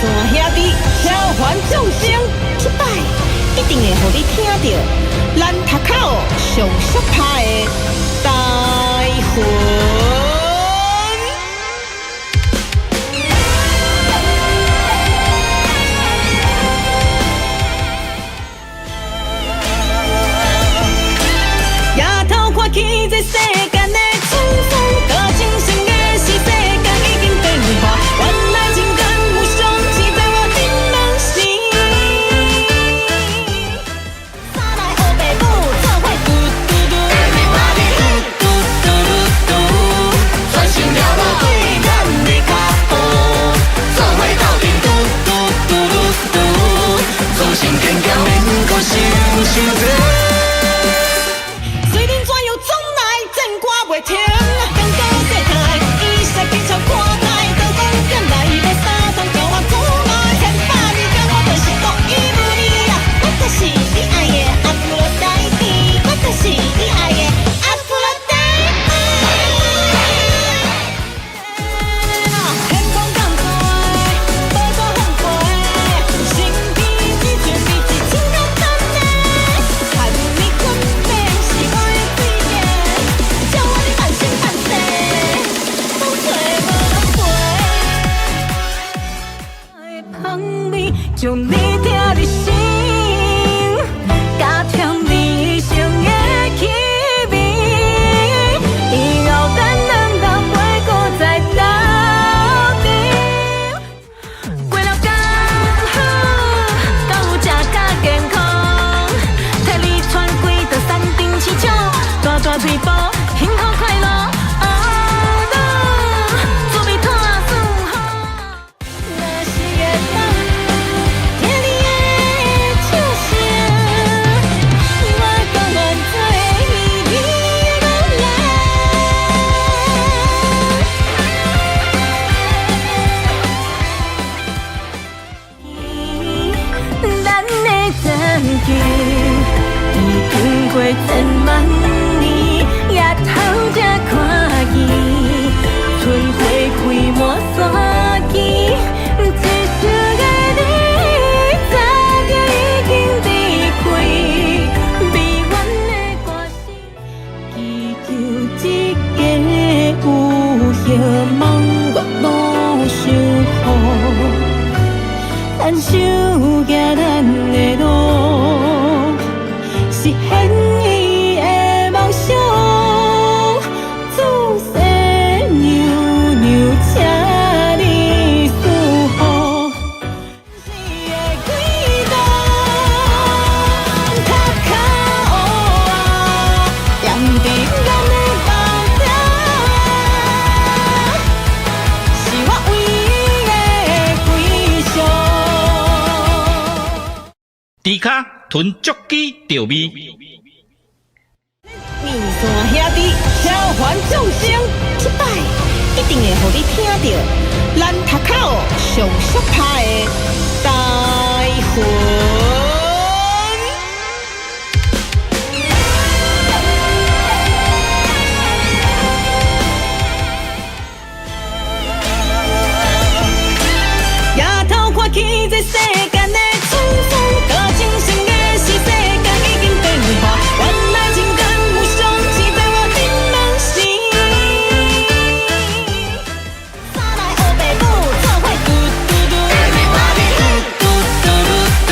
山兄弟召唤众生，这摆一定会互你听到咱头口上适拍的台魂。夜头看起这世间的沧桑，多情深的是世间已经变化，原来情感无双只在我心梦时。三来黑白母，做伙嘟嘟嘟，嘟嘟嘟嘟，专心了无对咱的脚步，做伙斗阵嘟嘟嘟嘟嘟，自信坚强免搁想伤多。袂停，感觉世态，伊煞经常看待，刀光剑来无三通，叫我做爱千百年，叫我就是独一无二啊！我就是你爱的阿芙洛戴蒂，我就是你爱的阿芙洛戴蒂。天空降水，无所恨过的，身边你却是一千个等的，看你困眠是我的罪孽。叫我的半生半世，风吹无人陪。香味将你听入心，加添你一生的气味。以后咱两人袂搁再斗阵，过了刚好，到有食甲健康，替你穿几道山顶市场，大大嘴巴。幸福快乐，准备拖顺风。若是会当听你的笑声，我甘愿做你的女人。咱的曾经已经过千万年。夜头才看见，春花开满山间，一生的你早就已经离开，美满的歌声，祈求一个有希望月老守护，咱手行咱的路，实现伊的梦想。猪脚囤足鸡钓味，面山兄弟召唤众生，这摆一定会互你听到咱头口上适拍的台魂。夜头看起这世间的沧桑，多情深的是世间已经变化，原来情感无双只在我心梦时。三来黑白母，做伙嘟嘟嘟，嘟嘟嘟嘟嘟，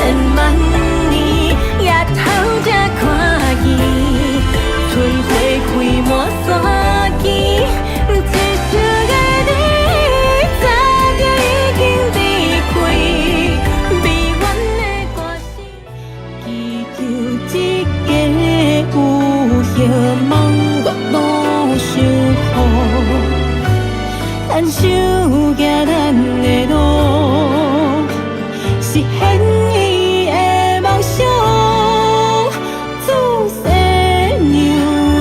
千万年，也透这看见，春花开满山间，一束的你，早就已经离开，美满的歌声，记住一个有叶梦月路相好。牵手行咱的路，实现伊的梦想。自细娘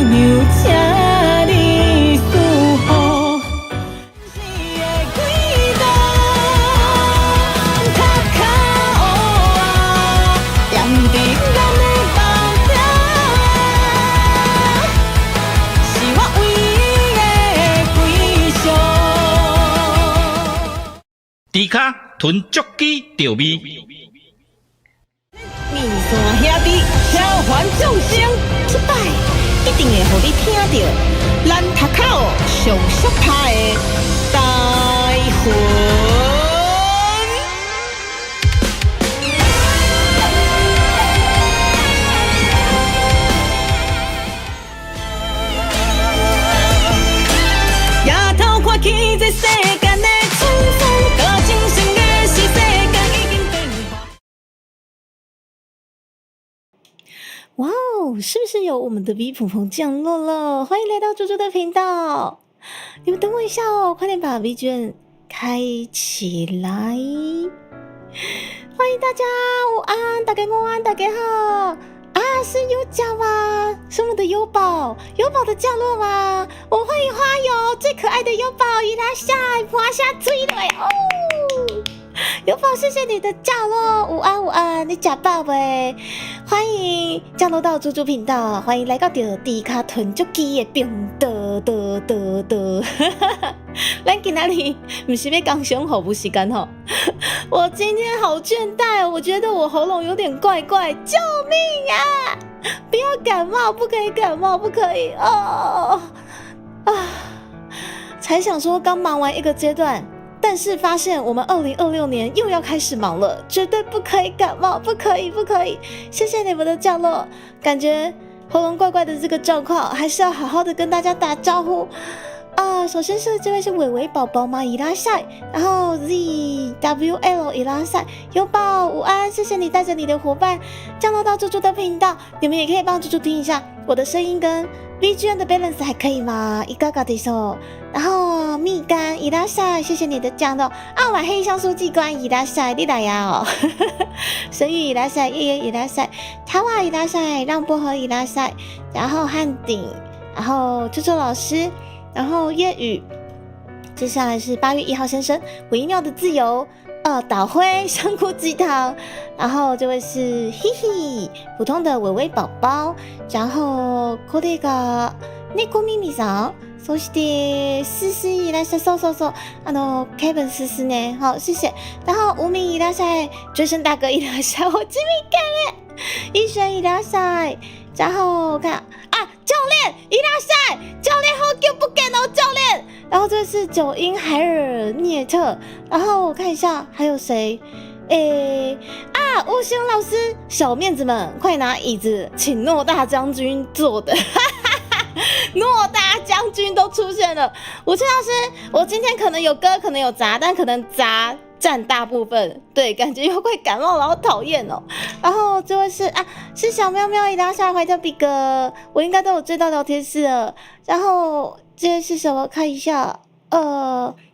娘，请你守护。是的轨道，脚脚乌啊，踮伫咱的梦中，是我唯一的归宿。猪脚囤足鸡调味。面线兄弟召唤众生，这摆一定会互你听到咱头口上俗拍的大魂。夜头看起这世间的春风，高精神的是世间已经变化。哇哦，是不是有我们的 V 鹏鹏降落了？欢迎来到猪猪的频道。你们等我一下哦，快点把 V 卷开起来。欢迎大家午安，大家午安，大家好。啊，是优角吗？是我们的优宝，优宝的降落吗？我们欢迎花友最可爱的优宝，伊拉下滑下追了哦。优宝，谢谢你的降落，午安午安，你假爸喂！欢迎降落到猪猪频道，欢迎来到迪卡囤足机的频道，咱今天里不是要讲胸口不时间吼，我今天好倦怠，我觉得我喉咙有点怪怪，救命啊！不要感冒，不可以感冒，不可以哦啊！才想说刚忙完一个阶段。但是发现我们2026年又要开始忙了，绝对不可以感冒，不可以，不可以！谢谢你们的降落，感觉喉咙怪怪的这个状况，还是要好好的跟大家打招呼啊。首先是这位是伟伟宝宝嘛，伊拉塞，然后 ZWL 伊拉塞，优宝午安，谢谢你带着你的伙伴降落到猪猪的频道，你们也可以帮猪猪听一下我的声音跟 BGM 的 balance 还可以吗？一个个的手。然后蜜柑伊拉塞，谢谢你的降落。澳门黑箱书记官伊拉塞，你来呀哦！神宇伊拉塞，夜夜伊拉塞，塔瓦伊拉塞，让薄荷伊拉塞，然后汉鼎，然后秋秋老师，然后夜雨。接下来是8月1号先生，微妙的自由。岛灰香菇鸡汤，然后这位是嘿嘿普通的伟伟宝宝，然后これが猫咪咪さん。そして思思いらっしゃい，そうKevin 思思呢，好谢谢。然后无名いらっしゃい，追声大哥いらっしゃい，我知名感耶，一璇いらっしゃい。然后看啊，教练いらっしゃい，教练好久不见哦，教练。然后这是九英海尔涅特，然后我看一下还有谁。吴兴老师，小面子们，快拿椅子，请诺大将军坐的。诺大将军都出现了，武清老师，我今天可能有歌，可能有杂，但可能杂占大部分，对，感觉又快感冒了，好讨厌哦。然后这位是是小喵喵，一定要下怀特比哥，我应该都有追到聊天室了。然后这位是什么？看一下，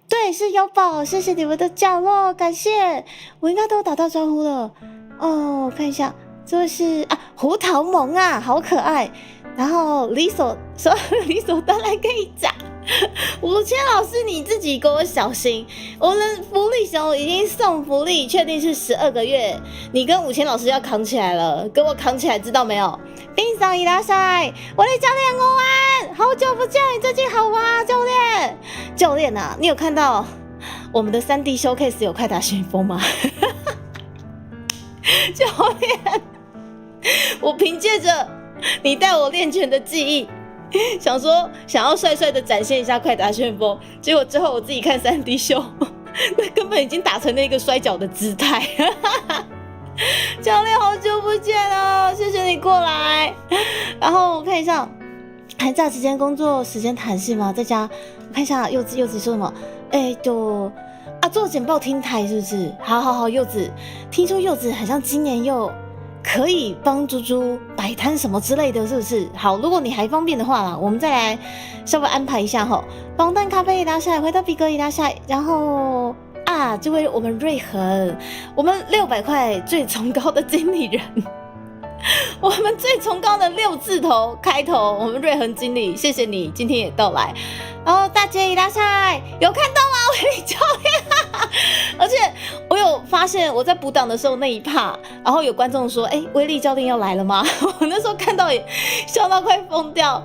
对，是优宝，谢谢你们的降落，感谢，我应该都有打到招呼了。我看一下，这位是胡桃萌啊，好可爱。然后理所当然可以讲，5000老师你自己给我小心，我们福利熊已经送福利，确定是12个月，你跟5000老师要扛起来了，给我扛起来，知道没有？冰上伊拉塞，我的教练午安，好久不见，你最近好吗？教练啊，你有看到我们的3D showcase 有快打旋风吗？教练，我凭借着你带我练拳的记忆，想要帅帅的展现一下快打旋风，结果之后我自己看3D 秀，那根本已经打成那个摔跤的姿态。教练好久不见哦，谢谢你过来。然后我看一下，寒假期间工作时间弹性吗？在家我看一下，柚子说什么？做简报听台是不是？好，柚子，听说柚子好像今年又可以帮猪猪摆摊什么之类的，是不是？好，如果你还方便的话啦，我们再来稍微安排一下哈。防弹咖啡一拉下来，回到比哥一拉下来，然后这位我们瑞恒，我们600块最崇高的经理人。我们最崇高的6字头开头，我们瑞恒经理，谢谢你今天也到来。然后大姐伊拉塞有看到吗？威力教练而且我有发现我在补档的时候那一趴，然后有观众说威力教练要来了吗？我那时候看到也笑到快疯掉。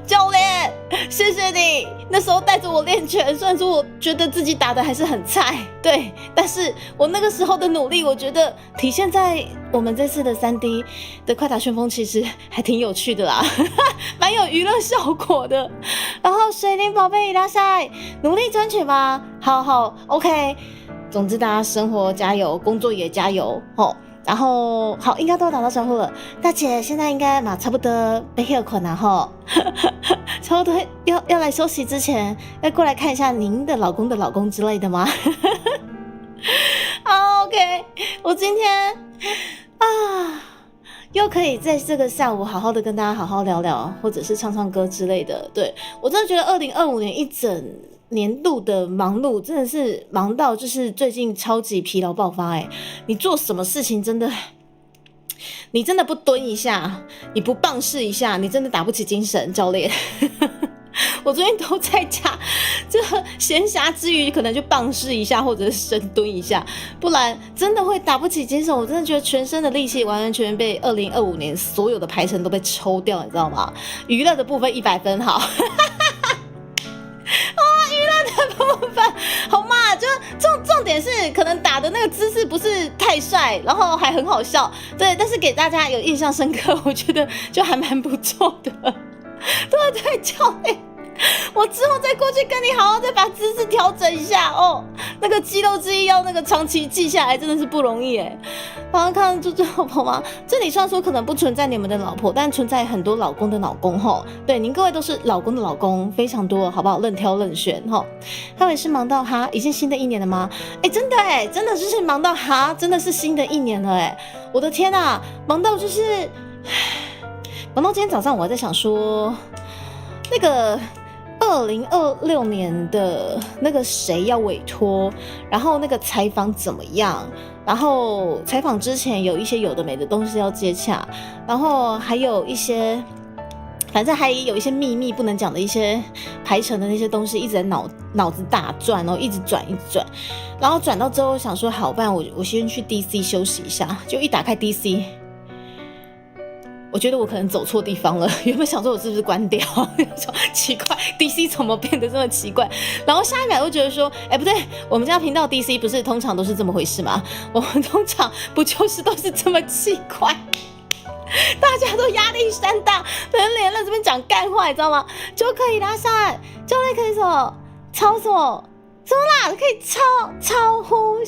教练谢谢你那时候带着我练拳，虽然说我觉得自己打的还是很菜，对，但是我那个时候的努力我觉得体现在我们这次的 3D 的快打旋风其实还挺有趣的啦蛮有娱乐效果的。然后水灵宝贝伊拉塞努力争取吧，好 OK， 总之大家生活加油，工作也加油哦。然后好，应该都打到招呼了。大姐现在应该差不多被休困了哈，差不多要来休息之前，要过来看一下您的老公的老公之类的吗？好 OK， 我今天又可以在这个下午好好的跟大家好好聊聊，或者是唱唱歌之类的。对，我真的觉得2025年一整年度的忙碌真的是忙到就是最近超级疲劳爆发你做什么事情真的，你真的不蹲一下，你不棒式一下，你真的打不起精神，教练。我最近都在家，就闲暇之余可能就棒式一下，或者是深蹲一下，不然真的会打不起精神。我真的觉得全身的力气完完全全被2025年所有的排程都被抽掉，你知道吗？娱乐的部分100分好。好嘛，就重点是可能打的那个姿势不是太帅，然后还很好笑，对，但是给大家有印象深刻，我觉得就还蛮不错的。对，教练，我之后再过去跟你好好再把姿势调整一下哦。那个肌肉之一要那个长期记下来，真的是不容易然后看猪猪老婆吗？这里虽然说可能不存在你们的老婆，但存在很多老公的老公齁。对，您各位都是老公的老公，非常多，好不好？任挑任选齁。他们是忙到已经新的一年了吗？真的真的就是忙到真的是新的一年了我的天啊，忙到就是忙到今天早上我还在想说那个2026年的那个谁要委托，然后那个采访怎么样，然后采访之前有一些有的没的东西要接洽，然后还有一些反正还有一些秘密不能讲的一些排程的那些东西一直在脑子打转，然后一直转，然后转到之后想说好，不然我先去 DC 休息一下，就一打开 DC，我觉得我可能走错地方了，原本想说我是不是关掉，奇怪 DC 怎么变得这么奇怪，然后下一秒又觉得说不对，我们家频道 DC 不是通常都是这么回事吗？我们通常不就是都是这么奇怪，大家都压力山大，人连了这边讲干话你知道吗？就可以拉上来，就会可以什么超什么怎么啦？可以超呼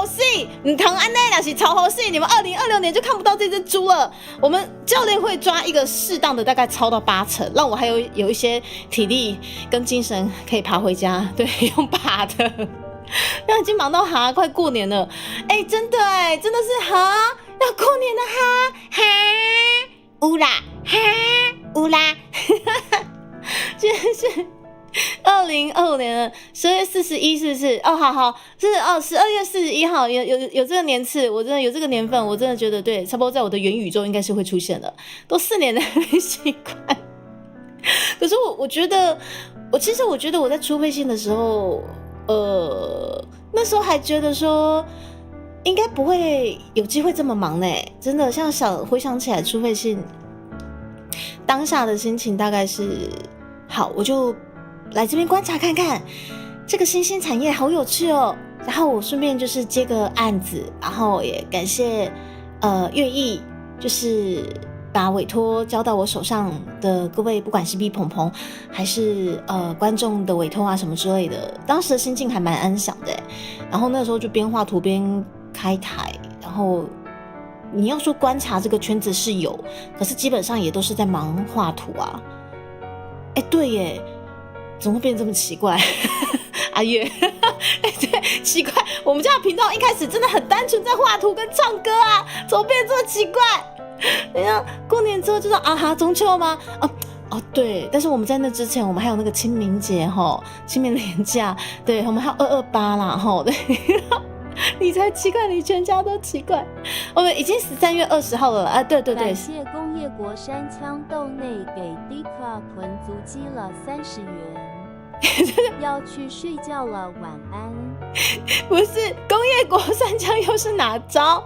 吸，你唐安奈那是超呼吸，你们2026年就看不到这只猪了。我们教练会抓一个适当的，大概超到80%，让我还有一些体力跟精神可以爬回家。对，用爬的。那已经忙到快过年了，真的真的是要过年的乌啦乌啦，真的是。2025年12月41是不是？好，是12月41号有这个年次，我真的有这个年份，我真的觉得对，差不多在我的元宇宙应该是会出现的，都4年了没习惯。可是我觉得，其实我觉得我在初配信的时候，那时候还觉得说应该不会有机会这么忙真的，回想起来初配信当下的心情大概是好，我就来这边观察看看这个新兴产业好有趣哦，然后我顺便就是接个案子，然后也感谢愿意就是把委托交到我手上的各位，不管是 B 鹏鹏还是观众的委托啊什么之类的，当时的心境还蛮安详的然后那时候就边画图边开台，后你要说观察这个圈子是有，可是基本上也都是在忙画图啊。对耶，怎么会变这么奇怪？阿月，对，奇怪，我们家的频道一开始真的很单纯，在画图跟唱歌啊，怎么变这么奇怪？等一下，过年之后就说啊哈，中秋吗？对，但是我们在那之前，我们还有那个清明节哈，清明连假，对，我们还有228啦哈，对，你才奇怪，你全家都奇怪。我们已经13月20号了啊，对，感谢工业国山枪豆内给 Dika 囤足迹了30元，要去睡觉了，晚安。不是工业国山枪又是哪招？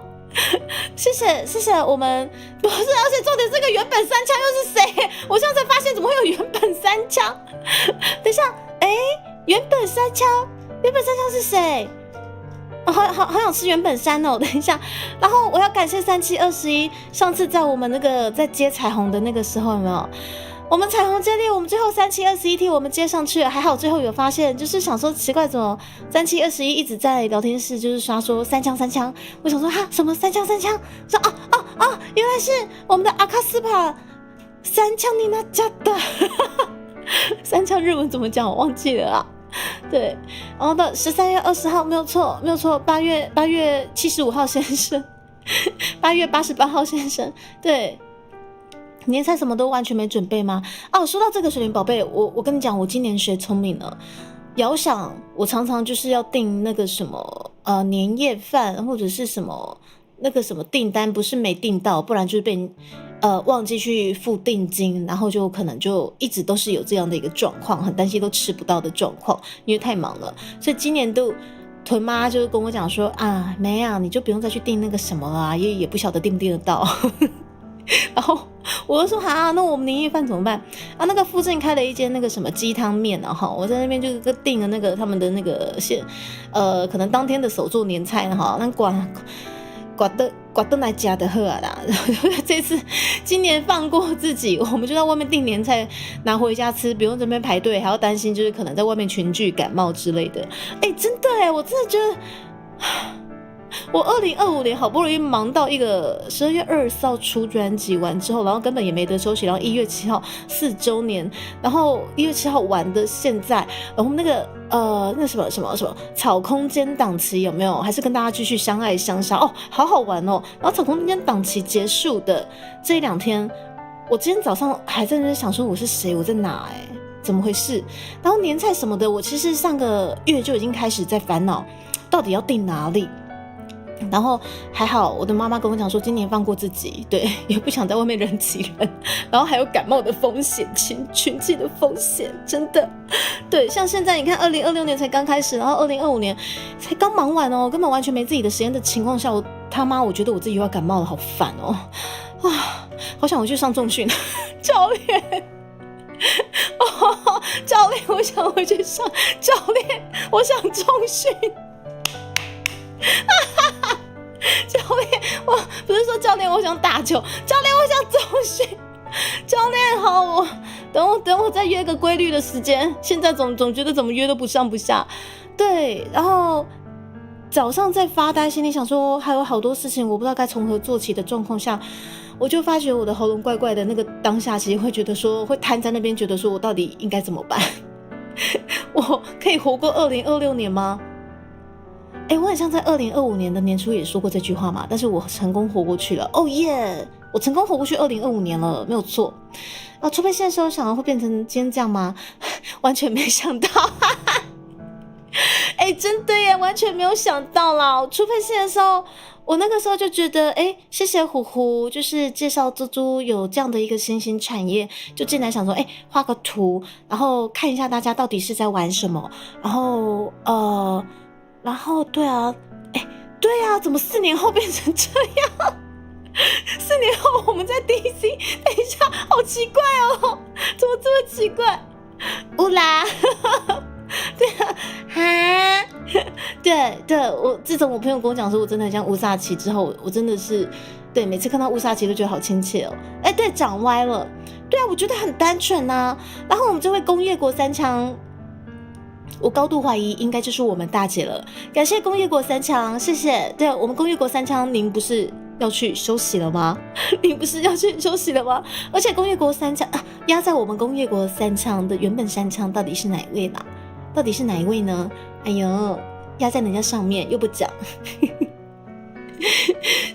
谢谢，我们不是，而且重点这个原本三枪又是谁？我现在才发现怎么会有原本三枪？等一下，原本三枪是谁？好想吃原本山哦！等一下，然后我要感谢3721，上次在我们那个在接彩虹的那个时候，有没有？我们彩虹接力，我们最后3721题我们接上去了，还好最后有发现，就是想说奇怪，怎么3721一直在聊天室就是刷说三枪，我想说哈什么三枪，说原来是我们的阿卡斯帕三枪你那家的，三枪日文怎么讲我忘记了啊。对，然后到13月20号没有错，8月75号先生，8月88号先生，对。年菜什么都完全没准备吗？说到这个水灵宝贝，我跟你讲，我今年学聪明了。遥想我常常就是要订那个什么年夜饭或者是什么那个什么订单，不是没订到，不然就是被忘记去付定金，然后就可能就一直都是有这样的一个状况，很担心都吃不到的状况，因为太忙了。所以今年度屯妈就是跟我讲说没啊，你就不用再去订那个什么啦，也不晓得订不订得到。然后我就说那我们年夜饭怎么办那个附近开了一间那个什么鸡汤面我在那边就订了那个他们的那个可能当天的手做年菜那刮灯来加的喝啦。这次今年放过自己，我们就在外面订年菜拿回家吃，不用这边排队，还要担心就是可能在外面群聚感冒之类的。真的我真的觉得。我2025年好不容易忙到一个12月24号出专辑完之后，然后根本也没得休息，然后1月7号4周年，然后1月7号完的现在，我们那个那什么草空间档期有没有？还是跟大家继续相爱相杀好好玩哦。然后草空间档期结束的这一2天，我今天早上还在那边想说我是谁，我在哪怎么回事？然后年菜什么的，我其实上个月就已经开始在烦恼，到底要订哪里。然后还好我的妈妈跟我讲说今年放过自己，对，也不想在外面人挤人，然后还有感冒的风险，群聚的风险，真的对。像现在你看2026年才刚开始，然后2025年才刚忙完根本完全没自己的时间的情况下，我觉得我自己又要感冒了，好烦好想回去上重训。教练教练我想回去上，教练我想重训。教练，我不是说教练我想打球，教练我想重训。教练好，我等我再约个规律的时间，现在总觉得怎么约都不上不下。对，然后早上在发呆，心里想说还有好多事情我不知道该从何做起的状况下，我就发觉我的喉咙怪怪的，那个当下其实会觉得说会瘫在那边，觉得说我到底应该怎么办？我可以活过2026年吗？我很像在2025年的年初也说过这句话嘛，但是我成功活过去了。耶！我成功活过去2025年了，没有错。除非现在时候想到会变成今天这样吗？完全没想到。真的耶，完全没有想到啦。除非现在的时候，我那个时候就觉得，谢谢虎虎，就是介绍猪猪有这样的一个新兴产业，就进来想说，画个图，然后看一下大家到底是在玩什么，然后对啊，怎么4年后变成这样？4年后我们在 DC， 等一下，好奇怪怎么这么奇怪？乌拉，对，我自从我朋友跟我讲说我真的很像乌萨奇之后，我真的是对每次看到乌萨奇都觉得好亲切对，长歪了，对啊，我觉得很单纯啊。然后我们这位工业国三枪。我高度怀疑应该就是我们大姐了。感谢工业国三强，谢谢。对，我们工业国三强，您不是要去休息了吗？您不是要去休息了吗？而且工业国三强压在我们工业国三强的原本三强到底是哪一位啦？到底是哪一位呢？哎呦，压在人家上面又不讲，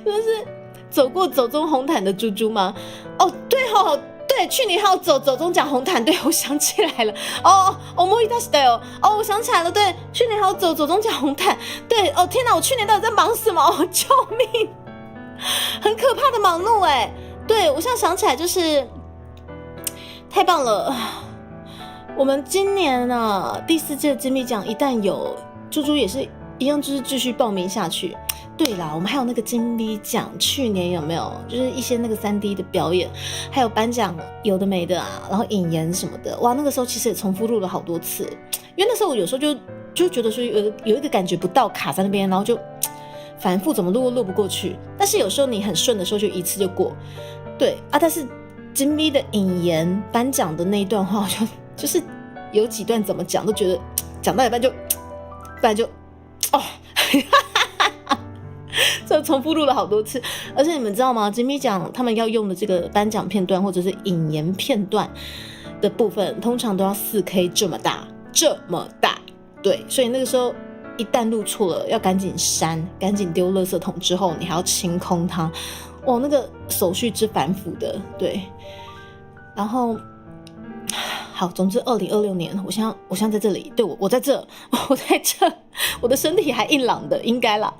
就是走过走中红毯的猪猪吗？哦，对哦。对，去年还有走中奖红毯，对，我想起来了。思い出したよ。我想起来了，对，去年还有走中奖红毯，对，天哪，我去年到底在忙什么？救命！很可怕的忙碌哎。对，我现在想起来就是太棒了。我们今年啊第4届金币奖一旦有，猪猪也是一样，就是继续报名下去。对啦，我们还有那个金币奖，去年有没有就是一些那个3D 的表演，还有颁奖有的没的啊，然后引言什么的，哇，那个时候其实也重复录了好多次，因为那时候我有时候就觉得说有一个感觉不到，卡在那边，然后就反复怎么录不过去，但是有时候你很顺的时候就一次就过，对啊，但是金币的引言颁奖的那一段话，我就是有几段怎么讲都觉得讲到一半就这重复录了好多次，而且你们知道吗？金币奖他们要用的这个颁奖片段或者是引言片段的部分，通常都要4K 这么大，对，所以那个时候一旦录错了，要赶紧删，赶紧丢垃圾桶，之后你还要清空它，哇，那个手续之繁复的，对，然后。好，总之2026年，我现在在这里，对我在这，我的身体还硬朗的，应该啦，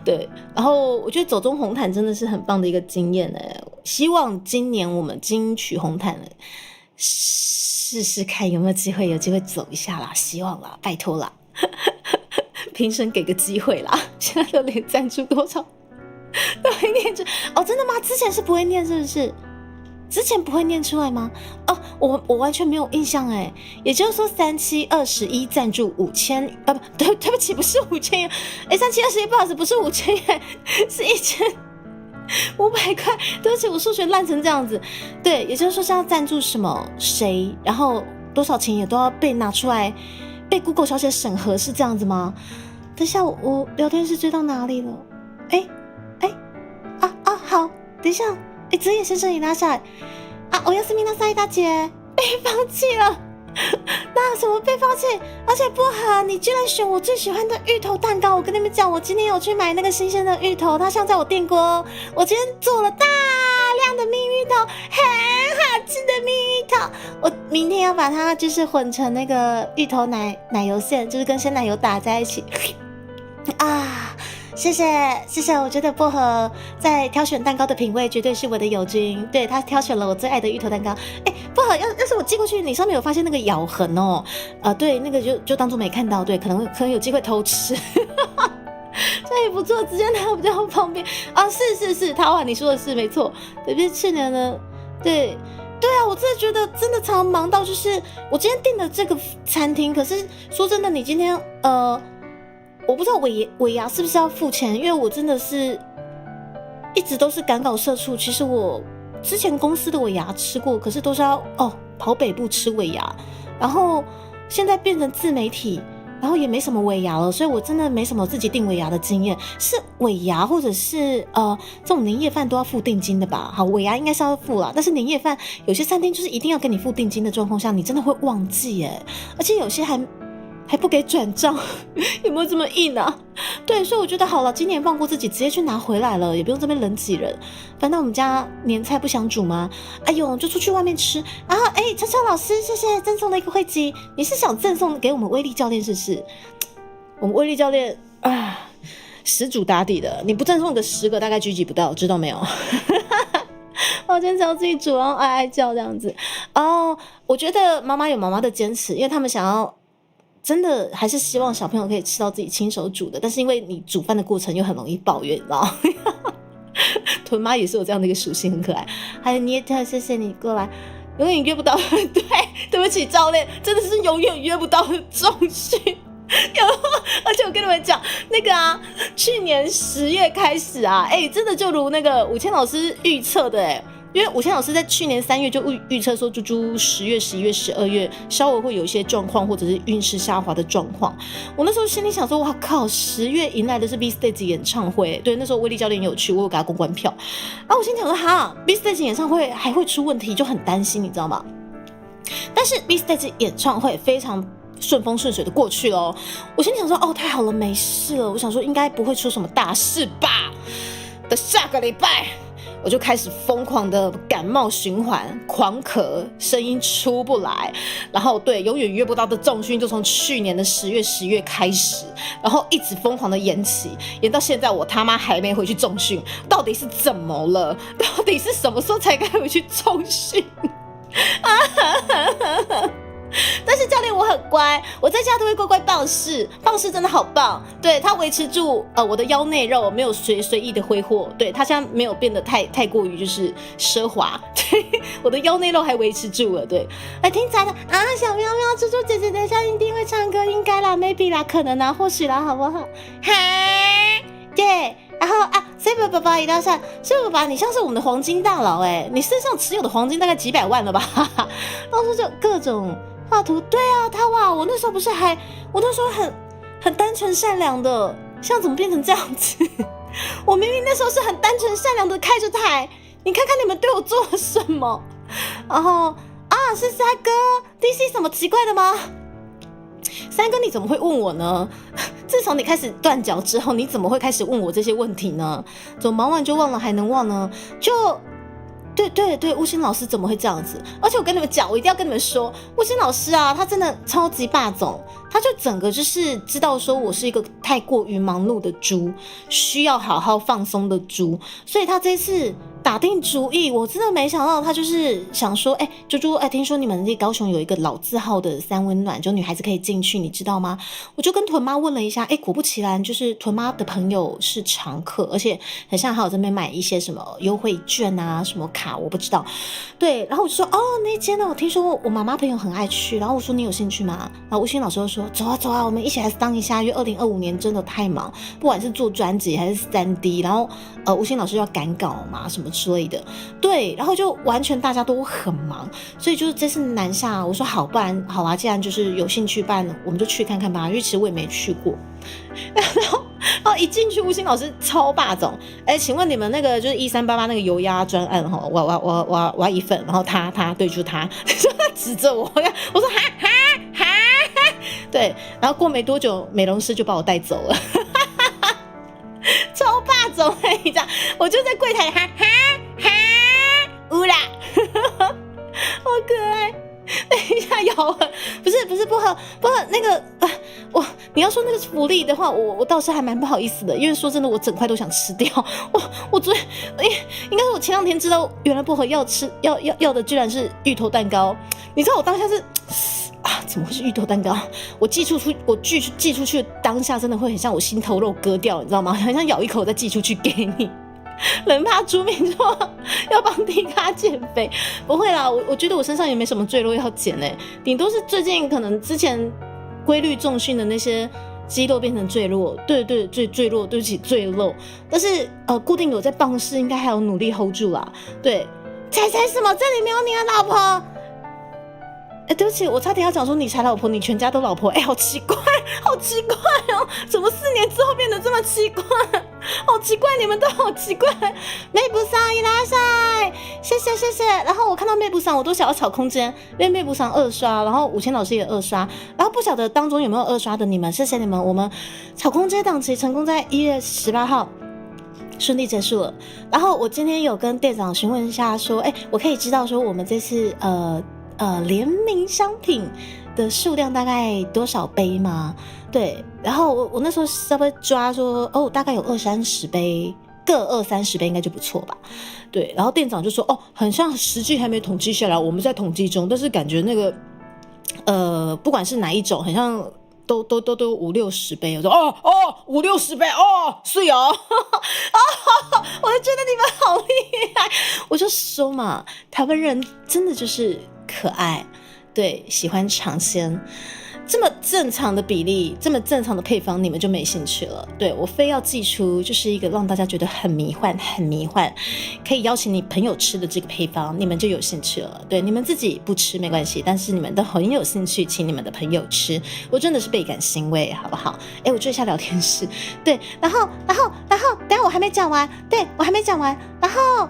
对。然后我觉得走中红毯真的是很棒的一个经验哎，希望今年我们金曲红毯试试看有没有机会走一下啦，希望啦，拜托啦，评审给个机会啦，现在都连赞助多少都会念出真的吗？之前是不会念是不是？之前不会念出来吗？我完全没有印象哎，也就是说3721赞助5000，对不起，不是5000元，3721不好意思，不是5000元，是1500块，对不起，我数学烂成这样子。对，也就是说是要赞助什么谁，然后多少钱也都要被拿出来，被 Google 小姐审核，是这样子吗？等一下，我聊天室追到哪里了？好，等一下。泽野先生也拉下来おやすみなさい大姐被放弃了，那什么被放弃？而且薄荷，你居然选我最喜欢的芋头蛋糕！我跟你们讲，我今天有去买那个新鲜的芋头，它像在我电锅，我今天做了大量的蜜芋头，很好吃的蜜芋头。我明天要把它就是混成那个芋头奶油馅，就是跟鲜奶油打在一起啊。谢谢，我觉得薄荷在挑选蛋糕的品味绝对是我的友军，对，他挑选了我最爱的芋头蛋糕。薄荷，要是我寄过去，你上面有发现那个咬痕哦，对，那个就当作没看到，对，可能有机会偷吃，这也不错，直接拿比较方便啊。是，桃花你说的是没错，特别是去年呢，对啊，我真的觉得真的常忙到就是我今天订的这个餐厅，可是说真的，你今天我不知道尾牙是不是要付钱，因为我真的是一直都是赶稿社畜。其实我之前公司的尾牙吃过，可是都是要跑北部吃尾牙，然后现在变成自媒体，然后也没什么尾牙了，所以我真的没什么自己订尾牙的经验。是尾牙或者是这种年夜饭都要付定金的吧？好，尾牙应该是要付啦，但是年夜饭有些餐厅就是一定要给你付定金的状况下，你真的会忘记耶，而且有些还不给转账，有没有这么硬啊？对，所以我觉得好了，今年放过自己，直接去拿回来了，也不用这边人挤人。反正我们家年菜不想煮吗？哎呦，就出去外面吃。然后超超老师，谢谢赠送的一个会籍，你是想赠送给我们威力教练是不是？我们威力教练10组打底的，你不赠送个10个，大概狙击不到，知道没有？我今天只要自己煮，然后哀叫这样子。我觉得妈妈有妈妈的坚持，因为他们想要。真的还是希望小朋友可以吃到自己亲手煮的，但是因为你煮饭的过程又很容易抱怨，你知道吗？屯妈也是有这样的一个属性，很可爱。还有捏特，谢谢你过来，永远约不到，对不起教练，真的是永远约不到的重训。而且我跟你们讲，那个去年10月开始真的就如那个5000老师预测的因为武谦老师在去年3月就预测说，猪猪10月、11月、12月稍微会有一些状况，或者是运势下滑的状况。我那时候心里想说，哇靠，10月迎来的是 B Stage 演唱会，对，那时候威力教练也有去，我有给他公关票。然后我心想说，哈 ，B Stage 演唱会还会出问题，就很担心，你知道吗？但是 B Stage 演唱会非常顺风顺水的过去咯。我心里想说，哦，太好了，没事了。我想说应该不会出什么大事吧。的下个礼拜，我就开始疯狂的感冒循环，狂咳，声音出不来。然后对，永远约不到的重训就从去年的10月、11月开始，然后一直疯狂的延期，延到现在我他妈还没回去重训，到底是怎么了？到底是什么时候才该回去重训？但是教练我很乖，我在家都会乖乖棒式，棒式真的好棒，对，他维持住我的腰内肉没有随意的挥霍，对，他现在没有变得太过于就是奢华，对，我的腰内肉还维持住了，对，听起来的啊，小喵喵，猪猪姐姐等一下一定会唱歌，应该啦 ，maybe 啦，可能啦，或许啦，好不好？哈，对。然后啊 ，Saber 爸爸一道上 ，Saber 爸爸，你像是我们的黄金大佬你身上持有的黄金大概几百万了吧？到时候就各种画图，对啊，他哇，我那时候不是我那时候很单纯善良的，现在怎么变成这样子？我明明那时候是很单纯善良的开着台，你看看你们对我做了什么？然后啊，是三哥 ，DC 什么奇怪的吗？三哥，你怎么会问我呢？自从你开始断脚之后，你怎么会开始问我这些问题呢？怎么忙完就忘了还能忘呢？就对，悟星老师怎么会这样子？而且我跟你们讲，我一定要跟你们说，悟星老师啊，他真的超级霸总，他就整个就是知道说我是一个太过于忙碌的猪，需要好好放松的猪，所以他这次打定主意，我真的没想到他就是想说，猪猪，听说你们那高雄有一个老字号的三温暖，就女孩子可以进去，你知道吗？我就跟屯妈问了一下，果不其然，就是屯妈的朋友是常客，而且很像还有这边买一些什么优惠券啊，什么卡，我不知道。对，然后我就说，哦，那间呢，我听说我妈妈朋友很爱去，然后我说你有兴趣吗？然后吴昕老师就说，走啊，我们一起来当一下，因为2025年真的太忙，不管是做专辑还是3D，然后吴昕老师要赶稿嘛，什么之类的，对，然后就完全大家都很忙，所以就是这次南下，我说好，不然好啊，既然就是有兴趣办，我们就去看看吧，因为其实我也没去过。然后一进去，吴昕老师超霸总，请问你们那个就是1388那个油压专案哈，我要一份，然后他对，就是他指着我说哈，对，然后过没多久，美容师就把我带走了。超霸总这样，我就在柜台哈，乌啦，好可爱。等一下咬了，不是不喝那个你要说那个福利的话，我倒是还蛮不好意思的，因为说真的，我整块都想吃掉。我昨天应该是我前2天知道，原来薄荷要吃要的居然是芋头蛋糕，你知道我当下是。怎么会是芋头蛋糕？我寄出去的当下，真的会很像我心头肉割掉，你知道吗？很像咬一口再寄出去给你。人怕出名说要帮迪卡减肥，不会啦，我觉得我身上也没什么赘肉要减顶多是最近可能之前规律重训的那些肌肉变成赘肉，对赘肉，对不起赘肉，但是固定有在棒式，应该还有努力 hold 住啦。对，猜什么？这里没有你的老婆。对不起，我差点要讲说你才老婆，你全家都老婆，好奇怪哦，怎么4年之后变得这么奇怪？好奇怪，你们都好奇怪。妹不桑伊拉塞，谢谢。然后我看到妹不桑，我都想要炒空间，因为妹不桑2刷，然后武谦老师也2刷，然后不晓得当中有没有2刷的你们，谢谢你们。我们炒空间档期成功在1月18号。顺利结束了，然后我今天有跟店长询问一下说，我可以知道说我们这次联名商品的数量大概多少杯吗？对，然后我那时候稍微抓说，大概有20-30杯，各20-30杯应该就不错吧。对，然后店长就说，很像实际还没统计下来，我们在统计中，但是感觉那个不管是哪一种，很像都50-60杯。我说50-60杯是哦，我就觉得你们好厉害。我就说嘛，台湾人真的就是可爱，对，喜欢尝鲜。这么正常的比例，这么正常的配方，你们就没兴趣了。对，我非要寄出就是一个让大家觉得很迷幻、很迷幻，可以邀请你朋友吃的这个配方，你们就有兴趣了。对，你们自己不吃没关系，但是你们都很有兴趣，请你们的朋友吃，我真的是倍感欣慰，好不好？我追一下聊天室，对，然后，等一下我还没讲完，对我还没讲完，然后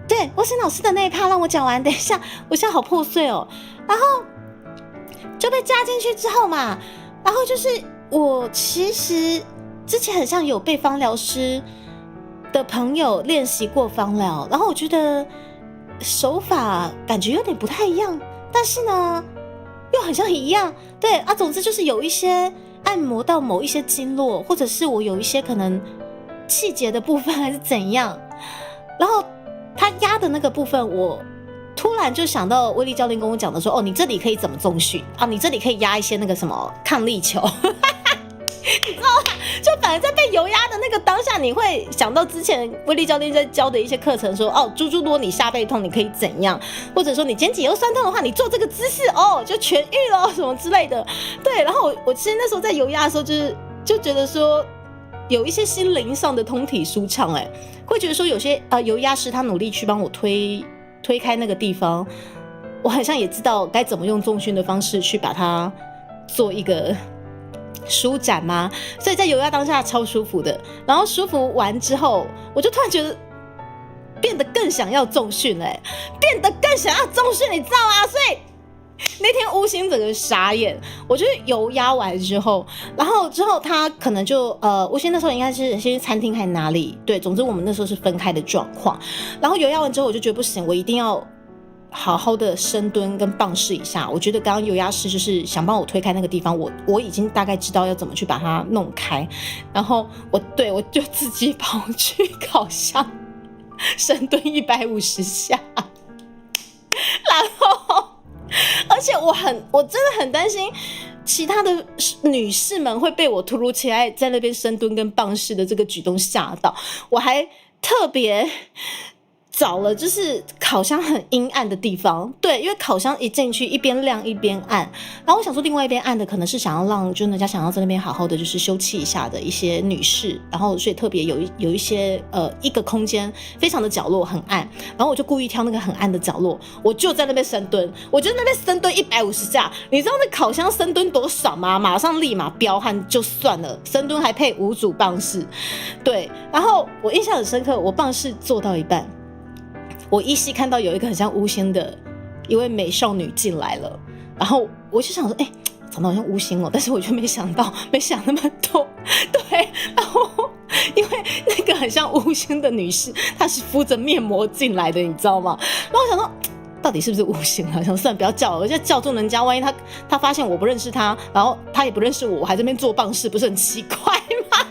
对，郭欣老师的那一趴让我讲完，等一下，我现在好破碎哦，然后就被加进去之后嘛，然后就是我其实之前很像有被芳疗师的朋友练习过芳疗，然后我觉得手法感觉有点不太一样，但是呢又很像一样，对啊，总之就是有一些按摩到某一些经络，或者是我有一些可能气节的部分还是怎样，然后他压的那个部分，我突然就想到威力教练跟我讲的说，哦，你这里可以怎么重训啊？你这里可以压一些那个什么抗力球，你知道吗？就反而在被油压的那个当下，你会想到之前威力教练在教的一些课程说，哦，猪猪如果你下背痛，你可以怎样？或者说你肩颈又酸痛的话，你做这个姿势哦，就痊愈了什么之类的。对，然后我其实那时候在油压的时候，就觉得说有一些心灵上的通体舒畅，会觉得说有些油压师他努力去帮我推开那个地方，我好像也知道该怎么用重训的方式去把它做一个舒展吗？所以在油压当下超舒服的，然后舒服完之后，我就突然觉得变得更想要重训了，变得更想要重训，你知道吗？所以那天乌星整个傻眼，我就是油压完之后，然后之后他可能就乌星那时候应该是先去餐厅还哪里，对，总之我们那时候是分开的状况。然后油压完之后，我就觉得不行，我一定要好好的深蹲跟棒式一下。我觉得刚刚油压师就是想帮我推开那个地方，我已经大概知道要怎么去把它弄开。然后我就自己跑去烤箱深蹲150下，然后。而且我真的很担心其他的女士们会被我突如其来在那边深蹲跟棒式的这个举动吓到，我还特别找了就是烤箱很阴暗的地方，对，因为烤箱一进去一边亮一边暗，然后我想说另外一边暗的可能是想要让就是人家想要在那边好好的就是休憩一下的一些女士，然后所以特别有一些一个空间非常的角落很暗，然后我就故意挑那个很暗的角落，我就在那边深蹲，我就在那边深蹲150下，你知道那烤箱深蹲多爽吗？马上立马飙汗就算了，深蹲还配5组棒式，对，然后我印象很深刻，我棒式做到一半。我依稀看到有一个很像巫仙的一位美少女进来了，然后我就想说，长得好像巫仙哦，但是我就没想那么多，对，然后因为那个很像巫仙的女士，她是敷着面膜进来的，你知道吗？然后我想说，到底是不是巫仙啊？想算了，不要叫了，我就叫住人家，万一他发现我不认识他，然后他也不认识我还在那边做棒式，不是很奇怪吗？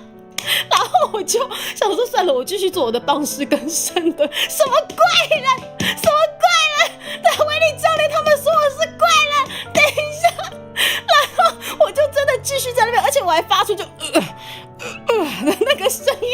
然后我就想说算了，我继续做我的棒式跟深蹲。什么怪人？对，威力教练他们说我是怪人。等一下，然后我就真的继续在那边，而且我还发出就的那个声音，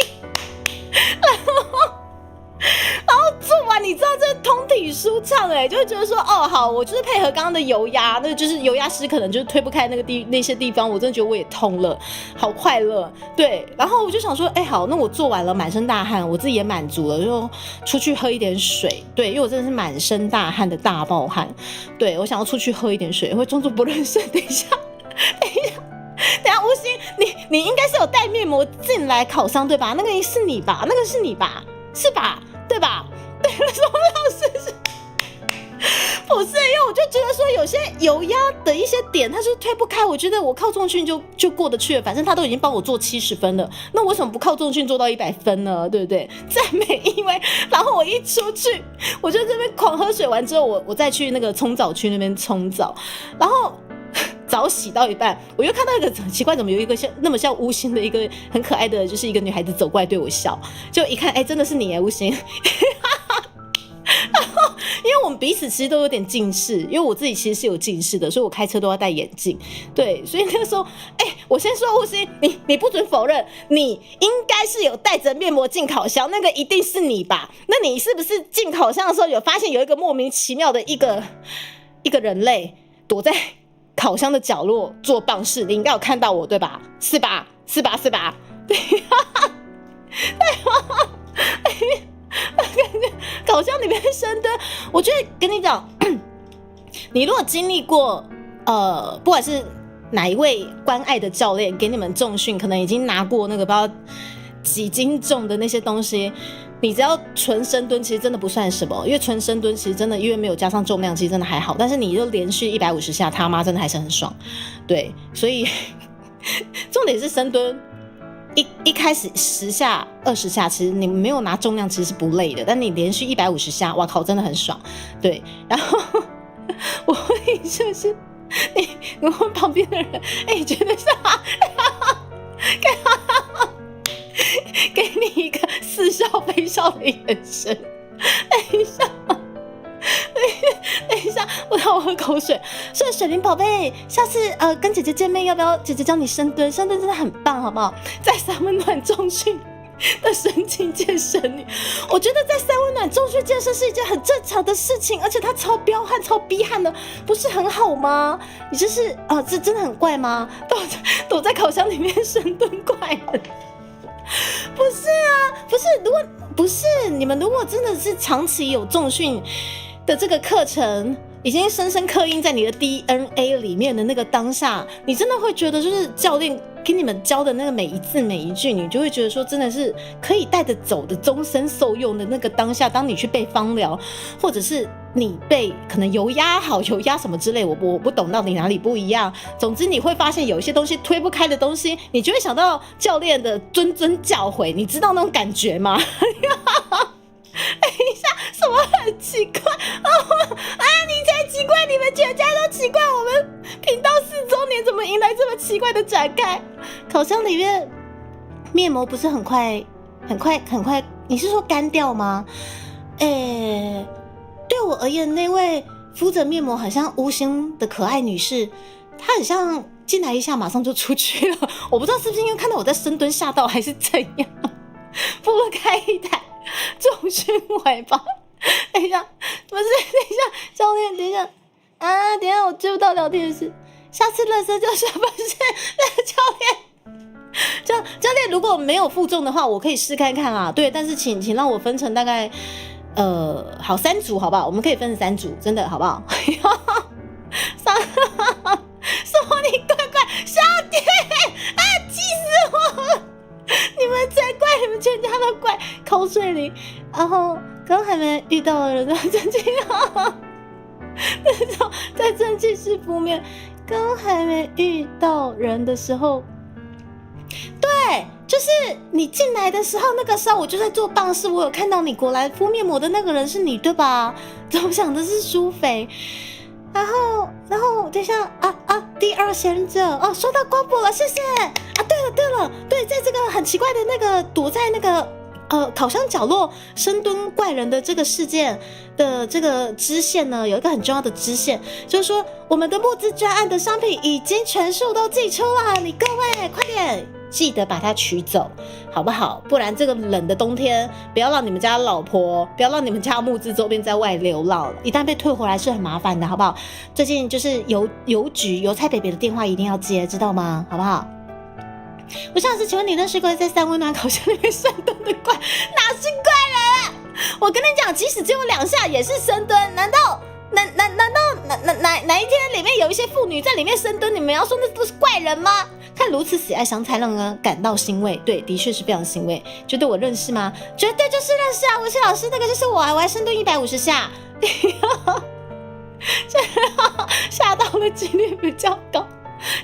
然后做完，你知道这通体舒畅，就会觉得说，哦，好，我就是配合刚刚的油压，那就是油压师可能就是推不开那些地方，我真的觉得我也通了，好快乐，对。然后我就想说，好，那我做完了，满身大汗，我自己也满足了，就出去喝一点水，对，因为我真的是满身大汗的大爆汗，对，我想要出去喝一点水，会装作不认识。等一下，吴昕，你应该是有带面膜进来烤箱对吧？那个是你吧？是吧？对吧？对，说老师是不是？因为我就觉得说有些油压的一些点，它就是推不开。我觉得我靠重训就过得去了，反正他都已经帮我做70分了，那我为什么不靠重训做到100分呢？对不对？赞美，因为然后我一出去，我就这边狂喝水，完之后我再去那个冲澡区那边冲澡，然后。澡洗到一半，我又看到一个奇怪，怎么有一个那么像巫仙的一个很可爱的，就是一个女孩子走过来对我笑，就一看，真的是你巫仙。然后，因为我们彼此其实都有点近视，因为我自己其实是有近视的，所以我开车都要戴眼镜。对，所以那个时候，我先说巫仙，你不准否认，你应该是有带着面膜进烤箱，那个一定是你吧？那你是不是进烤箱的时候有发现有一个莫名其妙的一个人类躲在烤箱的角落做棒式，你应该有看到我对吧？是吧？是吧？是吧？对呀，对吗？烤箱里面深蹲，我觉得跟你讲，你如果经历过不管是哪一位关爱的教练给你们重训，可能已经拿过那个不知道几斤重的那些东西，你只要纯深蹲，其实真的不算什么，因为纯深蹲其实真的因为没有加上重量，其实真的还好。但是你就连续150下，他妈真的还是很爽，对，所以重点是深蹲。一开始10下、20下，其实你没有拿重量，其实是不累的。但你连续150下，哇靠，真的很爽。对，然后我问你是不是？你问旁边的人，觉得是他，给你一个似笑非笑的眼神。等一下，我让我喝口水。所以水灵宝贝，下次跟姐姐见面，要不要姐姐教你深蹲？深蹲真的很棒，好不好？在三温暖重训的神经健身里，我觉得在三温暖重训健身是一件很正常的事情，而且它超彪悍、超逼悍的，不是很好吗？你就是这真的很怪吗？躲在烤箱里面深蹲怪人。不是啊，不是，如果不是你们，如果真的是长期有重训的这个课程，已经深深刻印在你的 DNA 里面的那个当下，你真的会觉得，就是教练给你们教的那个每一字每一句，你就会觉得说，真的是可以带着走的，终身受用的那个当下。当你去被芳疗，或者是你被可能油压好、油压什么之类，我不懂到底哪里不一样。总之你会发现有一些东西推不开的东西，你就会想到教练的谆谆教诲，你知道那种感觉吗？等一下，什么很奇怪你才奇怪，你们全家都奇怪，我们频道4周年怎么迎来这么奇怪的展开？烤箱里面面膜不是很快，你是说干掉吗？对我而言，那位敷着面膜很像乌星的可爱女士，她很像进来一下马上就出去了，我不知道是不是因为看到我在深蹲吓到还是怎样，拨开一台重训尾巴。等一下，不是，等一下，教练，等一下等一下，我追不到聊天室。下次垃圾就是不是教练，如果没有负重的话，我可以试看看啊。对，但是请让我分成大概好3组，好不好？我们可以分成3组，真的好不好？什么你怪小弟气死我了！你们才怪，你们全家都怪，口水里。然后刚还没遇到的人在生气那种在蒸汽室敷面，刚还没遇到人的时候，对，就是你进来的时候，那个时候我就在做棒式，我有看到你过来敷面膜的那个人是你对吧？我想的是舒肥。然后等一下第2贤者收到光谱了，谢谢对了，在这个很奇怪的那个躲在那个烤箱角落深蹲怪人的这个事件的这个支线呢，有一个很重要的支线，就是说我们的募资专案的商品已经全数都寄出了，你各位快点记得把它取走，好不好？不然这个冷的冬天，不要让你们家老婆，不要让你们家募资周边在外流浪了，一旦被退回来是很麻烦的，好不好？最近就是邮局邮差北北的电话一定要接，知道吗？好不好？我想是，请问你认识过在三温暖烤箱里面深蹲的怪？哪是怪人啊？我跟你讲，即使只有2下也是深蹲，难道哪一天里面有一些妇女在里面深蹲，你们要说那都是怪人吗？看如此喜爱香菜，让人感到欣慰。对，的确是非常欣慰。觉得我认识吗？绝对就是认识啊！吴奇老师，那个就是我还深蹲150下，吓到的几率比较高。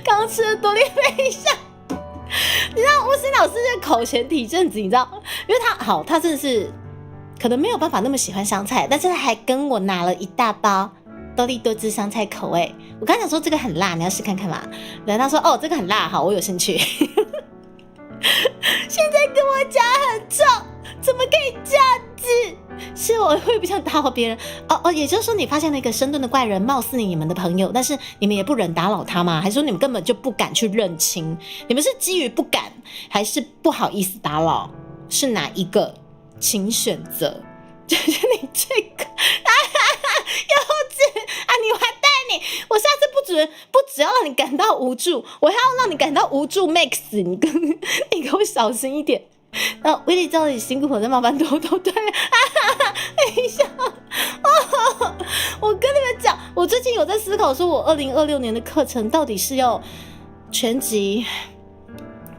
刚吃了多利菲一下。你知道吴奇老师这个口嫌体正直，你知道，因为他真的是可能没有办法那么喜欢香菜，但是他还跟我拿了一大包多利多汁香菜口味。我刚想说这个很辣，你要试看看嘛？然后他说这个很辣，好，我有兴趣。现在跟我讲很重，怎么可以这样子？是我会不想打扰别人也就是说你发现了一个深蹲的怪人，貌似你们的朋友，但是你们也不忍打扰他吗？还是说你们根本就不敢去认清？你们是基于不敢，还是不好意思打扰？是哪一个？请选择。就是你这个幼稚你完蛋你！我下次不不只要让你感到无助，我还要让你感到无助 max， 你给我小心一点。威力教你辛苦，我在麻烦多多对，等一下，我跟你们讲，我最近有在思考，说我2026年的课程到底是要全集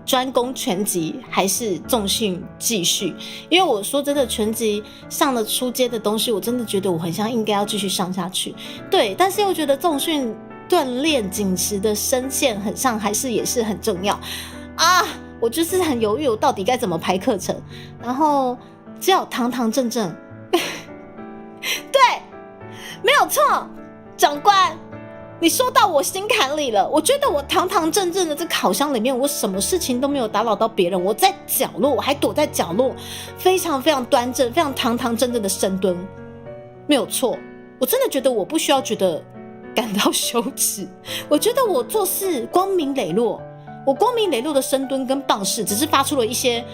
专攻全集还是重训继续？因为我说真的，全集上了初阶的东西，我真的觉得我很像应该要继续上下去。对，但是又觉得重训锻炼紧实的声线很像，还是也是很重要啊。我就是很犹豫，我到底该怎么排课程，然后只要堂堂正正，对，没有错，长官。你说到我心坎里了，我觉得我堂堂正正的在烤箱里面，我什么事情都没有打扰到别人，我在角落，我还躲在角落，非常非常端正，非常堂堂正正的深蹲，没有错。我真的觉得我不需要觉得感到羞耻，我觉得我做事光明磊落，我光明磊落的深蹲跟棒式，只是发出了一些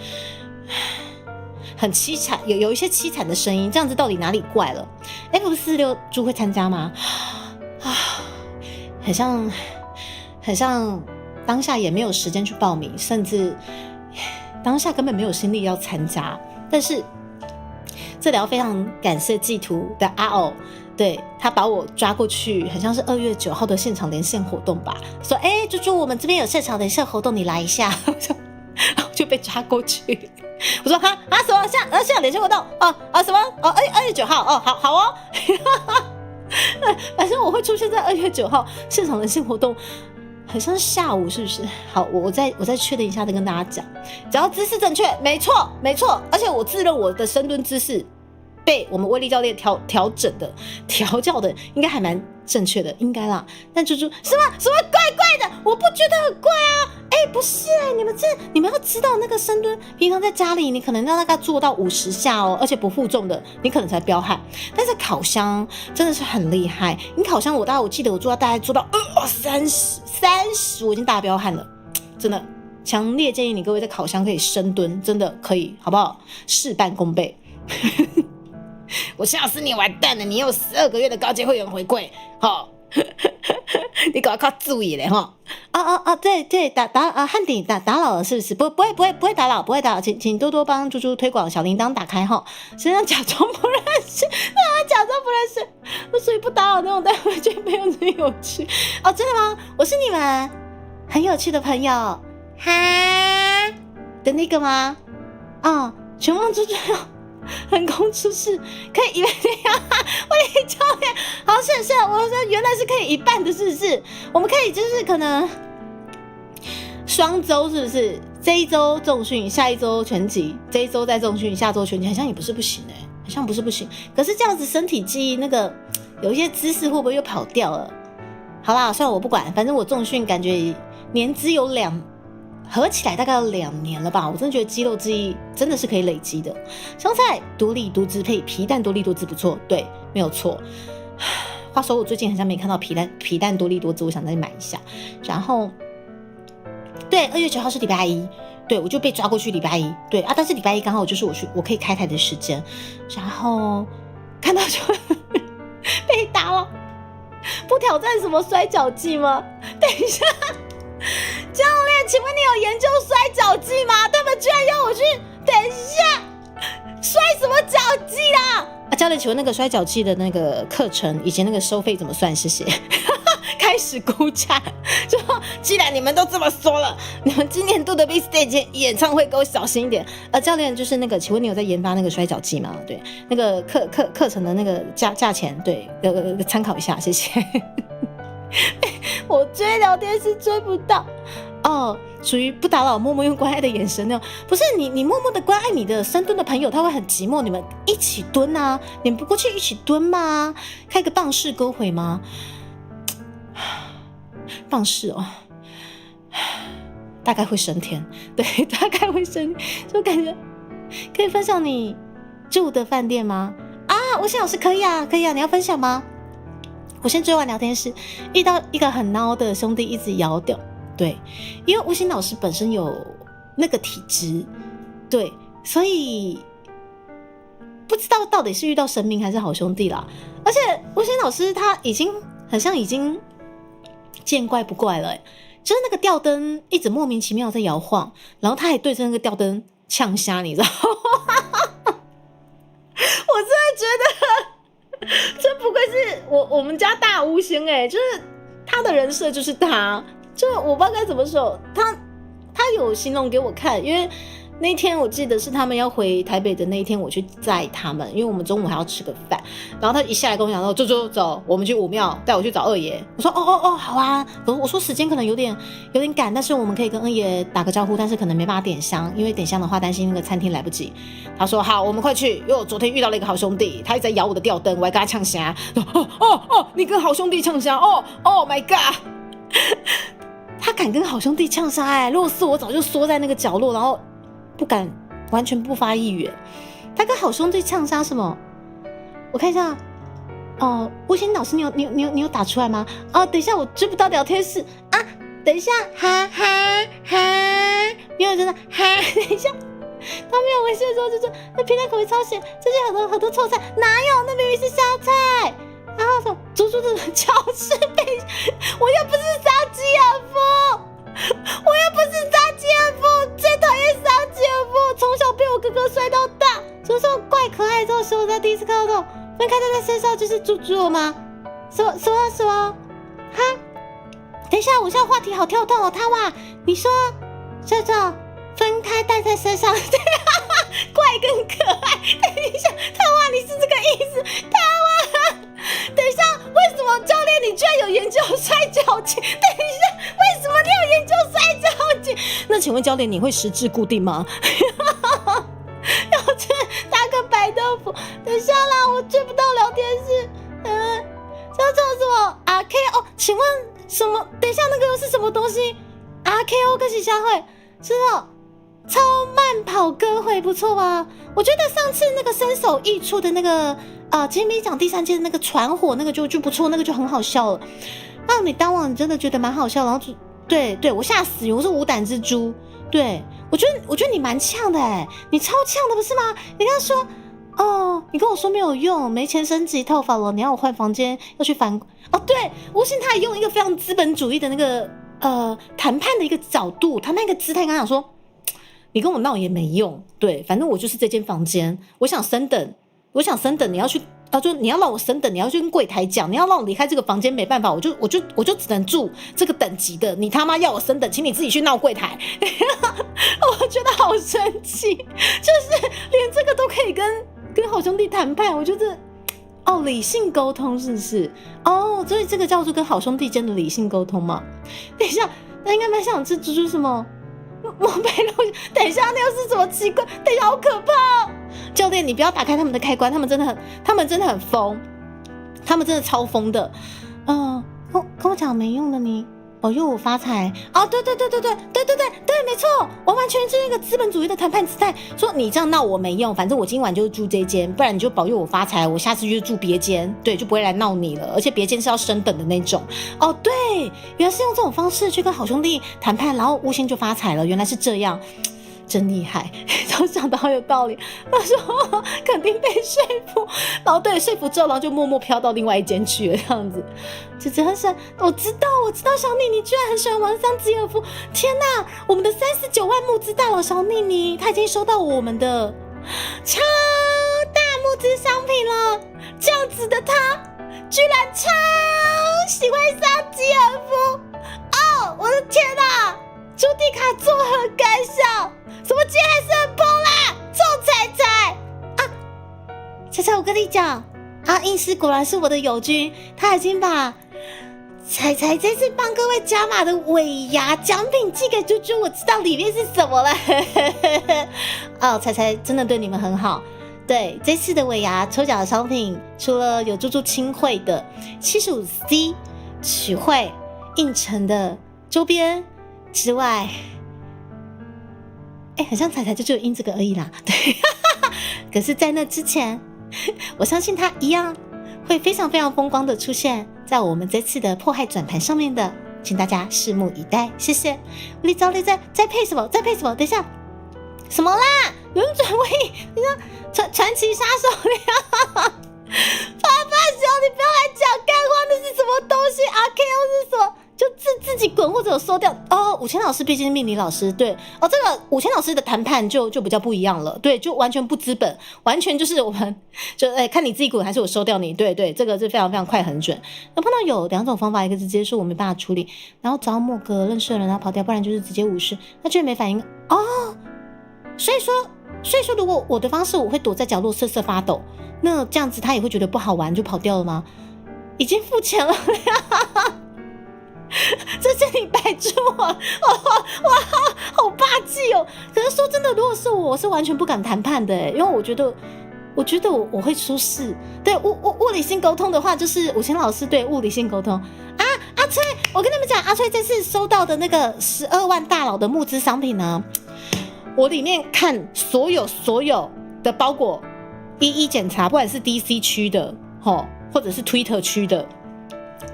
很凄惨，有一些凄惨的声音，这样子到底哪里怪了 ？F46猪会参加吗？很像当下也没有时间去报名，甚至当下根本没有心力要参加。但是这里要非常感谢祭图的阿偶，对，他把我抓过去，很像是2月9号的现场连线活动吧，说猪猪我们这边有现场连线活动，你来一下，然后就被抓过去。我说什么现场连线活动什么2月9号好哦。反正我会出现在2月9号现场的新活动，很像是下午，是不是？好，我再确定一下，再跟大家讲。只要姿势正确，没错，而且我自认我的深蹲姿势被我们威力教练调教的，应该还蛮正确的，应该啦。但猪猪什么怪怪的，我不觉得很怪啊。不是你们要知道，那个深蹲平常在家里你可能要大概做到50下哦，而且不负重的，你可能才飙汗。但是烤箱真的是很厉害，你烤箱我记得我大概做到30，我已经大飙汗了，真的强烈建议你各位在烤箱可以深蹲，真的可以，好不好？事半功倍。我吓死你完蛋了，你有12个月的高阶会员回馈，好。你赶快注意嘞哈！对，汉鼎打扰了是不是？不会打扰，请多多帮猪猪推广小铃铛打开哈。身上假装不认识，所以不打扰那种待会就没有很有趣哦。真的吗？我是你们很有趣的朋友哈的那个吗？全忘猪猪横空出世可以100呀！我的教练，好是，我说原来是可以一半的，是不是？我们可以就是可能双周，是不是？这一周重训，下一周全集，这一周再重训，下周全集，好像也不是不行好像不是不行。可是这样子身体记忆那个有一些姿势会不会又跑掉了？好啦，算了，我不管，反正我重训感觉年资有合起来大概有2年了吧，我真的觉得肌肉记忆真的是可以累积的。香菜多力多姿配皮蛋多力多姿不错，对，没有错。话说我最近好像没看到皮蛋多力多姿，我想再买一下。然后，对，2月9号是礼拜一，对我就被抓过去礼拜一，对但是礼拜一刚好就是我可以开台的时间，然后看到就被打了，不挑战什么摔跤技吗？等一下。教练，请问你有研究摔跤技吗？他们居然要我去，等一下，摔什么跤技啦？教练，请问那个摔跤技的那个课程以及那个收费怎么算？谢谢。开始估价，就既然你们都这么说了，你们今年度的 Big Stage 演唱会给我小心一点。教练，就是那个，请问你有在研发那个摔跤技吗？对，那个课程的那个价钱，对，参考一下，谢谢。我追聊天是追不到属于不打扰，默默用关爱的眼神那种。不是你默默的关爱你的深蹲的朋友，他会很寂寞，你们一起蹲啊，你们不过去一起蹲吗？开个棒式勾回吗？棒式大概会升天，对，大概会升，就感觉可以分享你住的饭店吗？我想老师可以啊，你要分享吗？我先追完聊天室，遇到一个很孬的兄弟一直摇掉，对，因为吴昕老师本身有那个体质，对，所以不知道到底是遇到神明还是好兄弟啦。而且吴昕老师他已经见怪不怪了就是那个吊灯一直莫名其妙在摇晃，然后他还对着那个吊灯呛瞎，你知道吗？我真的觉得这不愧是我们家大巫星就是他的人设就是他，就我不知道该怎么说，他有形容给我看，因为那天我记得是他们要回台北的那一天，我去载他们，因为我们中午还要吃个饭。然后他一下来跟我讲说：“走，我们去武庙，带我去找二爷。”我说：“哦，好啊。”我说时间可能有点赶，但是我们可以跟二爷打个招呼，但是可能没办法点香，因为点香的话担心那个餐厅来不及。他说：“好，我们快去。”因为我昨天遇到了一个好兄弟，他一直在摇我的吊灯，我还跟他呛虾。你跟好兄弟呛虾？Oh my god！ 他敢跟好兄弟呛虾如果是我早就缩在那个角落，然后不敢，完全不发一语。他跟好兄弟呛杀什么？我看一下。巫仙老师，你有打出来吗？等一下，我追不到聊天室啊！等一下，哈，没有真的哈，等一下，他没有微信的时候就说那平台口味超咸，这些很多臭菜，哪有？那明明是香菜。然后说猪的乔氏被，我又不是杀鸡尔夫。我又不是杀鸡尔夫，最讨厌杀鸡尔夫，从小被我哥哥摔到大，就说怪可爱。之后是我在第一次看到分开戴在身上就是猪猪吗？什么？哈？等一下，我现在话题好跳动他哇，你说叫做分开戴在身上，怪跟可爱。等一下，哇，你是这个意思？哇，等一下，为什么教练你居然有研究摔跤筋？等一下，为什么你有研究摔跤筋？那请问教练，你会十字固定吗？要去打个白豆腐。等一下啦，我追不到聊天室。叫做什么 RKO？ 请问什么？等一下，那个又是什么东西 ？RKO 跟喜相会是哦，超慢跑歌会不错吧？我觉得上次那个身手异出的那个金米奖第3届的那个传火那个就不错，那个就很好笑了。你当晚真的觉得蛮好笑，然后就对我吓死，我是无胆之猪。对，我觉得你蛮呛的你超呛的不是吗？你刚刚说你跟我说没有用，没钱升级套房了，你要我换房间，要去反对，吴昕他也用一个非常资本主义的那个谈判的一个角度，他那个姿态刚讲说，你跟我闹也没用，对，反正我就是这间房间，我想升等，你要去。就你要让我升等，你要去跟柜台讲，你要让我离开这个房间，没办法，我就只能住这个等级的。你他妈要我升等，请你自己去闹柜台。我觉得好生气，就是连这个都可以跟好兄弟谈判，我觉得理性沟通是不是？所以这个叫做跟好兄弟间的理性沟通嘛。等一下，那应该蛮想吃猪猪什么？莫贝路，等一下，那又是什么奇怪？等一下，好可怕教练，你不要打开他们的开关，他们真的很疯，他们真的超疯的。跟我讲没用的你，保佑我发财。对，没错，完完全全是一个资本主义的谈判姿态，说你这样闹我没用，反正我今晚就是住这间，不然你就保佑我发财，我下次就住别间，对，就不会来闹你了，而且别间是要升等的那种。对，原来是用这种方式去跟好兄弟谈判，然后无形就发财了，原来是这样。真厉害，都想得好有道理。他说肯定被说服，然后对说服之后，然后就默默飘到另外一间去了，这样子。姐姐很喜欢，我知道，小妮妮居然很喜欢玩桑吉尔夫。天哪，我们的39万募资大佬小妮妮，她已经收到我们的超大募资商品了。这样子的她，居然超喜欢桑吉尔夫。我的天哪！朱迪卡作何感想？什么今天还是很崩啦？臭彩彩彩彩，我跟你讲硬师果然是我的友军，他已经把彩彩这次帮各位加码的尾牙奖品寄给猪猪，我知道里面是什么了。彩彩真的对你们很好。对，这次的尾牙抽奖的商品，除了有猪猪亲绘的 75C 曲绘印成的周边之外，很像彩彩就只有印这个而已啦。对，可是在那之前，我相信他一样会非常非常风光的出现在我们这次的迫害转盘上面的，请大家拭目以待。谢谢。你找你再配什么？再配什么？等一下，什么啦？轮转位？你说传奇杀手爸爸熊，你不要来讲干话，那是什么东西 ？RKO 是什么？就收掉哦。5000老师毕竟是命理老师，对哦，这个5000老师的谈判就比较不一样了，对，就完全不资本，完全就是我们就看你自己滚还是我收掉你，对对，这个是非常非常快很准。那碰到有2种方法，一个是直接说我没办法处理，然后找某个认识的人然后跑掉，不然就是直接无视，那就没反应哦。所以说如果我的方式我会躲在角落瑟瑟发抖，那这样子他也会觉得不好玩就跑掉了吗？已经付钱了这是你摆出我，哇，好霸气哦！可是说真的，如果是我是完全不敢谈判的，因为我觉得我会出事。对，物理性沟通的话，就是5000老师对物理性沟通啊。阿崔，我跟你们讲，阿崔这次收到的那个12万大佬的募资商品呢，我里面看所有的包裹一一检查，不管是 DC 区的或者是 Twitter 区的，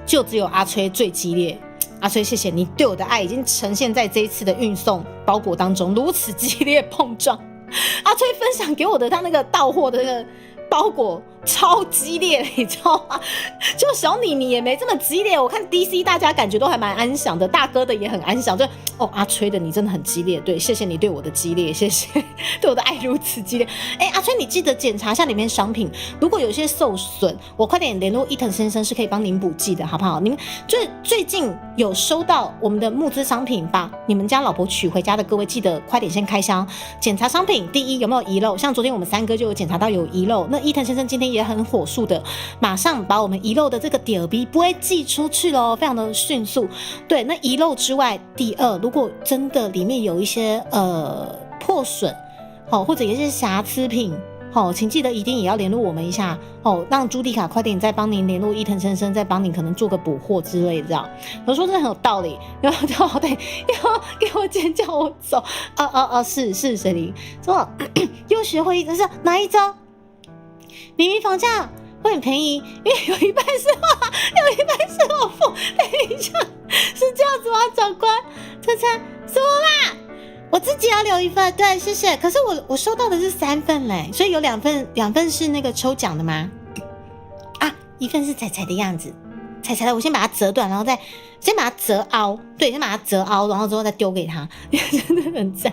就只有阿崔最激烈。阿崔，谢谢你对我的爱已经呈现在这一次的运送包裹当中，如此激烈碰撞。阿崔分享给我的他那个到货的那个包裹超激烈，你知道吗？就小妮也没这么激烈，我看 DC 大家感觉都还蛮安详的，大哥的也很安详，就阿崔的你真的很激烈，对，谢谢你对我的激烈，谢谢对我的爱如此激烈。阿崔你记得检查一下里面商品，如果有些受损，我快点联络伊藤先生是可以帮您补寄的，好不好？您最近有收到我们的募资商品，把你们家老婆娶回家的各位记得快点先开箱检查商品，第一有没有遗漏，像昨天我们3哥就有检查到有遗漏，那伊藤先生今天也很火速的马上把我们遗漏的这个点B不会寄出去咯，非常的迅速。对，那遗漏之外，第二如果真的里面有一些破损或者有一些瑕疵品请记得一定也要联络我们一下让朱迪卡快点再帮您联络伊藤先生，再帮您可能做个补货之类的这样。我说真的很有道理，然后对，要给我尖叫我走是谁理说又学会但是哪一招？明明房价会很便宜，因为有一半是我付。等一下，是这样子吗？长官，猜什么啦？我自己要留一份，对，谢谢。可是我收到的是3份嘞，所以有2份是那个抽奖的吗？啊，1份是彩彩的样子，彩彩的，我先把它折断，然后再先把它折凹，对，先把它折凹，然后之后再丢给他，真的很赞。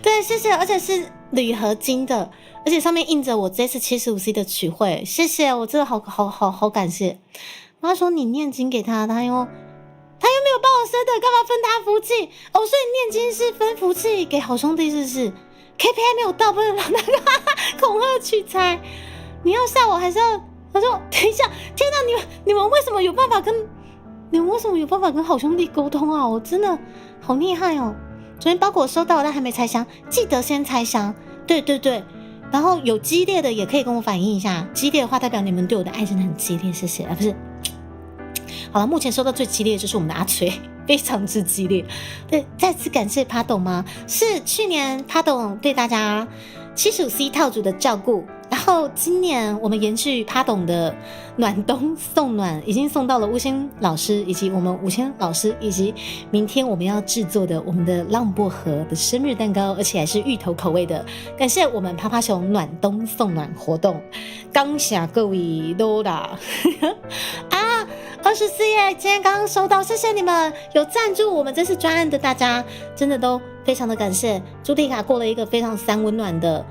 对，谢谢，而且是铝合金的，而且上面印着我这次75C 的曲汇，谢谢，我真的好感谢。他说你念经给他，他又没有帮我生的，干嘛分他福气？所以念经是分福气给好兄弟，是不是 ？KPI 没有到，不能让他恐吓取财。你要吓我，还是要？他说等一下，天哪，你们为什么有办法跟好兄弟沟通啊？我真的好厉害哦！昨天包裹收到，但还没拆箱，记得先拆箱。对，然后有激烈的也可以跟我反映一下，激烈的话代表你们对我的爱真的很激烈，谢谢。不是，好了，目前收到最激烈的就是我们的阿崔，非常之激烈。对，再次感谢帕董吗？是去年帕董对大家75C 套组的照顾。然后今年我们延续帕董的暖冬送暖，已经送到了吴昕老师以及我们5000老师，以及明天我们要制作的我们的浪薄荷的生日蛋糕，而且还是芋头口味的。感谢我们趴趴熊暖冬送暖活动，感谢各位多啦啊！24耶，今天刚刚收到，谢谢你们有赞助我们这次专案的大家，真的都非常的感谢。朱迪卡过了一个非常三温暖的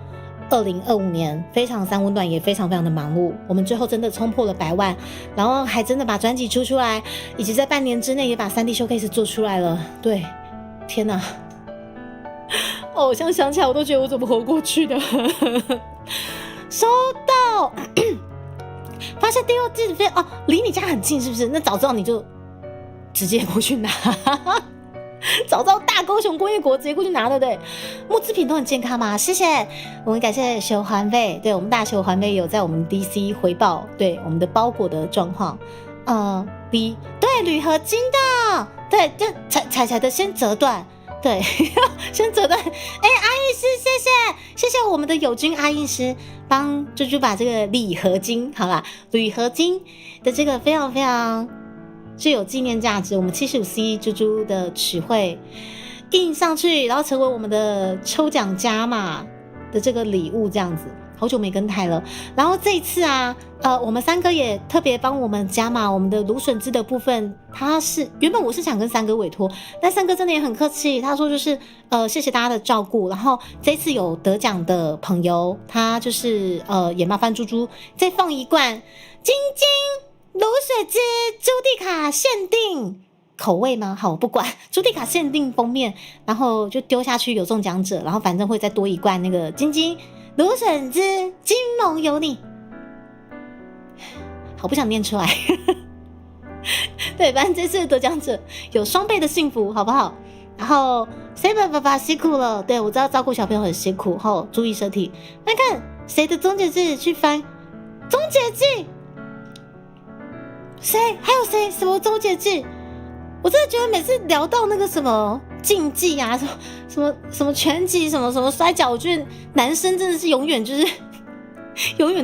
2025年，非常三温暖，也非常非常的忙碌。我们最后真的冲破了100万，然后还真的把专辑出来，以及在半年之内也把3D showcase 做出来了。对，天哪！我现在想起来我都觉得我怎么活过去的。收到，发现第2季飞离你家很近是不是？那早知道你就直接过去拿。早知道大高雄工业国直接过去拿，对不对？募资品都很健康嘛，谢谢。我们感谢修环费，对我们大修环费有在我们 DC 回报，对我们的包裹的状况。B 对铝合金的，对，就彩的先折断，对，先折断。阿医师，谢谢我们的友军阿医师帮猪猪把这个铝合金，好啦，铝合金的这个非常非常具有纪念价值，我们75C 猪猪的曲汇印上去，然后成为我们的抽奖加码的这个礼物，这样子。好久没跟台了。然后这一次啊，我们三哥也特别帮我们加码我们的芦笋汁的部分，原本我是想跟三哥委托，但三哥真的也很客气，他说就是谢谢大家的照顾。然后这次有得奖的朋友，他就是也麻烦猪猪再放一罐晶晶芦笋汁朱蒂卡限定。口味吗？好，我不管，朱蒂卡限定封面，然后就丢下去有中奖者，然后反正会再多一罐那个晶晶芦笋汁，金梦有你。好不想念出来。对，反正这次得奖者有双倍的幸福，好不好？然后 Seven 爸爸辛苦了，对，我知道照顾小朋友很辛苦，后注意身体。来看谁的终结字去翻终结字，谁还有谁什么终结字？我真的觉得每次聊到那个什么竞技啊，什么拳击，什么摔跤，我觉得男生真的是永远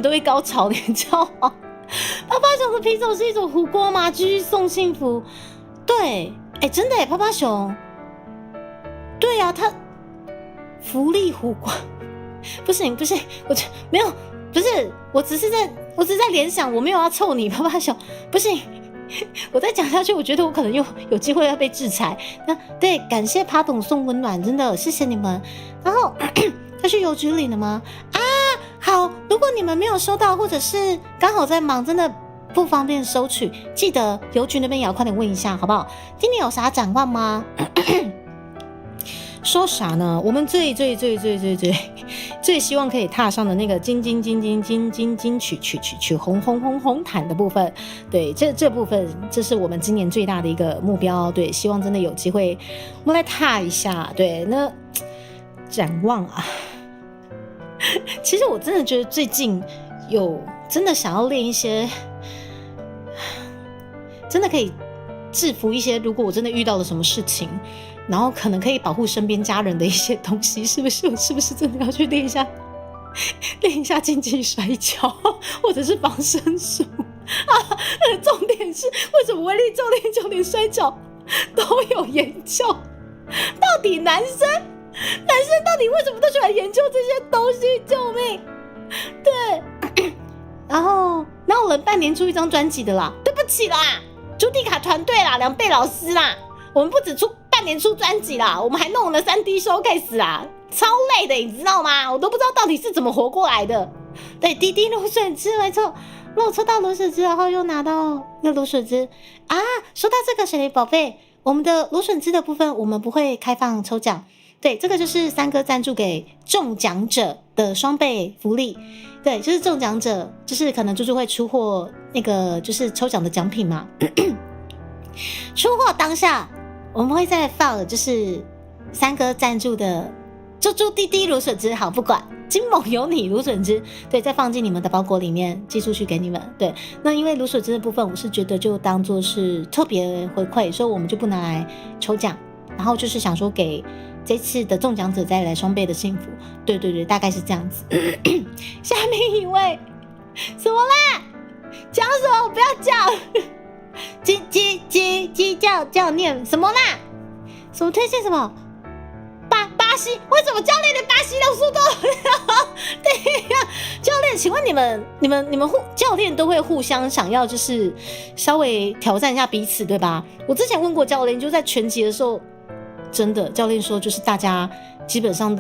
都会高潮的，你知道吗？趴趴熊的品种是一种胡瓜吗？继续送幸福。对，真的趴趴熊，对啊，他福利胡瓜，不行，我没有，不是，我只是在联想，我没有要臭你趴趴熊，不行。我再讲下去，我觉得我可能又有机会要被制裁。那对，感谢趴董送温暖，真的谢谢你们。然后他去邮局领了吗？啊，好，如果你们没有收到，或者是刚好在忙，真的不方便收取，记得邮局那边也要快点问一下，好不好？今年有啥展望吗？说啥呢？我们最希望可以踏上的那个金曲红毯的部分，对，这部分这是我们今年最大的一个目标，对，希望真的有机会我们来踏一下，对，那展望啊，其实我真的觉得最近有真的想要练一些，真的可以制服一些，如果我真的遇到了什么事情。然后可能可以保护身边家人的一些东西，是不是？我是不是真的要去练一下竞技摔跤，或者是防身术啊？重点是为什么威力教练就连摔跤都有研究？到底男生到底为什么都喜欢研究这些东西？救命！对，然后哪有人半年出一张专辑的啦？对不起啦，朱蒂卡团队啦，2倍老师啦，我们不止出。半年出专辑啦，我们还弄了3D showcase 啦，超累的，你知道吗？我都不知道到底是怎么活过来的。对，滴滴芦笋汁没错，那我抽到芦笋汁，然后又拿到那芦笋汁啊。说到这个水灵宝贝，我们的芦笋汁的部分我们不会开放抽奖，对，这个就是三哥赞助给中奖者的双倍福利。对，就是中奖者，就是可能猪猪会出货那个就是抽奖的奖品嘛，出货当下。我们会再放，就是三哥赞助的猪猪滴滴芦笋汁，好不管金猛有你芦笋汁，对，再放进你们的包裹里面寄出去给你们。对，那因为芦笋汁的部分，我是觉得就当做是特别回馈，所以我们就不拿来抽奖，然后就是想说给这次的中奖者再来双倍的幸福。对，大概是这样子。下面一位什么啦？讲什么？不要讲。鸡叫念什么啦？什么推荐什么？巴西？为什么教练连巴西柔术都？对呀，教练，请问你们教练都会互相想要就是稍微挑战一下彼此，对吧？我之前问过教练，就在拳击的时候，真的教练说就是大家基本上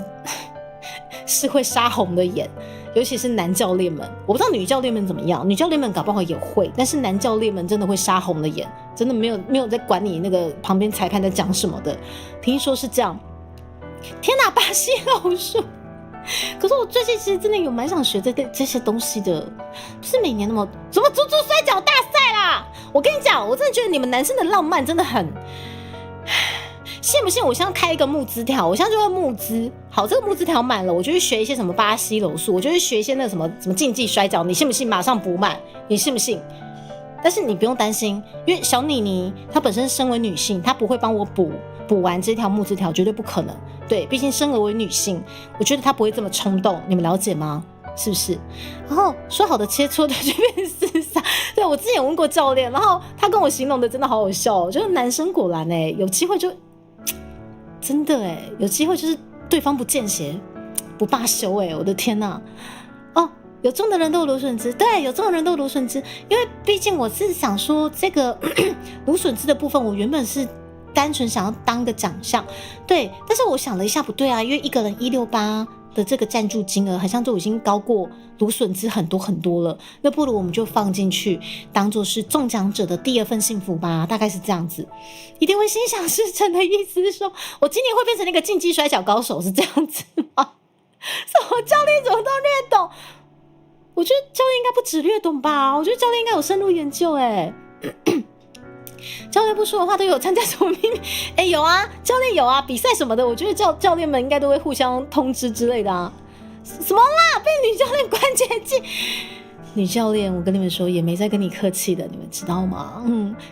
是会杀红的眼。尤其是男教练们，我不知道女教练们怎么样，女教练们搞不好也会，但是男教练们真的会杀红了眼，真的没有在管你那个旁边裁判在讲什么的，听说是这样。天哪，巴西柔术！可是我最近其实真的有蛮想学这些东西的，不是每年那么什么猪猪摔跤大赛啦！我跟你讲，我真的觉得你们男生的浪漫真的很。信不信我现在开一个募资条，我现在就会募资。好，这个募资条满了，我就去学一些什么巴西柔术，我就去学一些那个什么竞技摔跤，你信不信？马上补满，你信不信？但是你不用担心，因为小妮妮她本身身为女性，她不会帮我补完这条募资条，绝对不可能。对，毕竟生而为女性，我觉得她不会这么冲动，你们了解吗？是不是？然后说好的切磋的就变厮杀，对，我之前有问过教练，然后他跟我形容的真的好好笑哦，就是男生果然有机会就。真的有机会就是对方不见血不罢休我的天哪！哦，有中的人都有芦笋汁，对，有中的人都有芦笋汁，因为毕竟我是想说这个芦笋汁的部分，我原本是单纯想要当个奖项，对，但是我想了一下，不对啊，因为一个人168的这个赞助金额，好像就已经高过芦笋汁很多很多了，那不如我们就放进去，当做是中奖者的第2份幸福吧，大概是这样子。一定会心想事成的意思是说，我今年会变成那个竞技摔跤高手，是这样子吗？什么教练怎么都略懂？我觉得教练应该不止略懂吧，我觉得教练应该有深入研究教练不说的话都有参加什么秘密？有啊，教练有啊，比赛什么的，我觉得教练们应该都会互相通知之类的啊。什么啦？被女教练关节镜？女教练，我跟你们说也没在跟你客气的，你们知道吗？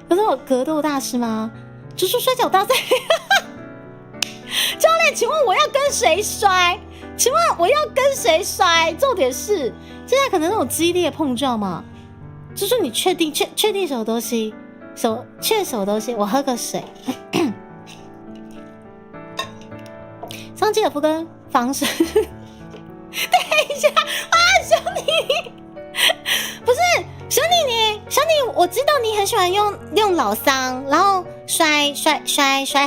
有这种格斗大师吗？就说摔跤大赛。教练，请问我要跟谁摔？请问我要跟谁摔？重点是现在可能那种激烈碰撞嘛，就说你确定什么东西？确什么东西？我喝个水。桑吉尔夫跟房神，等一下啊，小妮，不是小妮，我知道你很喜欢用老桑，然后摔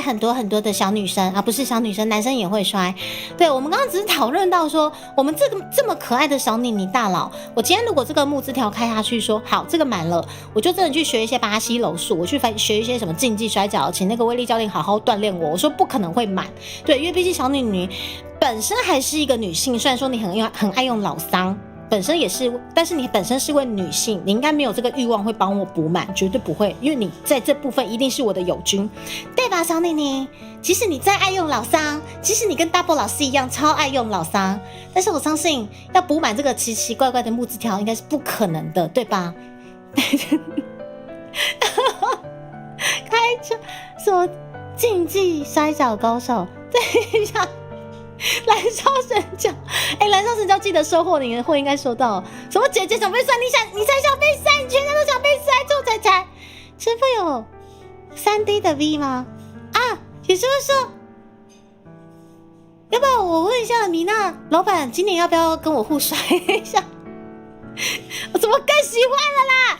很多很多的小女生啊，不是小女生，男生也会摔。对，我们刚刚只是讨论到说，我们这么可爱的小妮大佬，我今天如果这个募资条开下去说好，这个满了，我就真的去学一些巴西柔术，我去学一些什么竞技摔跤，请那个威力教练好好锻炼我。我说不可能会满，对，因为毕竟小妮本身还是一个女性，虽然说你很爱用老桑。本身也是，但是你本身是位女性，你应该没有这个欲望会帮我补满，绝对不会，因为你在这部分一定是我的友军，对吧，小妮？即使你再爱用老桑，即使你跟 Double 老师一样超爱用老桑，但是我相信要补满这个奇奇怪怪的募资条应该是不可能的，对吧？开车什么竞技摔跤高手？对呀。燃烧神教，燃烧神教记得收获，你的货应该收到。什么姐姐想被摔，你才想被摔，你全家都想被摔，臭仔，师傅有3D 的 V 吗？啊，也就是说，要不要我问一下米娜老板，今年要不要跟我互摔一下？我怎么更喜欢了啦？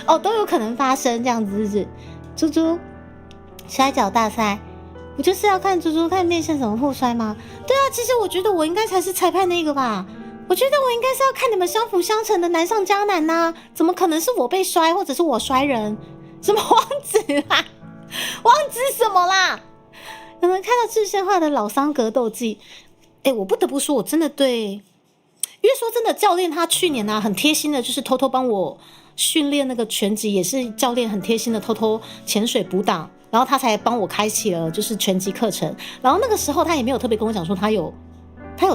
哦，都有可能发生这样子，是不是？猪猪摔跤大赛。我就是要看猪猪看面线怎么互摔吗？对啊，其实我觉得我应该才是裁判那个吧。我觉得我应该是要看你们相辅相成的难上加难啊，怎么可能是我被摔或者是我摔人？什么王子啊？王子什么啦？有人看到制宪化的老桑格斗技，我不得不说，我真的对，因为说真的，教练他去年很贴心的，就是偷偷帮我训练那个拳击，也是教练很贴心的偷偷潜水补档。然后他才帮我开启了就是拳击课程，然后那个时候他也没有特别跟我讲说他有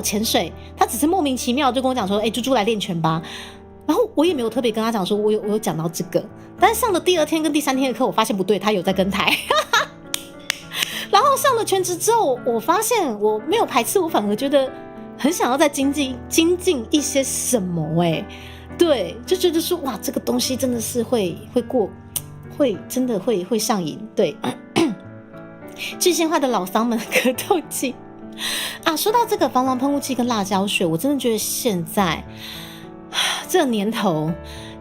潜水，他只是莫名其妙就跟我讲说，猪猪来练拳吧。然后我也没有特别跟他讲说我有讲到这个，但是上了第2天跟第3天的课，我发现不对，他有在跟台。然后上了全职之后，我发现我没有排斥，我反而觉得很想要再精进一些什么对，就觉得说哇，这个东西真的是会真的会上瘾，对。制宪化的老桑们的格斗技啊，说到这个防狼喷雾器跟辣椒水，我真的觉得现在这个年头，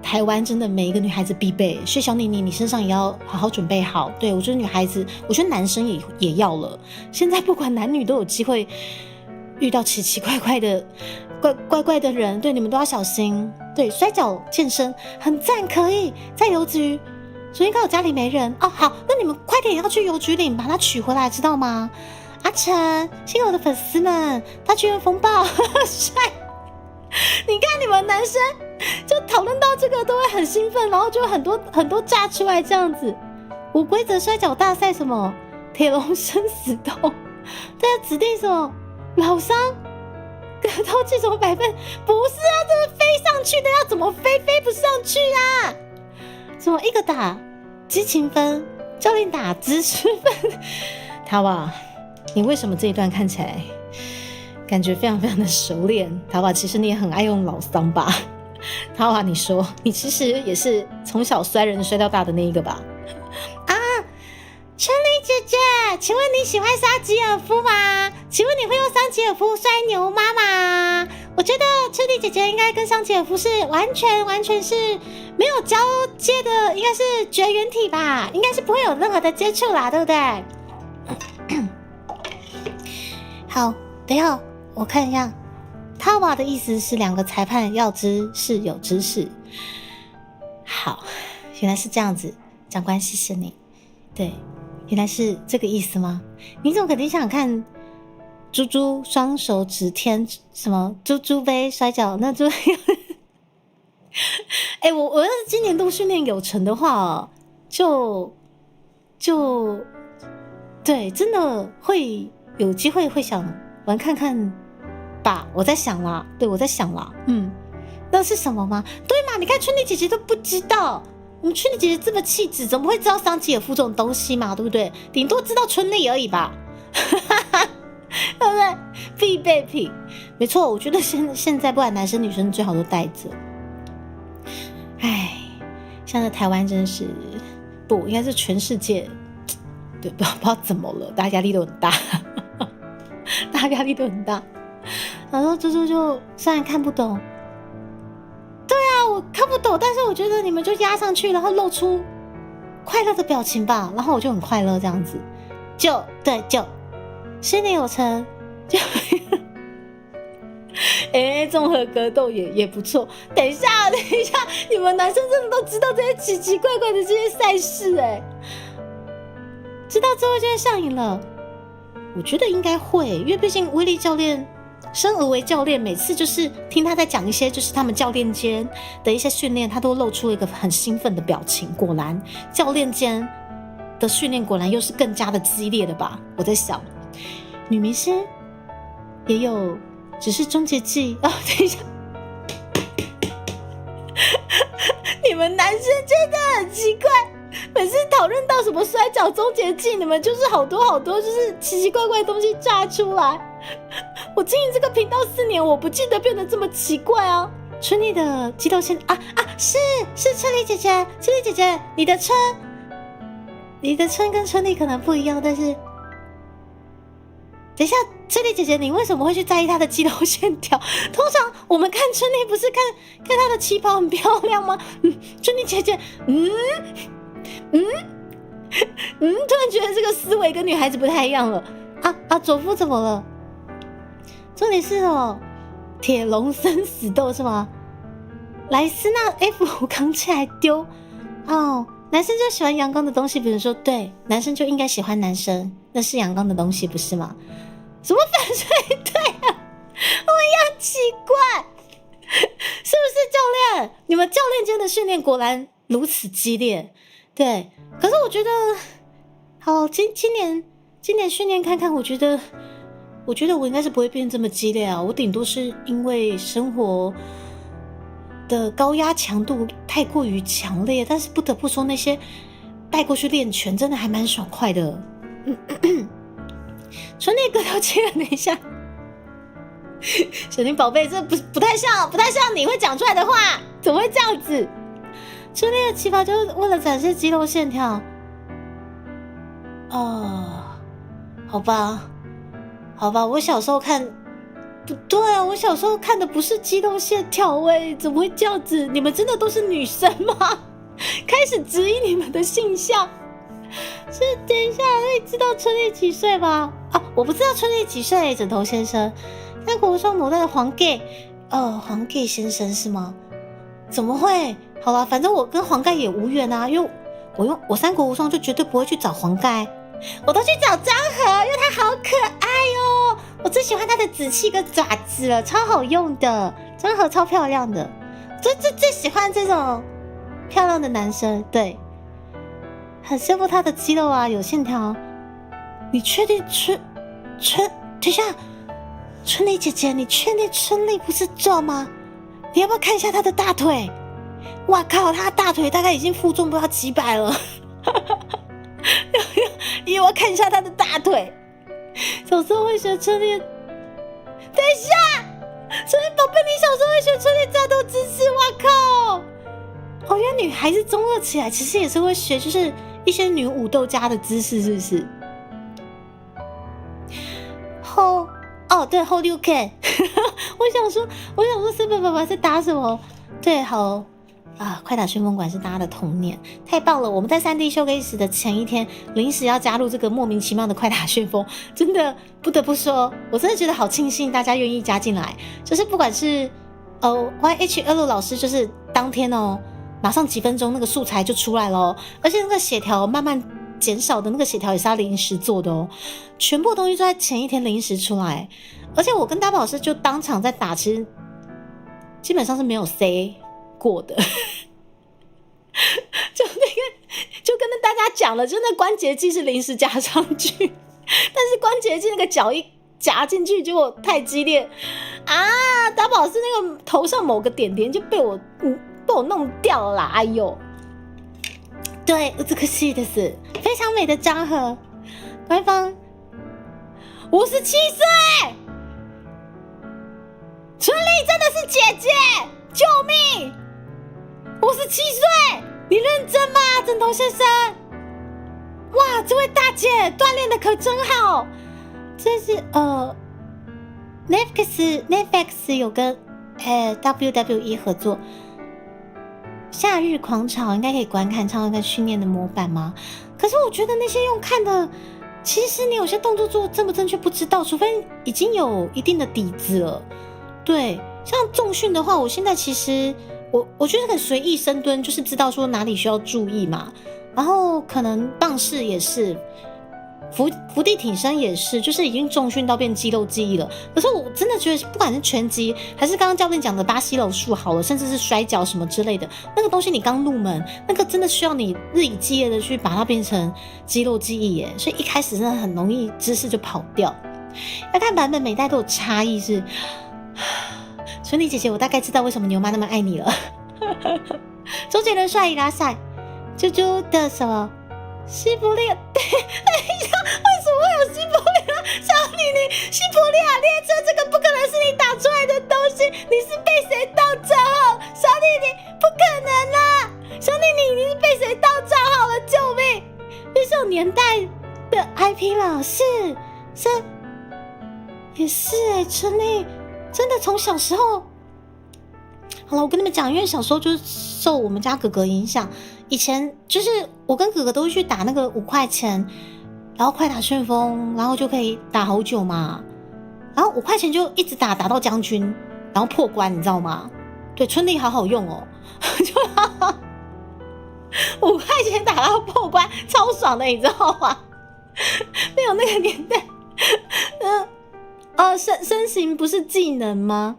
台湾真的每一个女孩子必备，所以小妮你身上也要好好准备好。对，我觉得女孩子，我觉得男生也要了。现在不管男女都有机会遇到奇奇怪怪的人，对，你们都要小心。对，摔跤健身很赞，可以在邮局。所以应该我家里没人哦，好，那你们快点要去邮局领把它取回来，知道吗？阿成，谢谢我的粉丝们，大剧院风暴，帅！你看你们男生就讨论到这个都会很兴奋，然后就很多炸出来这样子。无规则摔跤大赛什么铁笼生死斗，对啊，指定什么老桑格斗技什么100分，不是啊，这是飞上去的，要怎么飞不上去啊？怎么一个打激情分，教练打知识分？塔瓦，你为什么这一段看起来感觉非常非常的熟练？塔瓦，其实你也很爱用老桑吧？塔瓦，你说你其实也是从小摔人摔到大的那一个吧？啊，春丽姐姐，请问你喜欢沙吉尔夫吗？请问你会用沙吉尔夫摔牛妈吗？我觉得春丽姐姐应该跟桑吉尔夫是完全是没有交接的，应该是绝缘体吧，应该是不会有任何的接触啦，对不对？好，等一下我看一下，他娃的意思是两个裁判要知是有知识。好，原来是这样子，长官谢谢你。对，原来是这个意思吗？你总肯定想看猪猪双手指天什么猪猪杯摔跤那猪我要是今年度训练有成的话就对，真的会有机会会想玩看看吧，我在想啦，对，我在想啦，那是什么吗？对嘛，你看春丽姐姐都不知道，我们春丽姐姐这么气质，怎么会知道桑吉尔夫这种东西嘛，对不对？顶多知道春丽而已吧对不对？必备品，没错。我觉得现在不管男生女生最好都带着。哎，现在台湾真是不，应该是全世界，对，不知道怎么了，大家压力都很大，大家压力都很大。然后猪猪就虽然看不懂，对啊，我看不懂，但是我觉得你们就压上去，然后露出快乐的表情吧，然后我就很快乐这样子，就新年有成，就综合格斗也不错。等一下，你们男生真的都知道这些奇奇怪怪的这些赛事知道之后就会上瘾了。我觉得应该会，因为毕竟威力教练生而为教练，每次就是听他在讲一些就是他们教练间的一些训练，他都露出一个很兴奋的表情。果然教练间的训练果然又是更加的激烈的吧。我在想女明星也有只是终结技等一下你们男生真的很奇怪，每次讨论到什么摔跤终结技，你们就是好多就是奇奇怪怪的东西炸出来。我经营这个频道4年，我不记得变得这么奇怪啊。春丽的激斗线是春丽姐姐，你的春跟春丽可能不一样，但是等一下，春丽姐姐，你为什么会去在意她的肌肉线条？通常我们看春丽不是看她的旗袍很漂亮吗？春丽姐姐，突然觉得这个思维跟女孩子不太一样了。佐夫怎么了？重点是铁笼生死斗是吗？莱斯纳 F5 扛起来丢男生就喜欢阳刚的东西，比如说对，男生就应该喜欢男生，那是阳刚的东西不是吗？什么反水对啊？我一样奇怪，是不是教练？你们教练间的训练果然如此激烈，对。可是我觉得，好，今年训练看看，我觉得我应该是不会变这么激烈啊。我顶多是因为生活的高压强度太过于强烈，但是不得不说，那些带过去练拳真的还蛮爽快的。春丽格斗技了，等一下，小林宝贝，这不太像你会讲出来的话，怎么会这样子？春丽的旗袍就是为了展示肌肉线条。好吧，我小时候看不对啊，我小时候看的不是肌肉线条怎么会这样子？你们真的都是女生吗？开始质疑你们的性向。是，等一下，你知道春丽几岁吗？我不知道春丽几岁，枕头先生。三国无双某代的黄 gay， 黄 gay 先生是吗？怎么会？好啦，反正我跟黄盖也无缘啊，因为我三国无双就绝对不会去找黄盖，我都去找张合，因为他好可爱哦，我最喜欢他的紫气跟爪子了，超好用的，张合超漂亮的，最喜欢这种漂亮的男生，对，很羡慕他的肌肉啊，有线条。你确定等一下，春丽姐姐，你确定春丽不是壮吗？你要不要看一下她的大腿？哇靠，她大腿大概已经负重不知道几百了。你要看一下她的大腿。小时候会学春丽，等一下，春丽宝贝，你小时候会学春丽战斗姿势？哇靠！原来女孩子中二起来，其实也是会学，就是一些女武斗家的姿势，是不是？对 ，Hold you can。我想说7爸爸在打什么？对，好啊，快打旋风馆是大家的童年，太棒了！我们在3D Showcase 的前一天，临时要加入这个莫名其妙的快打旋风，真的不得不说，我真的觉得好庆幸大家愿意加进来。就是不管是YHL 老师，就是当天哦，马上几分钟那个素材就出来了哦，而且那个血条慢慢减少的那个血条也是他临时做的哦，全部东西都在前一天临时出来。而且我跟大宝老师就当场在打，其实基本上是没有 say 过的，就跟大家讲了，就那关节剂是临时加上去，但是关节剂那个脚一夹进去，结果太激烈啊！大宝老师那个头上某个点点就被我弄掉了啦！哎呦，对，这个是的是非常美的张合，官方57岁。春丽真的是姐姐，救命！57岁，你认真吗，枕头先生？哇，这位大姐锻炼的可真好。这是Netflix 有跟WWE 合作，夏日狂潮应该可以观看，唱一个训练的模板吗？可是我觉得那些用看的，其实你有些动作做正不正确不知道，除非已经有一定的底子了。对，像重训的话，我现在其实我觉得很随意深蹲，就是知道说哪里需要注意嘛。然后可能棒式也是，伏地挺身也是，就是已经重训到变肌肉记忆了。可是我真的觉得，不管是拳击还是刚刚教练讲的巴西柔术好了，甚至是摔跤什么之类的，那个东西你刚入门，那个真的需要你日以继夜的去把它变成肌肉记忆耶。所以一开始真的很容易姿势就跑掉。要看版本每代都有差异是。春丽姐姐，我大概知道为什么牛妈那么爱你了。周杰伦帅伊拉赛，啾啾的什么西伯利亚？等一下，为什么会有西伯利亚？小李，你西伯利亚列车这个不可能是你打出来的东西，你是被谁盗账号？小李，你不可能啦！小李，你是被谁盗账号了？救命！这是有年代的 IP 了，是也是春丽。真的从小时候，好了，我跟你们讲，因为小时候就是受我们家哥哥影响，以前就是我跟哥哥都会去打那个5块钱，然后快打旋风，然后就可以打好久嘛，然后5块钱就一直打到将军，然后破关，你知道吗？对，春丽好好用哦，就5块钱打到破关，超爽的，你知道吗？没有那个年代，身形不是技能吗？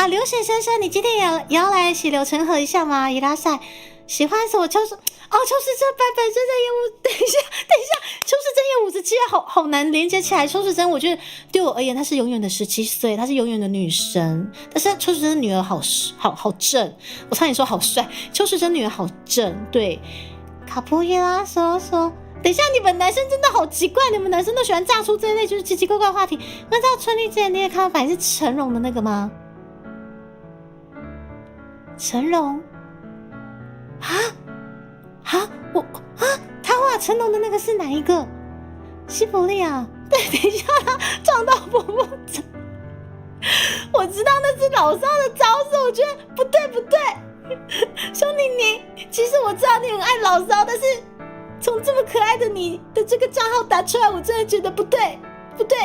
流血先生，你今天也要来血流成河一下吗？伊拉赛喜欢什么秋实这版本真的等一下，秋实真也57，好难连接起来。秋实真，我觉得对我而言，她是永远的17岁，她是永远的女神。但是秋实真的女儿好正，我差点说好帅。秋实真女儿好正，对。卡波耶拉说。等一下，你们男生真的好奇怪，你们男生都喜欢炸出这一类就是奇奇怪怪的话题。那知道春丽之前你也看法是成龙的那个吗？成龙他画成龙的那个是哪一个？西伯利亚？对，等一下，他撞到伯母长，我知道那是老少的招式，我觉得不对，兄弟你，其实我知道你很爱老少，但是。从这么可爱的你的这个账号打出来，我真的觉得不对，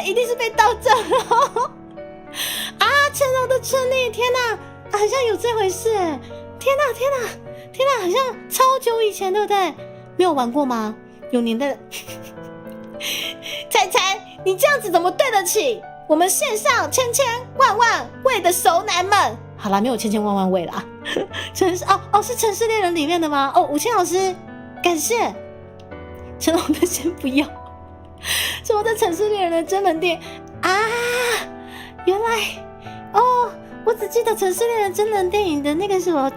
一定是被盗账号成龙的春丽，天哪，好像有这回事哎！天哪，好像超久以前，对不对？没有玩过吗？有年代的彩，你这样子怎么对得起我们线上千万位的熟男们？好啦，没有千万位啦。是城市猎人里面的吗？吴倩老师，感谢。成龙的先不要，是我在城市猎人的真人店原来我只记得城市猎人真人电影的那个什么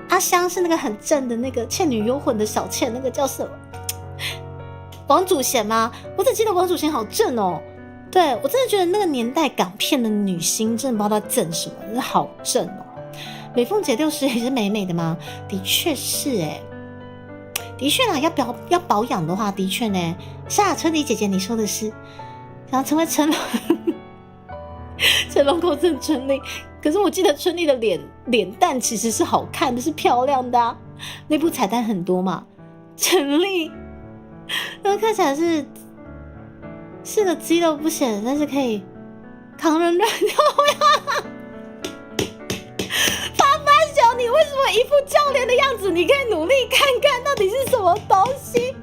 阿香是那个很正的那个倩女幽魂的小倩，那个叫什么？王祖贤吗？我只记得王祖贤好正哦。对，我真的觉得那个年代港片的女星真的不知道在正什么，真的好正哦。美凤姐60也是美美的吗？的确是的确啦，要保养的话，的确呢。夏春丽姐姐，你说的是想要成为成龙，成龙口称春丽。可是我记得春丽的脸蛋其实是好看的，是漂亮的啊。那部彩蛋很多嘛，陈丽，那看起来是个肌肉不显，但是可以扛人乱跳呀。爸爸熊，你为什么一副教练的样子？你可以努力看看到底是什么东西。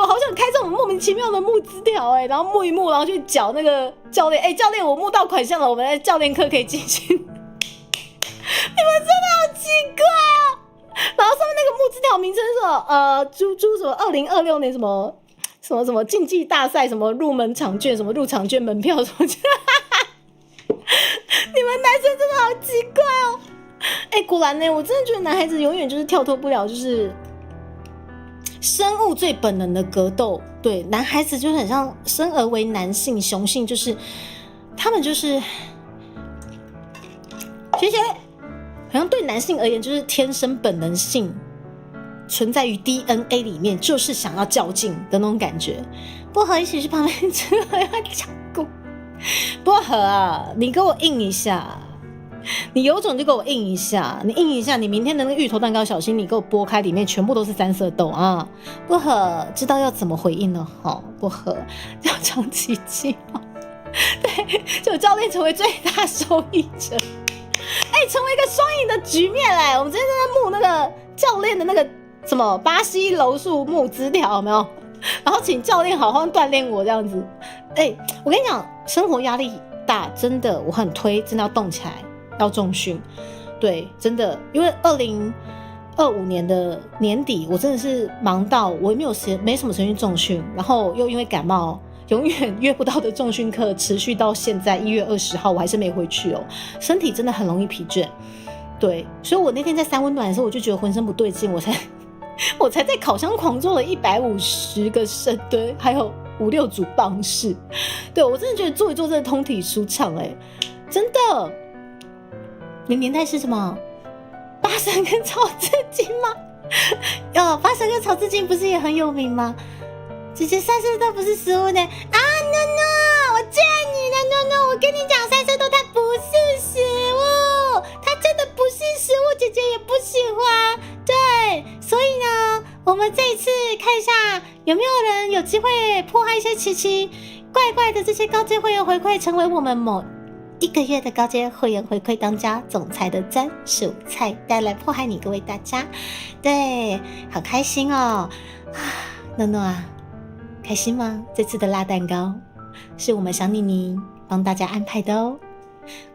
我好想开这种莫名其妙的募资条然后募一募，然后去缴那个教练。教练，我募到款项了，我们的教练课可以进行。你们真的好奇怪哦。然后上面那个募资条名称是什么？猪什么2026年什么竞技大赛什么入门场券什么入场券门票什么。你们男生真的好奇怪哦。果然呢，我真的觉得男孩子永远就是跳脱不了，就是生物最本能的格斗。对，男孩子就是很像生而为男性，雄性就是他们就是谢谢，好像对男性而言就是天生本能性存在于 DNA 里面，就是想要较劲的那种感觉。薄荷一起去旁边吃了要讲过，薄荷啊，你给我硬一下，你有种就给我硬一下，你硬一下，你明天的那个芋头蛋糕小心你给我剥开，里面全部都是三色豆啊！薄荷知道要怎么回应了哈，薄荷要长奇迹对，就教练成为最大受益者，成为一个双赢的局面我们今天在募那个教练的那个什么巴西柔术募资条有没有？然后请教练好好锻炼我这样子。我跟你讲，生活压力大，真的我很推，真的要动起来。要重训，对，真的，因为2025年的年底，我真的是忙到我也没什么时间重训，然后又因为感冒，永远约不到的重训课持续到现在1月20号，我还是没回去哦，身体真的很容易疲倦，对，所以我那天在三温暖的时候，我就觉得浑身不对劲，我才在烤箱狂做了150个深蹲，还有5-6组棒式，对，我真的觉得做一做真的通体舒畅真的。你年代是什么？八神跟曹志金吗？八神跟曹志金不是也很有名吗？姐姐三色豆不是食物呢？no， 我见你了 no， 我跟你讲，三色豆它不是食物，它真的不是食物，姐姐也不喜欢。对，所以呢，我们这一次看一下有没有人有机会破坏一些奇奇怪怪的这些高阶会员回馈，成为我们某1个月的高阶会员回馈当家总裁的专属菜单来迫害你各位大家，对，好开心哦！诺诺啊，开心吗？这次的辣蛋糕是我们小妮妮帮大家安排的哦，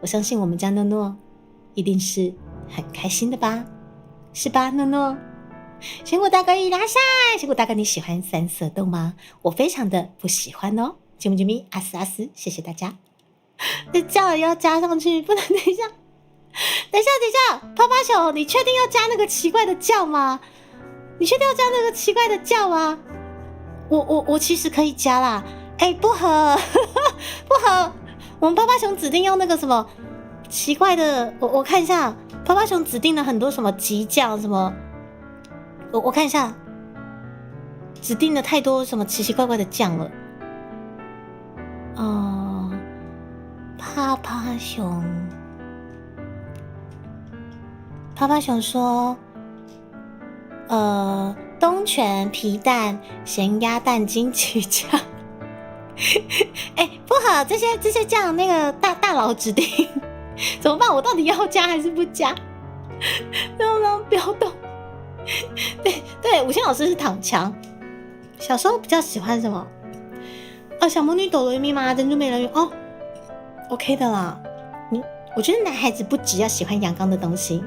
我相信我们家诺诺一定是很开心的吧？是吧，诺诺？苹果大哥一拉下，苹果大哥你喜欢三色豆吗？我非常的不喜欢哦，啾咪啾咪，阿斯阿斯，谢谢大家。这叫也要加上去，不能等一下，泡泡熊，你确定要加那个奇怪的叫吗？你确定要加那个奇怪的叫吗？我其实可以加啦。不合，我们泡泡熊指定要那个什么奇怪的，我看一下，泡泡熊指定了很多什么极叫什么，我看一下，指定了太多什么奇奇怪怪的酱了。泡泡熊说东泉皮蛋咸鸭蛋金桔酱不好，这些酱那个大佬指定怎么办？我到底要加还是不加？让不要动对，五线老师是躺枪，小时候比较喜欢什么小魔女哆瑞咪吗？珍珠美人鱼OK 的啦。我觉得男孩子不只要喜欢阳刚的东西，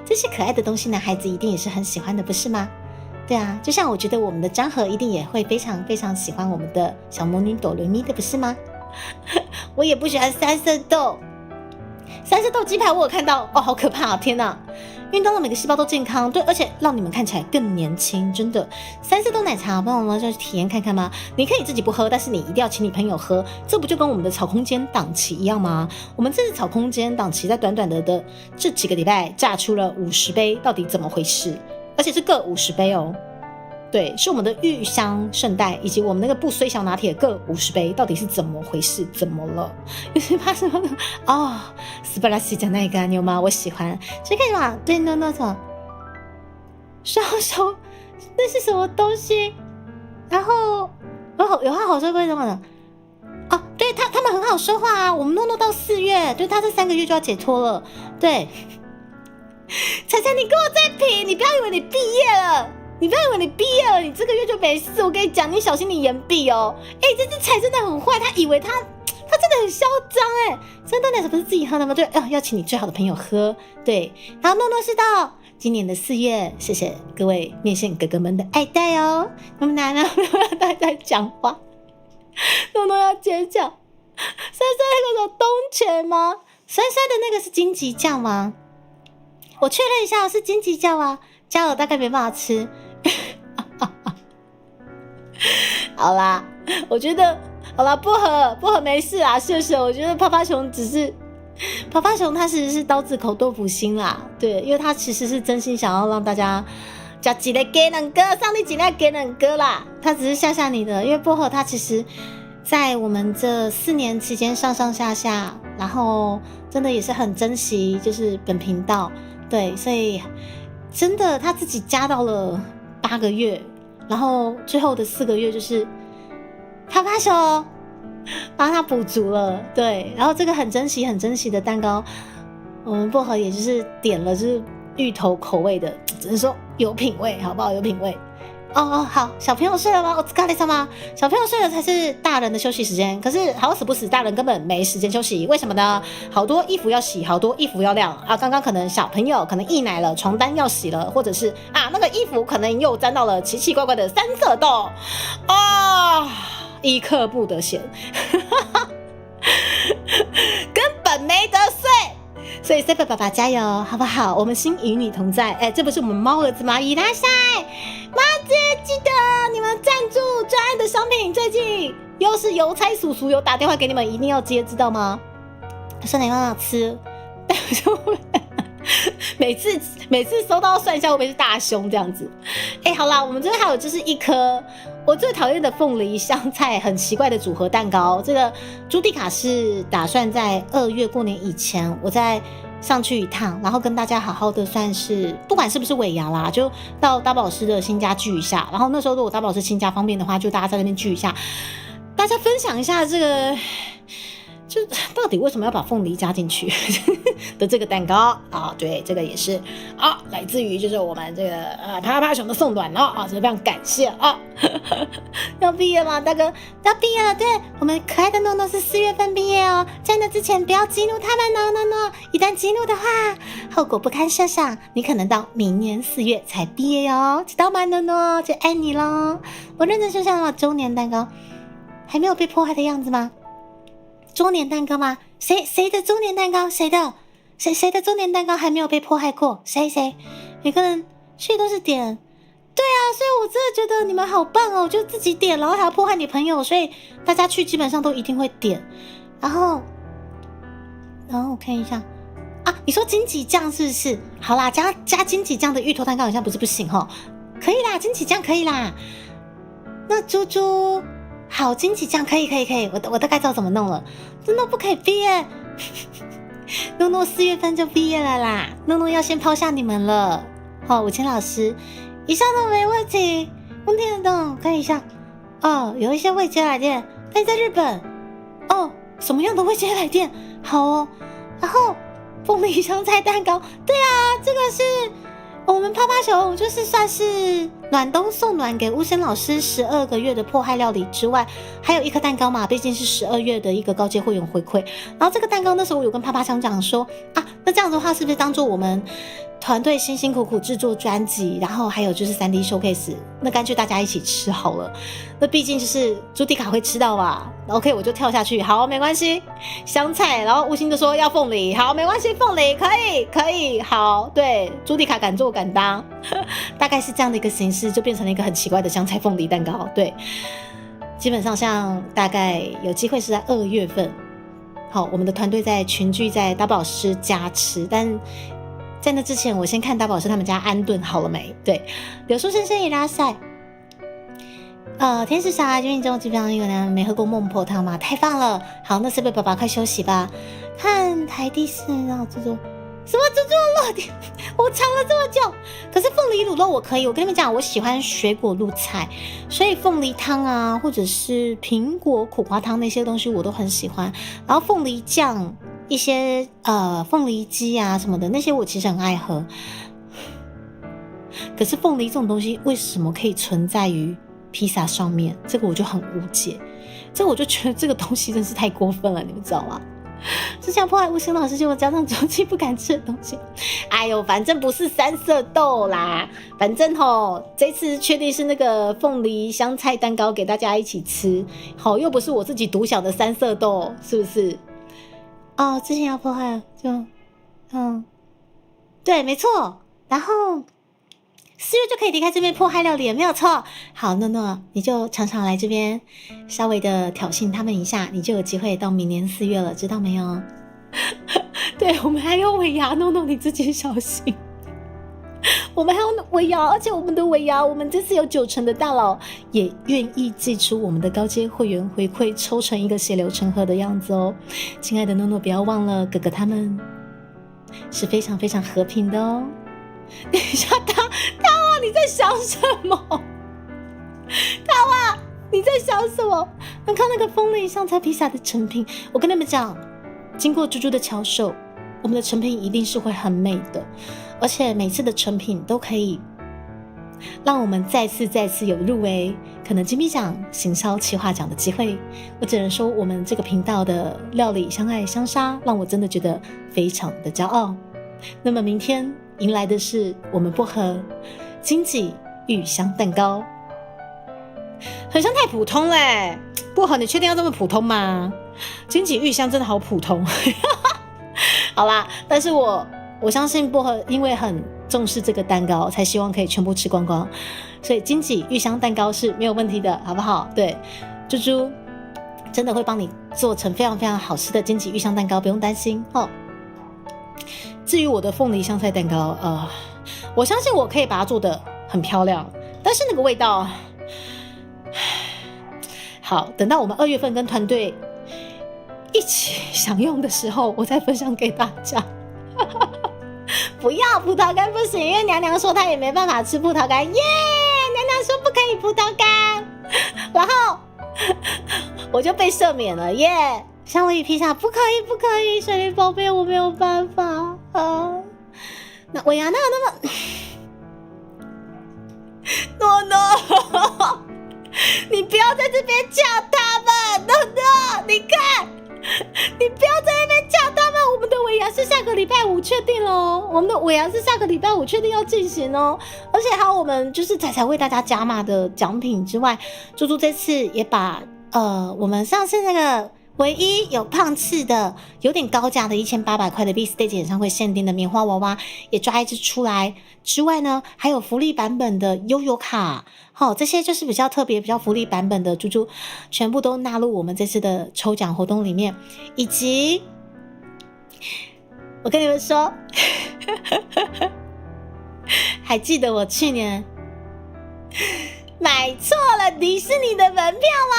这些可爱的东西男孩子一定也是很喜欢的，不是吗？对啊，就像我觉得我们的张和一定也会非常非常喜欢我们的小魔女哆瑞咪的，不是吗？我也不喜欢三色豆鸡排，我有看到好可怕天哪！运动让每个细胞都健康，对，而且让你们看起来更年轻，真的。三色豆奶茶，帮我们就去体验看看吗？你可以自己不喝，但是你一定要请你朋友喝，这不就跟我们的草空间档期一样吗？我们这次草空间档期在短短的这几个礼拜炸出了50杯，到底怎么回事？而且是各50杯哦。对，是我们的玉香圣代以及我们那个不虽小拿铁各50杯，到底是怎么回事？怎么了？就是怕什么呢？哦，斯巴拉西讲那个牛吗？我喜欢，所以看什么？对，那什么双手，那是什么东西？然后有话好说会什么呢？哦，对他们很好说话啊。我们诺诺到4月，对他这3个月就要解脱了。对，彩彩，你跟我在拼，你不要以为你毕业了。你不要以为你毕业了，你这个月就没事。我跟你讲，你小心你延毕哦。这只彩真的很坏，他以为他真的很嚣张真的奶茶不是自己喝的吗？对，要请你最好的朋友喝。对，然后诺诺是到今年的4月，谢谢各位面线哥哥们的爱戴哦。那么难了，没有让大家讲话，诺诺要尖叫。珊珊那个有东泉吗？珊珊的那个是荆棘酱吗？我确认一下，是荆棘酱啊，加了大概没办法吃。好啦，我觉得好啦，薄荷没事啦，是不是？我觉得趴趴熊它其实是刀子口豆腐心啦，对，因为它其实是真心想要让大家叫几类给能哥，上帝尽量给能哥啦，他只是吓你的，因为薄荷它其实在我们这4年期间上下，然后真的也是很珍惜，就是本频道，对，所以真的他自己加到了8个月，然后最后的4个月就是趴趴熊帮他补足了，对，然后这个很珍惜的蛋糕，我们薄荷也就是点了就是芋头口味的，只能说有品味，好不好？有品味。好，小朋友睡了吗？我咖喱上吗？小朋友睡了才是大人的休息时间，可是好死不死，大人根本没时间休息，为什么呢？好多衣服要洗，好多衣服要晾啊！刚刚可能小朋友可能溢奶了，床单要洗了，或者是那个衣服可能又沾到了奇奇怪怪的3色豆一刻不得闲，根本没得睡。所以 Seven 爸爸加油，好不好？我们心与你同在。这不是我们猫儿子吗？伊拉塞，妈姐记得你们赞助专案的商品，最近又是邮差叔叔有打电话给你们，一定要接，知道吗？说你让我吃，每次收到算一下会不会是大凶这样子？好啦，我们这边还有就是一颗我最讨厌的凤梨香菜很奇怪的组合蛋糕。这个朱蒂卡是打算在2月过年以前，我再上去一趟，然后跟大家好好的算是，不管是不是尾牙啦，就到大宝师的新家聚一下。然后那时候如果大宝师新家方便的话，就大家在那边聚一下，大家分享一下这个。就到底为什么要把凤梨加进去的这个蛋糕对，这个也是来自于就是我们这个趴趴熊的送暖真是非常感谢要毕业吗？大哥要毕业了，对，我们可爱的诺诺是4月份毕业哦，在那之前不要激怒他们哦，诺诺，一旦激怒的话，后果不堪设想，你可能到明年4月才毕业哦，知道吗？诺诺就爱你咯。我认真说下周年蛋糕还没有被破坏的样子吗？周年蛋糕吗？谁的周年蛋糕？谁的周年蛋糕还没有被迫害过？谁？每个人去都是点，对啊，所以我真的觉得你们好棒哦，就自己点，然后还要迫害你朋友，所以大家去基本上都一定会点。然后我看一下你说荆棘酱是不是？好啦，加荆棘酱的芋头蛋糕好像不是不行哦，可以啦，荆棘酱可以啦。那猪猪。好，荆棘酱可以，我大概知道怎么弄了。诺诺不可以毕业，诺诺4月份就毕业了啦。诺诺要先抛下你们了。好，武清老师，以上都没问题，我听得懂。看一下，有一些未接来电，但在日本，什么样的未接来电？好哦，然后凤梨香菜蛋糕，对啊，这个是。我们趴趴熊就是算是暖冬送暖给巫仙老师12个月的迫害料理之外，还有一颗蛋糕嘛，毕竟是12月的一个高阶会员回馈。然后这个蛋糕那时候我有跟趴趴熊讲说那这样的话是不是当做我们团队辛辛苦苦制作专辑，然后还有就是 3D showcase， 那干脆大家一起吃好了。那毕竟就是朱迪卡会吃到吧 ，OK 我就跳下去，好没关系，香菜，然后吴昕就说要凤梨，好没关系，凤梨可以，好，对，朱迪卡敢做敢当，大概是这样的一个形式，就变成了一个很奇怪的香菜凤梨蛋糕，对，基本上像大概有机会是在2月份，好，我们的团队在群聚在大宝师家吃，但。在那之前，我先看大宝师他们家安顿好了没？对，柳树先生也拉塞，天使小孩运动基本上有人没喝过孟婆汤吗？太棒了！好，那四位爸爸快休息吧。看台第4，然后猪猪什么猪猪落点？我藏了这么久，可是凤梨卤肉我可以。我跟你们讲，我喜欢水果入菜，所以凤梨汤啊，或者是苹果苦瓜汤那些东西我都很喜欢。然后凤梨酱，一些凤梨鸡啊什么的那些我其实很爱喝。可是凤梨这种东西为什么可以存在于披萨上面？这个我就很无解，这个我就觉得这个东西真是太过分了，你们知道吗？是这样破坏无形老师就我加上周期不敢吃的东西。哎呦，反正不是三色豆啦，反正这次确定是那个凤梨香菜蛋糕给大家一起吃，又不是我自己独享的三色豆，是不是？之前要破坏就对，没错。然后4月就可以离开这边迫害料理，没有错。好，诺诺，你就常常来这边，稍微的挑衅他们一下，你就有机会到明年4月了，知道没有？对，我们还有尾牙，诺诺你自己小心。我们还有尾牙，而且我们的尾牙，我们这次有90%的大佬也愿意寄出我们的高阶会员回馈，抽成一个血流成河的样子哦。亲爱的诺诺，不要忘了，哥哥他们是非常非常和平的哦。等一下，大王你在想什么？大王你在想什么？看那个凤梨香菜披萨的成品，我跟你们讲，经过猪猪的巧手，我们的成品一定是会很美的，而且每次的成品都可以让我们再次有入围可能金币奖行销企划奖的机会。我只能说，我们这个频道的料理相爱相杀，让我真的觉得非常的骄傲。那么明天迎来的是我们薄荷荆棘芋香蛋糕，很像太普通嘞。薄荷，你确定要这么普通吗？荆棘芋香真的好普通。好啦，但是我相信薄荷因为很重视这个蛋糕，才希望可以全部吃光光，所以荆棘芋香蛋糕是没有问题的，好不好？对，猪猪真的会帮你做成非常非常好吃的荆棘芋香蛋糕，不用担心哦。至于我的凤梨香菜蛋糕，我相信我可以把它做得很漂亮，但是那个味道，好，等到我们2月份跟团队一起享用的时候，我再分享给大家。不要葡萄干不行，因为娘娘说她也没办法吃葡萄干，耶！娘娘说不可以葡萄干，然后我就被赦免了，耶！夏威夷披萨不可以，水灵宝贝我没有办法啊。那尾牙哪有那么诺诺，你不要在这边叫他们，诺诺，你看，你不要在那边叫他们。我们的尾牙是下个礼拜5确定咯，我们的尾牙是下个礼拜5确定要进行哦。而且还有我们就是彩彩为大家加码的奖品之外，猪猪这次也把我们上次那个唯一有胖次的有点高价的1800块的 B Stage 演唱会限定的棉花娃娃也抓一只出来之外呢，还有福利版本的悠悠卡，这些就是比较特别比较福利版本的猪猪全部都纳入我们这次的抽奖活动里面。以及我跟你们说还记得我去年买错了迪士尼的门票吗？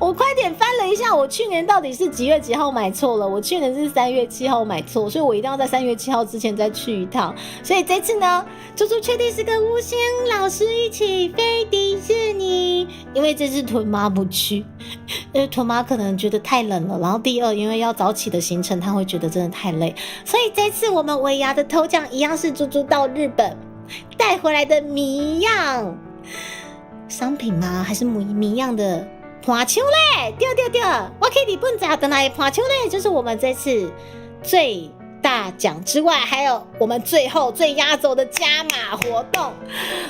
我快点翻了一下，我去年到底是几月几号买错了？我去年是3月7号买错，所以我一定要在3月7号之前再去一趟。所以这次呢，猪猪确定是跟吴昕老师一起飞迪士尼，因为这次屯妈不去，因为屯妈可能觉得太冷了，然后第二，因为要早起的行程，她会觉得真的太累，所以这次我们尾牙的头奖一样是猪猪到日本带回来的谜样商品吗？还是谜样的？盘手嘞，对，我去日本才回来的盘手嘞，就是我们这次最大奖之外，还有我们最后最压轴的加码活动。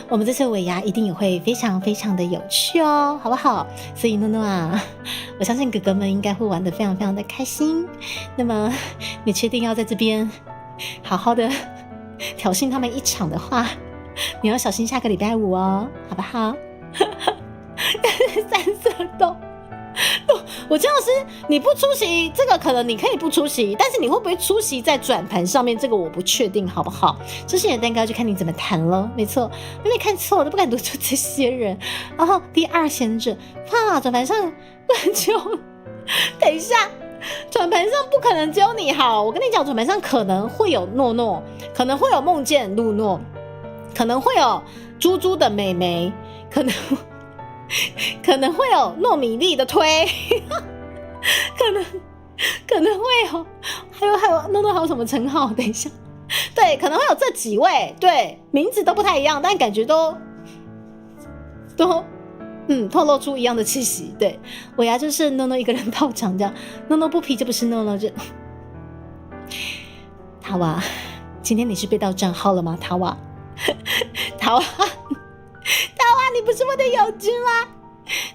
我们这次尾牙一定也会非常非常的有趣哦，好不好？所以诺诺啊，我相信哥哥们应该会玩得非常非常的开心。那么你确定要在这边好好的挑衅他们一场的话，你要小心下个礼拜5哦，好不好？三色豆，我姜老师，你不出席这个可能你可以不出席，但是你会不会出席在转盘上面，这个我不确定，好不好？这是你的蛋糕，就看你怎么谈了。没错，因为看错，我都不敢读出这些人。然后第二贤者，哇，转盘上不能只有，等一下，转盘上不可能只有你好。我跟你讲，转盘上可能会有诺诺，可能会有梦见露诺，可能会有猪猪的妹妹，可能会有糯米粒的推，可能会有，还有诺诺还有什么称号？等一下，对，可能会有这几位，对，名字都不太一样，但感觉都透露出一样的气息。对，尾牙就是诺诺一个人到场这样，诺诺不皮就不是诺诺。就塔瓦，今天你是被盗账号了吗？塔瓦，你不是我的友军吗？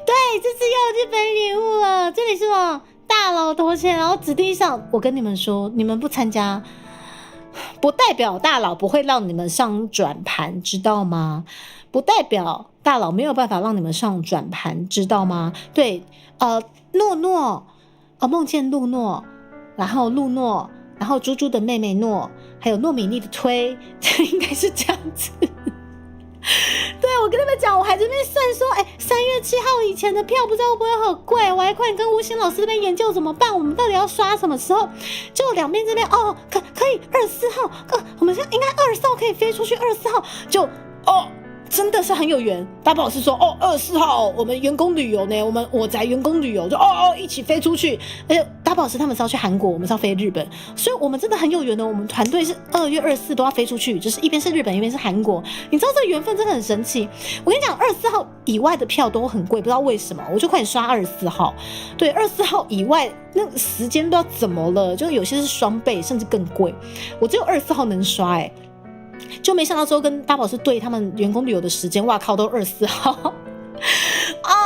对，这次又有日本礼物了。这里是我大佬头衔，然后指定上。我跟你们说，你们不参加，不代表大佬不会让你们上转盘，知道吗？不代表大佬没有办法让你们上转盘，知道吗？对，诺诺，梦见露诺，然后露诺，然后猪猪的妹妹诺，还有糯米粒的推，应该是这样子。对，我跟你们讲，我还在那边算说，3月7号以前的票不知道会不会很贵，我还快点跟吴昕老师这边研究怎么办，我们到底要刷什么时候？就两边这边可以24号，我们现在应该24号可以飞出去，24号就真的是很有缘。大宝是说24号我们员工旅游呢，我宅员工旅游就一起飞出去。而且大宝是他们是要去韩国，我们是要飞日本，所以我们真的很有缘的。我们团队是2月24都要飞出去，就是一边是日本一边是韩国。你知道这个缘分真的很神奇。我跟你讲，24号以外的票都很贵，不知道为什么，我就快点刷24号。对，24号以外那个时间不知道怎么了，就有些是双倍甚至更贵，我只有24号能刷就没想到之后跟大宝是对他们员工旅游的时间，哇靠，都24号。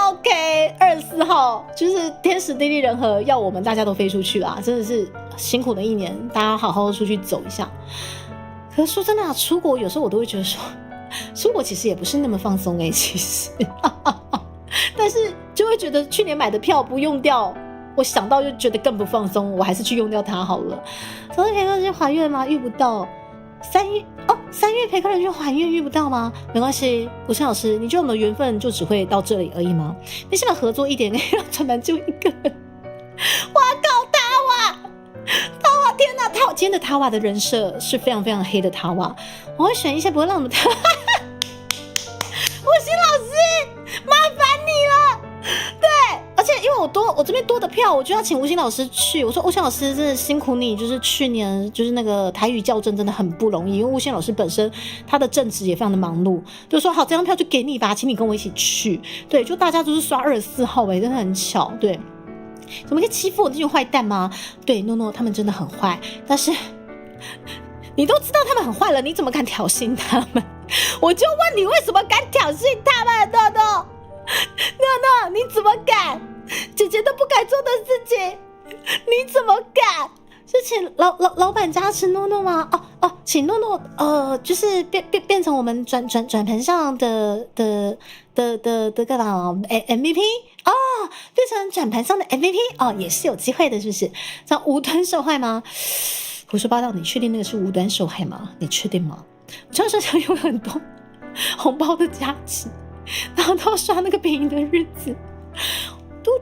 OK， 24号就是天时地利人和，要我们大家都飞出去啦，真的是辛苦的一年，大家好好出去走一下。可是说真的出国有时候我都会觉得说，出国其实也不是那么放松其实，但是就会觉得去年买的票不用掉，我想到就觉得更不放松，我还是去用掉它好了。昨天陪客人去还愿吗？遇不到。3月陪客人去还愿遇不到吗？没关系，吴昕老师，你觉得我们的缘分就只会到这里而已吗？你是不是合作一点，让转盘就一个人？哇靠，塔瓦，天哪，今天的塔瓦的人设是非常非常黑的塔瓦，我会选一些不会让我们吴昕老师，麻烦你了。对，而且因为我这边多的票，我就要请吴昕老师去。我说吴昕老师真的辛苦你，就是去年就是那个台语校正真的很不容易，因为吴昕老师本身他的正职也非常的忙碌，就说好这张票就给你吧，请你跟我一起去。对，就大家都是刷24号真的很巧。对，怎么可以欺负我这群坏蛋吗？对，诺诺他们真的很坏，但是你都知道他们很坏了，你怎么敢挑衅他们？我就问你为什么敢挑衅他们，诺诺？诺诺，你怎么敢？姐姐都不敢做的事情，你怎么敢？是请老板加持诺诺吗？请诺诺就是变成我们转盘上的干嘛MVP 变成转盘上的 MVP 也是有机会的，是不是？这样无端受害吗？胡说八道！你确定那个是无端受害吗？你确定吗？我常常想有很多红包的加持，然后都要刷那个便宜的日子，都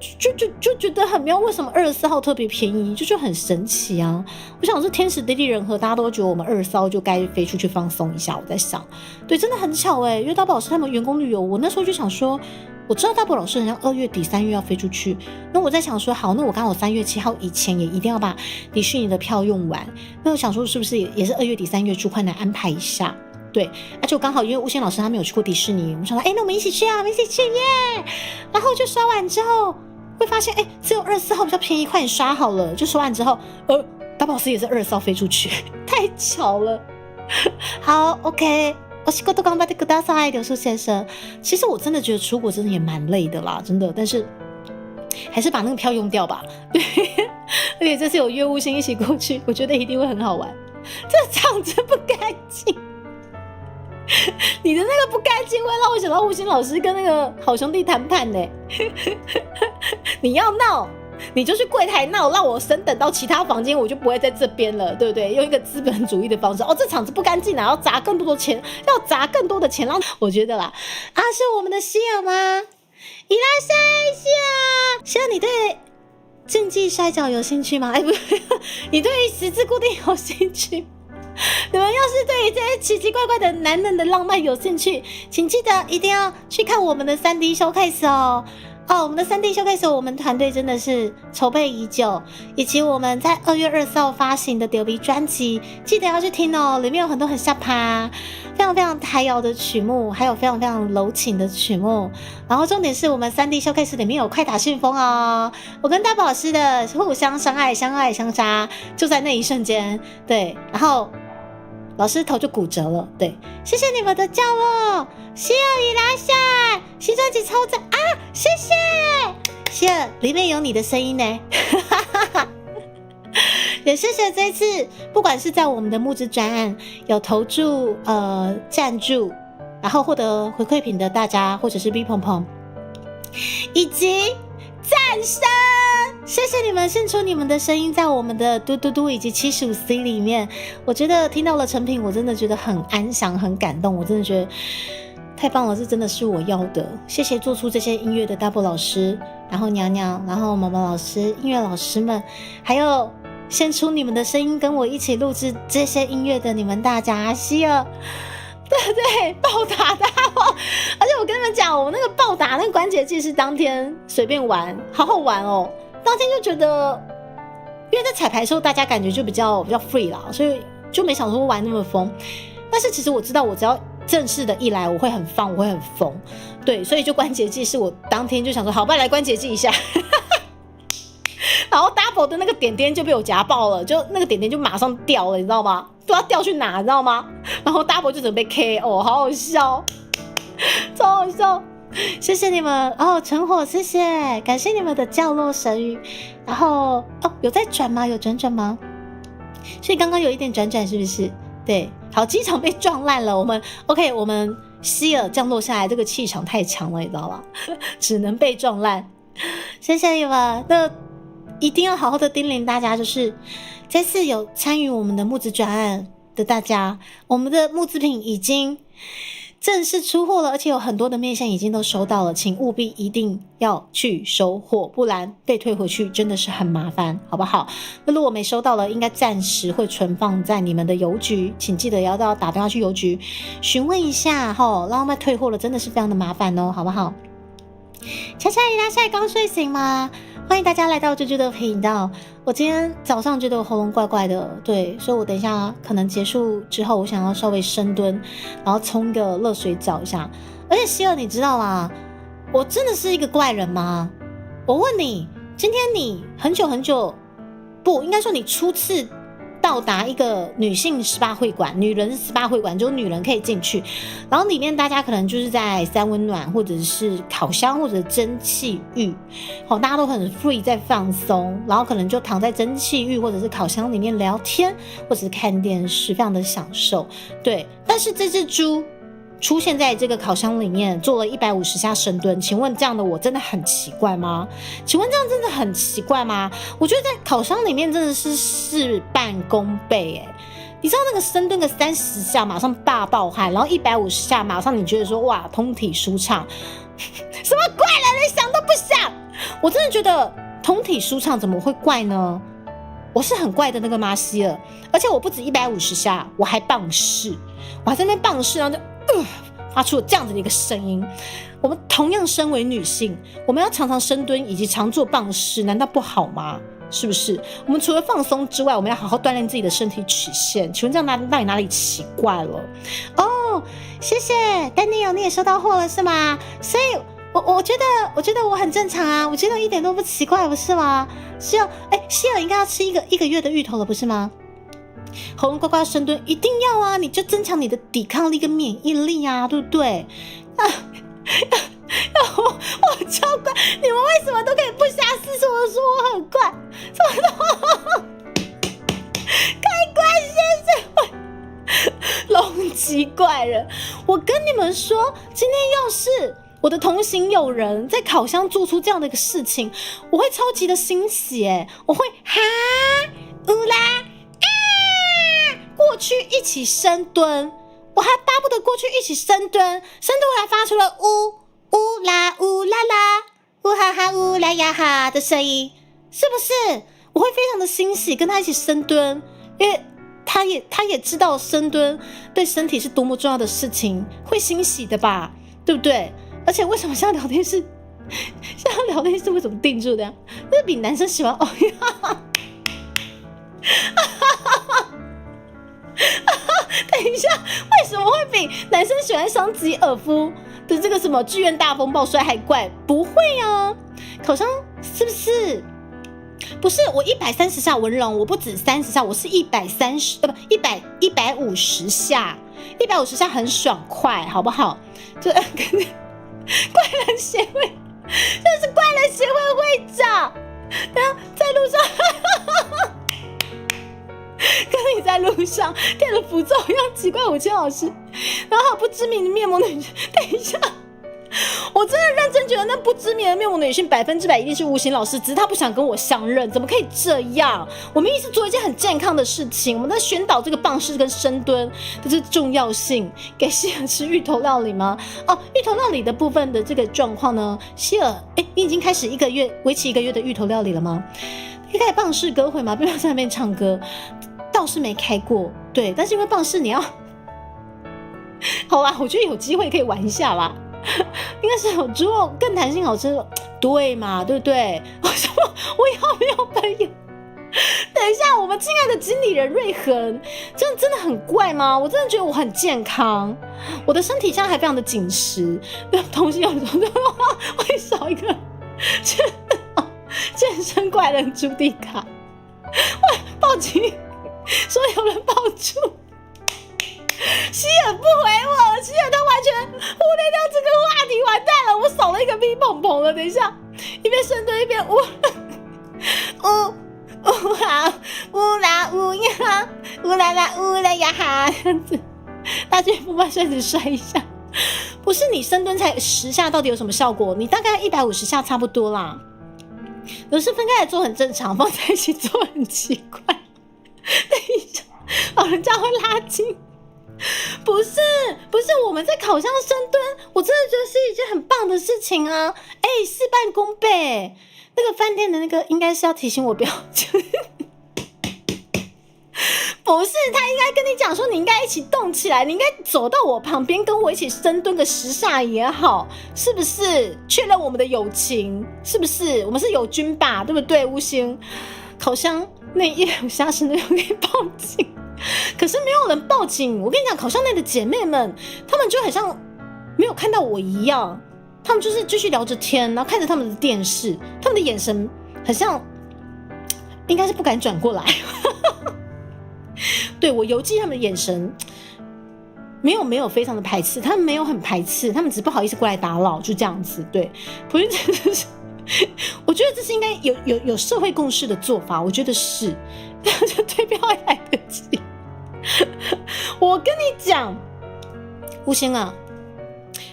就觉得很妙。为什么24号特别便宜？就很神奇啊！我想是天时地利人和，大家都觉得我们24号就该飞出去放松一下。我在想，对，真的很巧因为大宝老师他们员工旅游，我那时候就想说，我知道大宝老师好像2月底3月要飞出去，那我在想说，好，那我刚好3月7号以前也一定要把迪士尼的票用完。那我想说，是不是也是2月底3月初快来安排一下？对，而且刚好因为吴昕老师他没有去过迪士尼，我们想说，那我们一起去啊，我们一起去耶！然后就刷完之后，会发现，只有24号比较便宜，快点刷好了。就刷完之后，大宝老师也是24号飞出去，太巧了。好 ，OK， お仕事頑張ってください，刘树先生。其实我真的觉得出国真的也蛮累的啦，真的，但是还是把那个票用掉吧。对，而且这次有约吴昕一起过去，我觉得一定会很好玩。这场真不干净。你的那个不干净会让我想到吴昕老师跟那个好兄弟谈判呢。你要闹，你就去柜台闹，让我升等到其他房间，我就不会在这边了，对不对？用一个资本主义的方式，这场子不干净啊，要砸更多的钱，让我觉得啦，是我们的希尔吗？伊拉塞希尔，你对竞技摔跤有兴趣吗？不是，你对于十字固定有兴趣？你们要是对于这些奇奇怪怪的男人的浪漫有兴趣，请记得一定要去看我们的3D showcase 哦。我们的3D showcase，我们团队真的是筹备已久，以及我们在2月24号发行的丢逼专辑，记得要去听哦，里面有很多很下趴、非常非常台摇的曲目，还有非常非常柔情的曲目。然后重点是我们3D showcase 里面有快打旋风哦，我跟大宝老师的互相相爱、相爱相杀，就在那一瞬间，对，然后老师头就骨折了，对，谢谢你们的叫我，希尔伊拉夏，新专辑超赞啊，谢谢，希尔里面有你的声音呢，也谢谢这一次，不管是在我们的募资专案有投注赞助，然后获得回馈品的大家，或者是 B 鹏鹏，以及赞声。谢谢你们献出你们的声音在我们的嘟嘟嘟以及75C 里面，我觉得听到了成品，我真的觉得很安详很感动，我真的觉得太棒了，这真的是我要的。谢谢做出这些音乐的 Double 老师，然后娘娘，然后毛毛老师，音乐老师们，还有献出你们的声音跟我一起录制这些音乐的你们大家，希尔对，暴打大王，而且我跟你们讲，我那个暴打那个关节技是当天随便玩，好好玩哦。当天就觉得，因为在彩排的时候大家感觉就比较 free 啦，所以就没想说玩那么疯。但是其实我知道，我只要正式的一来，我会很放，我会很疯，对，所以就关节技是我当天就想说，好吧，来关节技一下。然后 double 的那个点点就被我夹爆了，就那个点点就马上掉了，你知道吗？不知道掉去哪，你知道吗？然后 double 就准备 KO， 好好笑，超好笑。谢谢你们陈火，谢谢，感谢你们的降落神语。然后有在转吗？有转吗？所以刚刚有一点转是不是？对，好，机场被撞烂了。我们希尔降落下来，这个气场太强了，你知道吗？只能被撞烂。谢谢你们，那一定要好好的叮咛大家，就是这次有参与我们的募资专案的大家，我们的募资品已经正式出货了，而且有很多的面向已经都收到了，请务必一定要去收货，不然被退回去真的是很麻烦，好不好？那如果没收到了，应该暂时会存放在你们的邮局，请记得要打电话去邮局询问一下让他们退货了，真的是非常的麻烦哦，好不好？恰恰伊拉现在刚睡醒吗？欢迎大家来到啾啾的频道。我今天早上觉得我喉咙怪怪的，对，所以我等一下可能结束之后，我想要稍微深蹲，然后冲个热水澡一下。而且希尔，你知道吗？我真的是一个怪人吗？我问你，今天你很久不应该说你初次到达一个女性18会馆，女人18会馆，就是女人可以进去，然后里面大家可能就是在三温暖或者是烤箱或者蒸汽浴，大家都很 free 在放松，然后可能就躺在蒸汽浴或者是烤箱里面聊天或者是看电视，非常的享受。对，但是这只猪出现在这个烤箱里面做了150下深蹲，请问这样的我真的很奇怪吗？请问这样真的很奇怪吗？我觉得在烤箱里面真的是事半功倍你知道那个深蹲个30下马上大爆汗，然后150下马上你觉得说哇通体舒畅，什么怪人连想都不想，我真的觉得通体舒畅怎么会怪呢？我是很怪的那个马希尔，而且我不止150下，我还棒式，我还在那边棒式，然后就发出了这样子的一个声音。我们同样身为女性，我们要常常深蹲以及常做棒式，难道不好吗？是不是？我们除了放松之外，我们要好好锻炼自己的身体曲线。请问这样哪里奇怪了？谢谢 Daniel， 你也收到货了是吗？所以我觉得我很正常啊，我觉得一点都不奇怪，不是吗？希尔应该要吃一个月的芋头了，不是吗？喉咙呱呱深蹲一定要啊，你就增强你的抵抗力跟免疫力啊，对不对？我超怪，你们为什么都可以不瑕疵说我说我很怪？什么都开关先生，龙级怪人！我跟你们说，今天要是我的同行友人在烤箱做出这样的一个事情，我会超级的欣喜我会哈乌啦啊过去一起深蹲，我还巴不得过去一起深蹲，深蹲还发出了呜呜啦呜啦啦呜哈哈呜啦呀哈的声音，是不是？我会非常的欣喜跟他一起深蹲，因为他也知道深蹲对身体是多么重要的事情，会欣喜的吧，对不对？而且为什么现在聊天室为什么定住的呀？就是比男生喜欢等一下，为什么会比男生喜欢桑吉尔夫的这个什么剧院大风暴摔还怪？不会啊，烤箱是不是？不是，我130下文龙，我不止30下，我是150下，150下很爽快，好不好？就怪人协会，就是怪人协会会长，然后在路上，跟你在路上跳的符咒一样奇怪，5000老师，然后还有不知名的面膜女生，等一下。我真的认真觉得那不知名的面膜女性100%一定是吴昕老师，只是她不想跟我相认，怎么可以这样？我们一直做一件很健康的事情，我们在宣导这个棒式跟深蹲的这重要性。给希尔吃芋头料理吗？哦，芋头料理的部分的这个状况呢？希尔，你已经开始为期1个月的芋头料理了吗？可以开棒式歌会吗？不要在那边唱歌，倒是没开过，对，但是因为棒式你要，好啦，我觉得有机会可以玩一下啦。应该是有猪肉更弹性好吃，对嘛？对不对？我说我以后没有朋友。等一下，我们亲爱的经理人瑞恒，真的很怪吗？我真的觉得我很健康，我的身体现在还非常的紧实。同时有时候会少一个健身怪人朱迪卡，喂，报警，说有人爆出。希尔不回我，希尔他完全忽略掉这个话题，完蛋了，我少了一个冰碰碰了。等一下，一边深蹲一边呜哈呜啦呜呀呜啦啦呜啦呀哈，这样子，大家不把身子摔一下。不是你深蹲才10下，到底有什么效果？你大概150下差不多啦。有时分开来做很正常，放在一起做很奇怪。等一下，老人家会拉筋。不是，我们在烤箱深蹲，我真的觉得是一件很棒的事情啊！事半功倍。那个饭店的那个应该是要提醒我不要，不是，他应该跟你讲说你应该一起动起来，你应该走到我旁边跟我一起深蹲个10下也好，是不是？确认我们的友情，是不是？我们是友军吧，对不对？吴昕，烤箱那150下是那种可以报警。可是没有人报警，我跟你讲，烤箱内的姐妹们，她们就很像没有看到我一样，她们就是继续聊着天，然后看着他们的电视，她们的眼神很像，应该是不敢转过来。对，我邮寄他们的眼神，没有非常的排斥，他们没有很排斥，他们只是不好意思过来打扰，就这样子。对，不是，我觉得这是应该有社会共识的做法，我觉得是，就退票还来得及。我跟你讲，吴昕啊，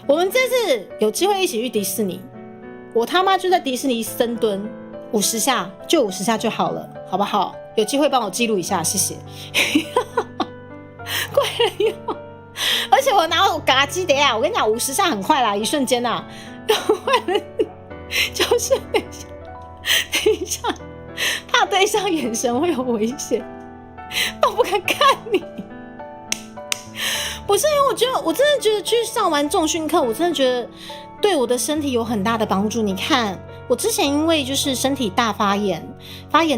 我们这次有机会一起去迪士尼，我他妈就在迪士尼深蹲50下，就50下就好了，好不好？有机会帮我记录一下，谢谢。怪人哟，而且我拿我嘎机的呀，我跟你讲，50下很快啦，一瞬间呐，坏人就是等一下，怕对上眼神会有危险。我不敢看你，不是因为我真的觉得去上完重训课，我真的觉得对我的身体有很大的帮助。你看，我之前因为就是身体大发炎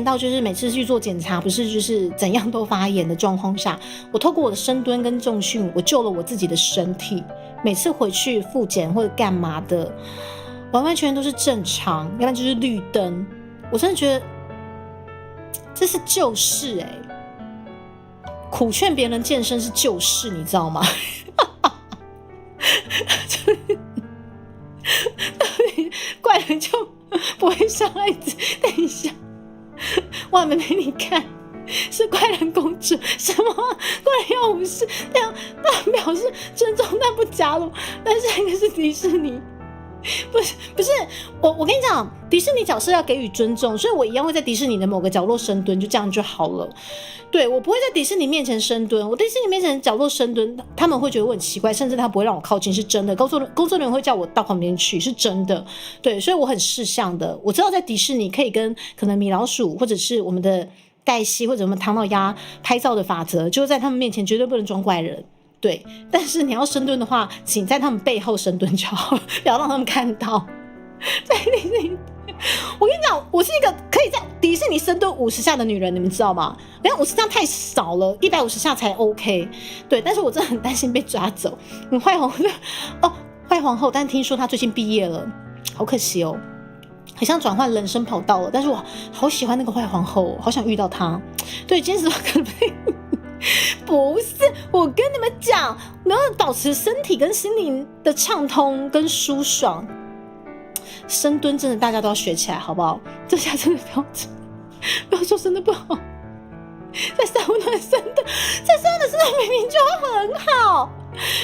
到就是每次去做检查，不是就是怎样都发炎的状况下，我透过我的深蹲跟重训，我救了我自己的身体。每次回去复检或者干嘛的，完完全全都是正常，要不然就是绿灯。我真的觉得这是救世苦劝别人健身是救世，你知道吗？怪人就不会伤害自己。等一下，我还没给你看，是怪人公主什么？怪人要无视，那表示尊重但不加入。但是那个是迪士尼，不是，我跟你讲，迪士尼角色要给予尊重，所以我一样会在迪士尼的某个角落深蹲，就这样就好了。对，我不会在迪士尼面前深蹲，我迪士尼面前角落深蹲，他们会觉得我很奇怪，甚至他不会让我靠近，是真的。工作人员会叫我到旁边去，是真的。对，所以我很识相的，我知道在迪士尼可以跟可能米老鼠或者是我们的黛西或者我们唐老鸭拍照的法则，就是在他们面前绝对不能装怪人。对，但是你要深蹲的话，请在他们背后深蹲就好，不要让他们看到。在迪士尼，我跟你讲，我是一个可以在迪士尼深蹲50下的女人，你们知道吗？然后50下太少了，150下才 OK。对，但是我真的很担心被抓走。坏皇后哦，坏皇后，但听说她最近毕业了，好可惜哦。很像转换人生跑道了，但是我好喜欢那个坏皇后，好想遇到她。对，今天可能被。不是，我跟你们讲，你要保持身体跟心灵的畅通跟舒爽。深蹲真的大家都要学起来，好不好？这下真的不要说真的不好。在三温暖深蹲，在三温暖深蹲明明就很好，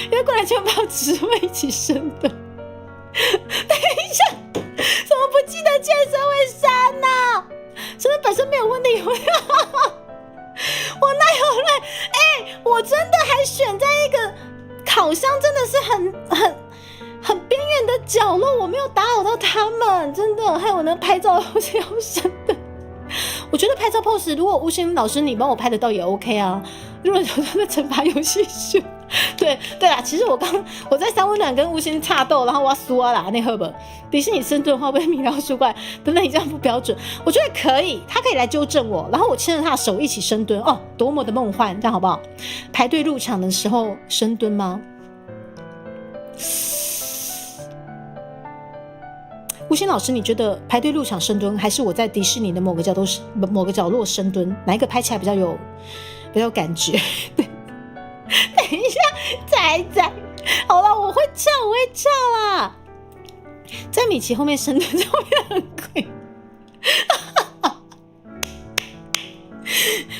因为过来千万不要只会一起深蹲。等一下，怎么不记得健身会删呢？真的本身没有问题。我哪有累？我真的还选在一个烤箱，真的是很边缘的角落，我没有打扰到他们，真的害我能拍照都是要生的。我觉得拍照 pose， 如果吴昕老师你帮我拍得到也 OK 啊。如果有真的惩罚游戏秀，对啦，其实我在三温暖跟吴昕插斗，然后我要输啊啦，那赫本迪士尼深蹲会不会米老鼠怪等等，你这样不标准，我觉得可以，他可以来纠正我，然后我牵着他的手一起深蹲，哦，多么的梦幻，这样好不好？排队入场的时候深蹲吗？吴昕老师，你觉得排队入场深蹲，还是我在迪士尼的某个角落深蹲，哪一个拍起来比较有感觉？等一下，猜，好了，我会唱啦。在米奇后面深蹲，这会很贵。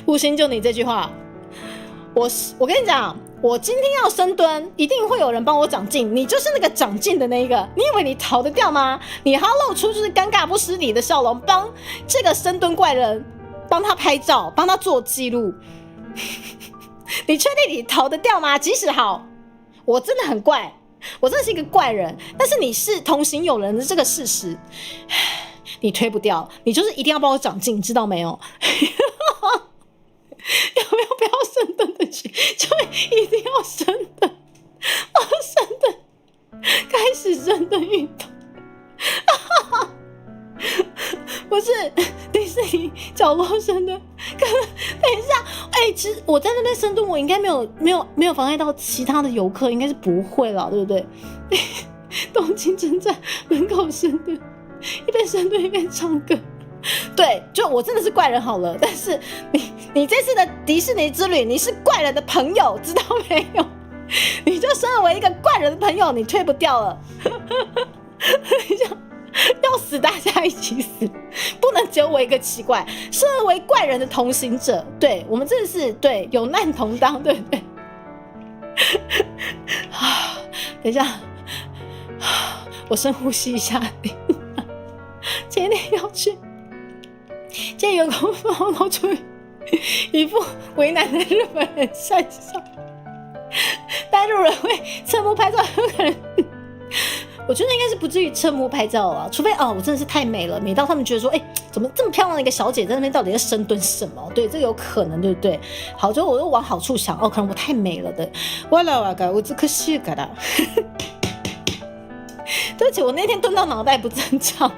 吴昕，就你这句话，我跟你讲。我今天要深蹲，一定会有人帮我长进。你就是那个长进的那一个，你以为你逃得掉吗？你还要露出就是尴尬不失礼的笑容，帮这个深蹲怪人帮他拍照，帮他做记录。你确定你逃得掉吗？即使好，我真的很怪，我真的是一个怪人，但是你是同行有人的这个事实，你推不掉，你就是一定要帮我长进，知道没有？有没有不要深蹲的去？就一定要深蹲，深蹲，开始深蹲运动。不是迪士尼角落深蹲，等一下，其实我在那边深蹲，我应该没有妨碍到其他的游客，应该是不会啦，对不对？东京车站门口深蹲，一边深蹲一边唱歌。对，就我真的是怪人好了，但是你这次的迪士尼之旅，你是怪人的朋友，知道没有？你就身为一个怪人的朋友，你退不掉了。要死大家一起死，不能只有我一个奇怪。身为怪人的同行者，对我们真的是对有难同当，对不对？等一下，我深呼吸一下。今天要去。今天员工露出一副为难的日本人身上，带路人会侧目拍照，有可能我觉得应该是不至于侧目拍照啊，除非我真的是太美了，美到他们觉得说，怎么这么漂亮的一个小姐在那边到底在深蹲什么？对，这有可能，对不对？好，就我就往好处想，可能我太美了的，我这颗西嘎啦，对不起，我那天蹲到脑袋不正常。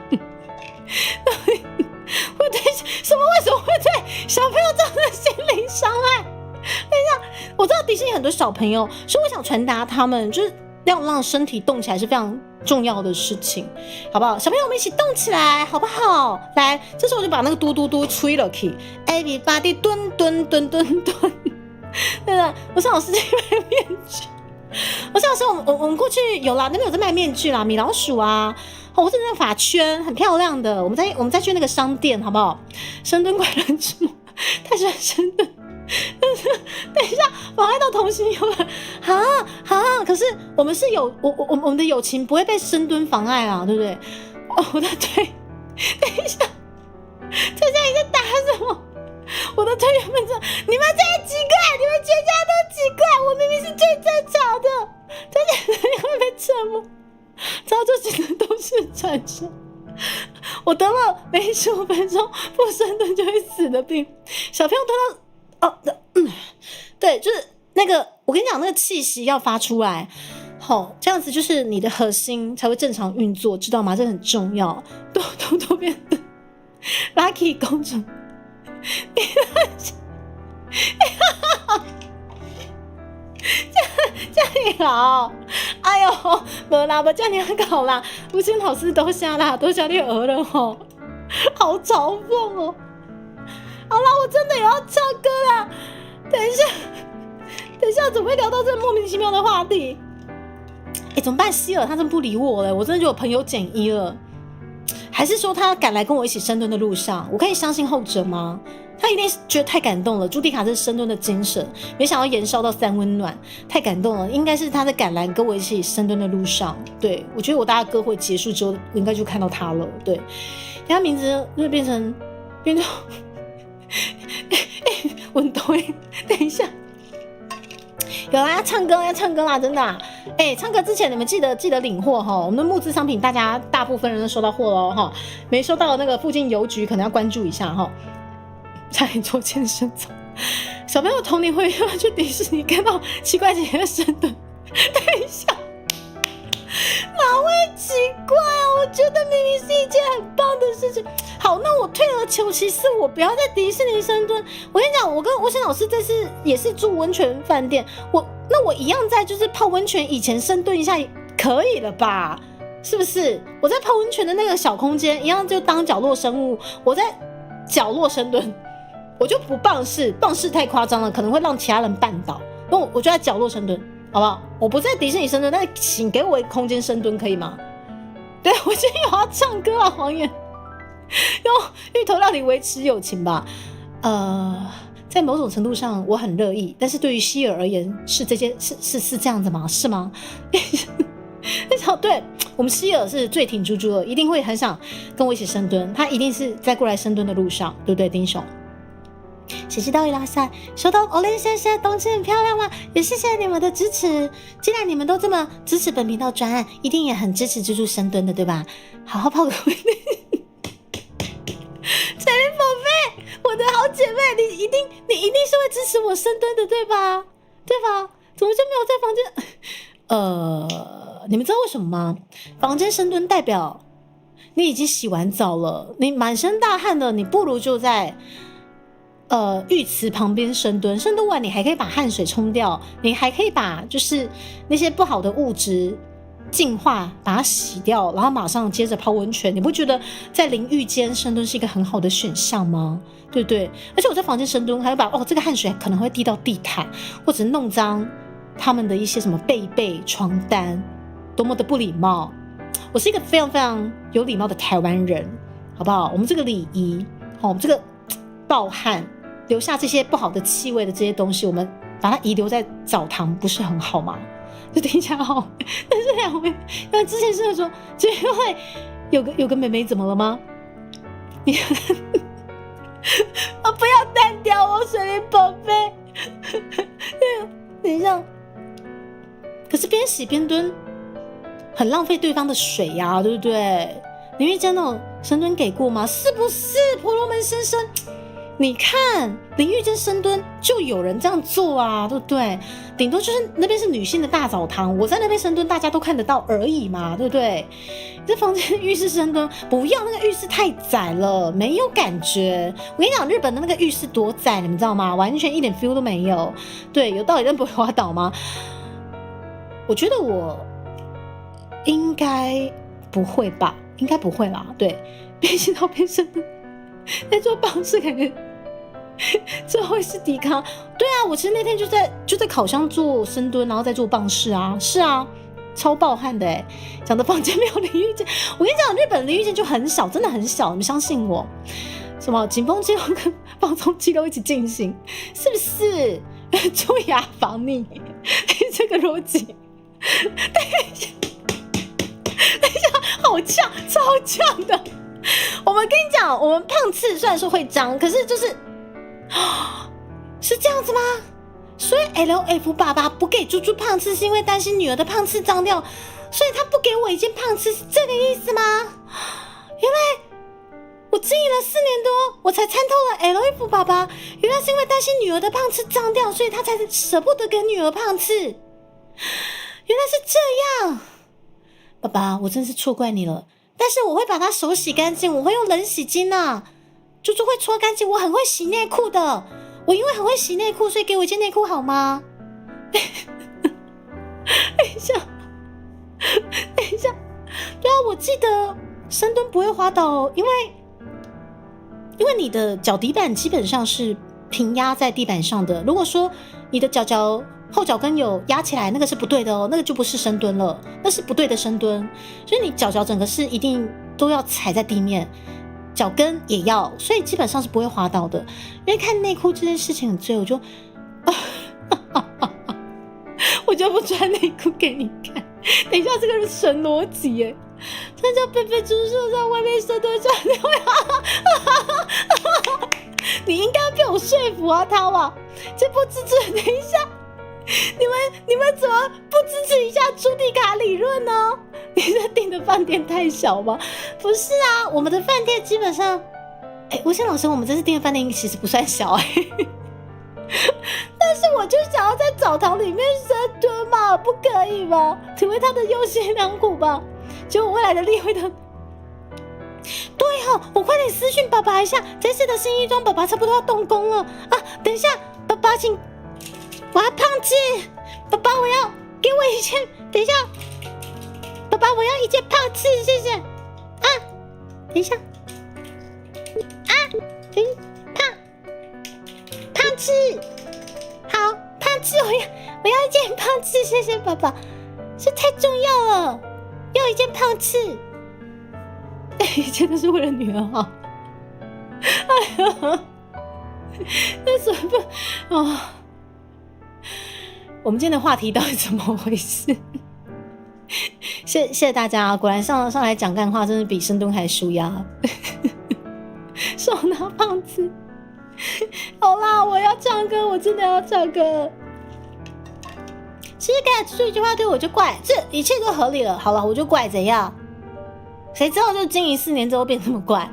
会对什么？为什么会对小朋友造成心灵伤害？等一下，我知道迪士尼很多小朋友，所以我想传达他们就是要让身体动起来是非常重要的事情，好不好？小朋友，我们一起动起来，好不好？来，这时候我就把那个嘟嘟嘟吹了去 ，everybody 蹲蹲蹲蹲蹲。对的，我上老师在卖面具，我上老师我们过去有啦，那边有在卖面具啦，米老鼠啊。我是那个发圈很漂亮的，我们再去那个商店好不好？深蹲怪人之母太喜欢深蹲，但等一下，妨碍到同行友人，可是我们是有我们的友情不会被深蹲妨碍啊，对不对？哦，我的腿，等一下，这下你在打什么？我的腿原本这，你们这些奇怪，你们全家都奇怪，我明明是最正常的，但是你会被折磨，早就只能都市传说。我得了每15分钟不深蹲就会死的病，小朋友蹲到对，就是那个我跟你讲，那个气息要发出来，好，这样子就是你的核心才会正常运作，知道吗？这很重要。都变得 Lucky 公主，这样也好，哎呦，没啦，不这样你很搞啦，吴清老师都下啦，都下你鹅了吼，好嘲讽哦。好啦，我真的也要唱歌啦，等一下，怎么会聊到这莫名其妙的话题？怎么办？希尔他真不理我了，我真的觉得我朋友减1了，还是说他赶来跟我一起深蹲的路上，我可以相信后者吗？他一定是觉得太感动了，朱迪卡这深蹲的精神，没想到延烧到3温暖，太感动了。应该是他在赶来跟我一起深蹲的路上，对，我觉得我大家歌会结束之后，我应该就看到他了，对，他名字就变成文东，等一下，有啦，要唱歌啦，真的、啊，唱歌之前你们记得领货哈，我们的募资商品大部分人都收到货了哈，没收到的那个附近邮局可能要关注一下哈。差点做健身操，小朋友童年会要去迪士尼看到奇怪姐姐的深蹲，等一下，哪会奇怪啊？我觉得明明是一件很棒的事情。好，那我退而求其次，我不要在迪士尼深蹲。我跟你讲，我跟吴欣老师这次也是住温泉饭店，那我一样在就是泡温泉以前深蹲一下可以了吧？是不是？我在泡温泉的那个小空间一样就当角落生物，我在角落深蹲。我就不棒式太夸张了，可能会让其他人绊倒。那我就在角落深蹲，好不好？我不在迪士尼深蹲，但请给我一个空间深蹲，可以吗？对，我今天有要唱歌啊，黄妍，用芋头料理维持友情吧。在某种程度上我很乐意，但是对于希尔而言是这样子吗？是吗？对，我们希尔是最挺猪猪的，一定会很想跟我一起深蹲，他一定是在过来深蹲的路上，对不对，丁雄？谢谢到伊拉塞，收到欧莲先生，冬至很漂亮吗？也谢谢你们的支持。既然你们都这么支持本频道专案，一定也很支持猪猪深蹲的，对吧？好好泡个温泉。彩铃宝贝，我的好姐妹，你一定是会支持我深蹲的，对吧？对吧？怎么就没有在房间？你们知道为什么吗？房间深蹲代表你已经洗完澡了，你满身大汗了，你不如就在浴池旁边深蹲，深蹲完你还可以把汗水冲掉，你还可以把就是那些不好的物质净化，把它洗掉，然后马上接着泡温泉。你不觉得在淋浴间深蹲是一个很好的选项吗？对不对？而且我在房间深蹲还会把这个汗水可能会滴到地毯，或者弄脏他们的一些什么被床单，多么的不礼貌。我是一个非常非常有礼貌的台湾人，好不好？我们这个礼仪，我们这个暴汗留下这些不好的气味的这些东西，我们把它遗留在澡堂，不是很好吗？就听起来好，但是两位，那之前是说，就因为有个妹妹怎么了吗？你不要单挑我，水灵宝贝。等一下，可是边洗边蹲，很浪费对方的水呀，对不对？淋浴间那种深蹲给过吗？是不是，婆罗门先生？你看淋浴间深蹲就有人这样做啊，对不对？顶多就是那边是女性的大澡堂，我在那边深蹲大家都看得到而已嘛，对不对？这房间浴室深蹲不要，那个浴室太窄了，没有感觉。我跟你讲，日本的那个浴室多窄，你们知道吗？完全一点 feel 都没有。对，有道理但不会滑倒吗？我觉得我应该不会吧，应该不会啦。对，边洗澡边深蹲，在做棒式感觉。这会是抵抗？对啊，我其实那天就在烤箱做深蹲，然后再做棒式啊，是啊，超爆汗的哎！讲的房间没有淋浴间，我跟你讲，日本淋浴间就很小，真的很小，你们相信我。什么紧绷肌肉跟放松肌肉一起进行，是不是？蛀牙防腻，这个逻辑。等一下，好呛，超呛的。我们跟你讲，我们胖次虽然说会脏，可是就是是这样子吗？所以 LF 爸爸不给猪猪胖次，是因为担心女儿的胖次脏掉，所以他不给我一件胖次，是这个意思吗？原来我经营了4年多，我才参透了 LF 爸爸，原来是因为担心女儿的胖次脏掉，所以他才舍不得给女儿胖次。原来是这样，爸爸，我真是错怪你了。但是我会把它手洗干净，我会用冷洗巾啊，猪猪会搓干净，我很会洗内裤的。我因为很会洗内裤，所以给我一件内裤好吗？等一下，对啊，我记得深蹲不会滑倒，因为你的脚底板基本上是平压在地板上的。如果说你的脚后脚跟有压起来，那个是不对的哦，那个就不是深蹲了，那是不对的深蹲。所以你脚整个是一定都要踩在地面。脚跟也要，所以基本上是不会滑倒的。因为看内裤这件事情很醉，我就不穿内裤给你看。等一下，这个是神逻辑耶！他叫贝贝猪受伤，外面深蹲穿你应该被我说服啊，涛啊！这不支持，等一下，你们怎么不支持一下朱迪卡理论呢？你是订的饭店太小吗？不是啊，我们的饭店基本上，吴先老师，我们这次订的饭店其实不算小但是我就想要在澡堂里面深蹲嘛，不可以吗？体会他的用心良苦吧。结果未来的例会的，对哦，我快点私讯爸爸一下，这次的新衣装爸爸差不多要动工了啊！等一下，爸爸请，我要胖子，爸爸我要给我一件，等一下。爸爸，我要一件胖次，谢谢。啊，等一下。啊，胖次，好，胖次，我要一件胖次，谢谢爸爸，这太重要了，要一件胖次。真的是为了女儿好。哎呀，那怎么办哦？我们今天的话题到底怎么回事？谢谢大家啊！果然上来讲干话，真是比深蹲还舒压。手拿胖子，好啦，我要唱歌，我真的要唱歌。其实刚才说一句话对我就怪，这一切都合理了。好了，我就怪怎样？谁知道就经营4年之后变这么怪？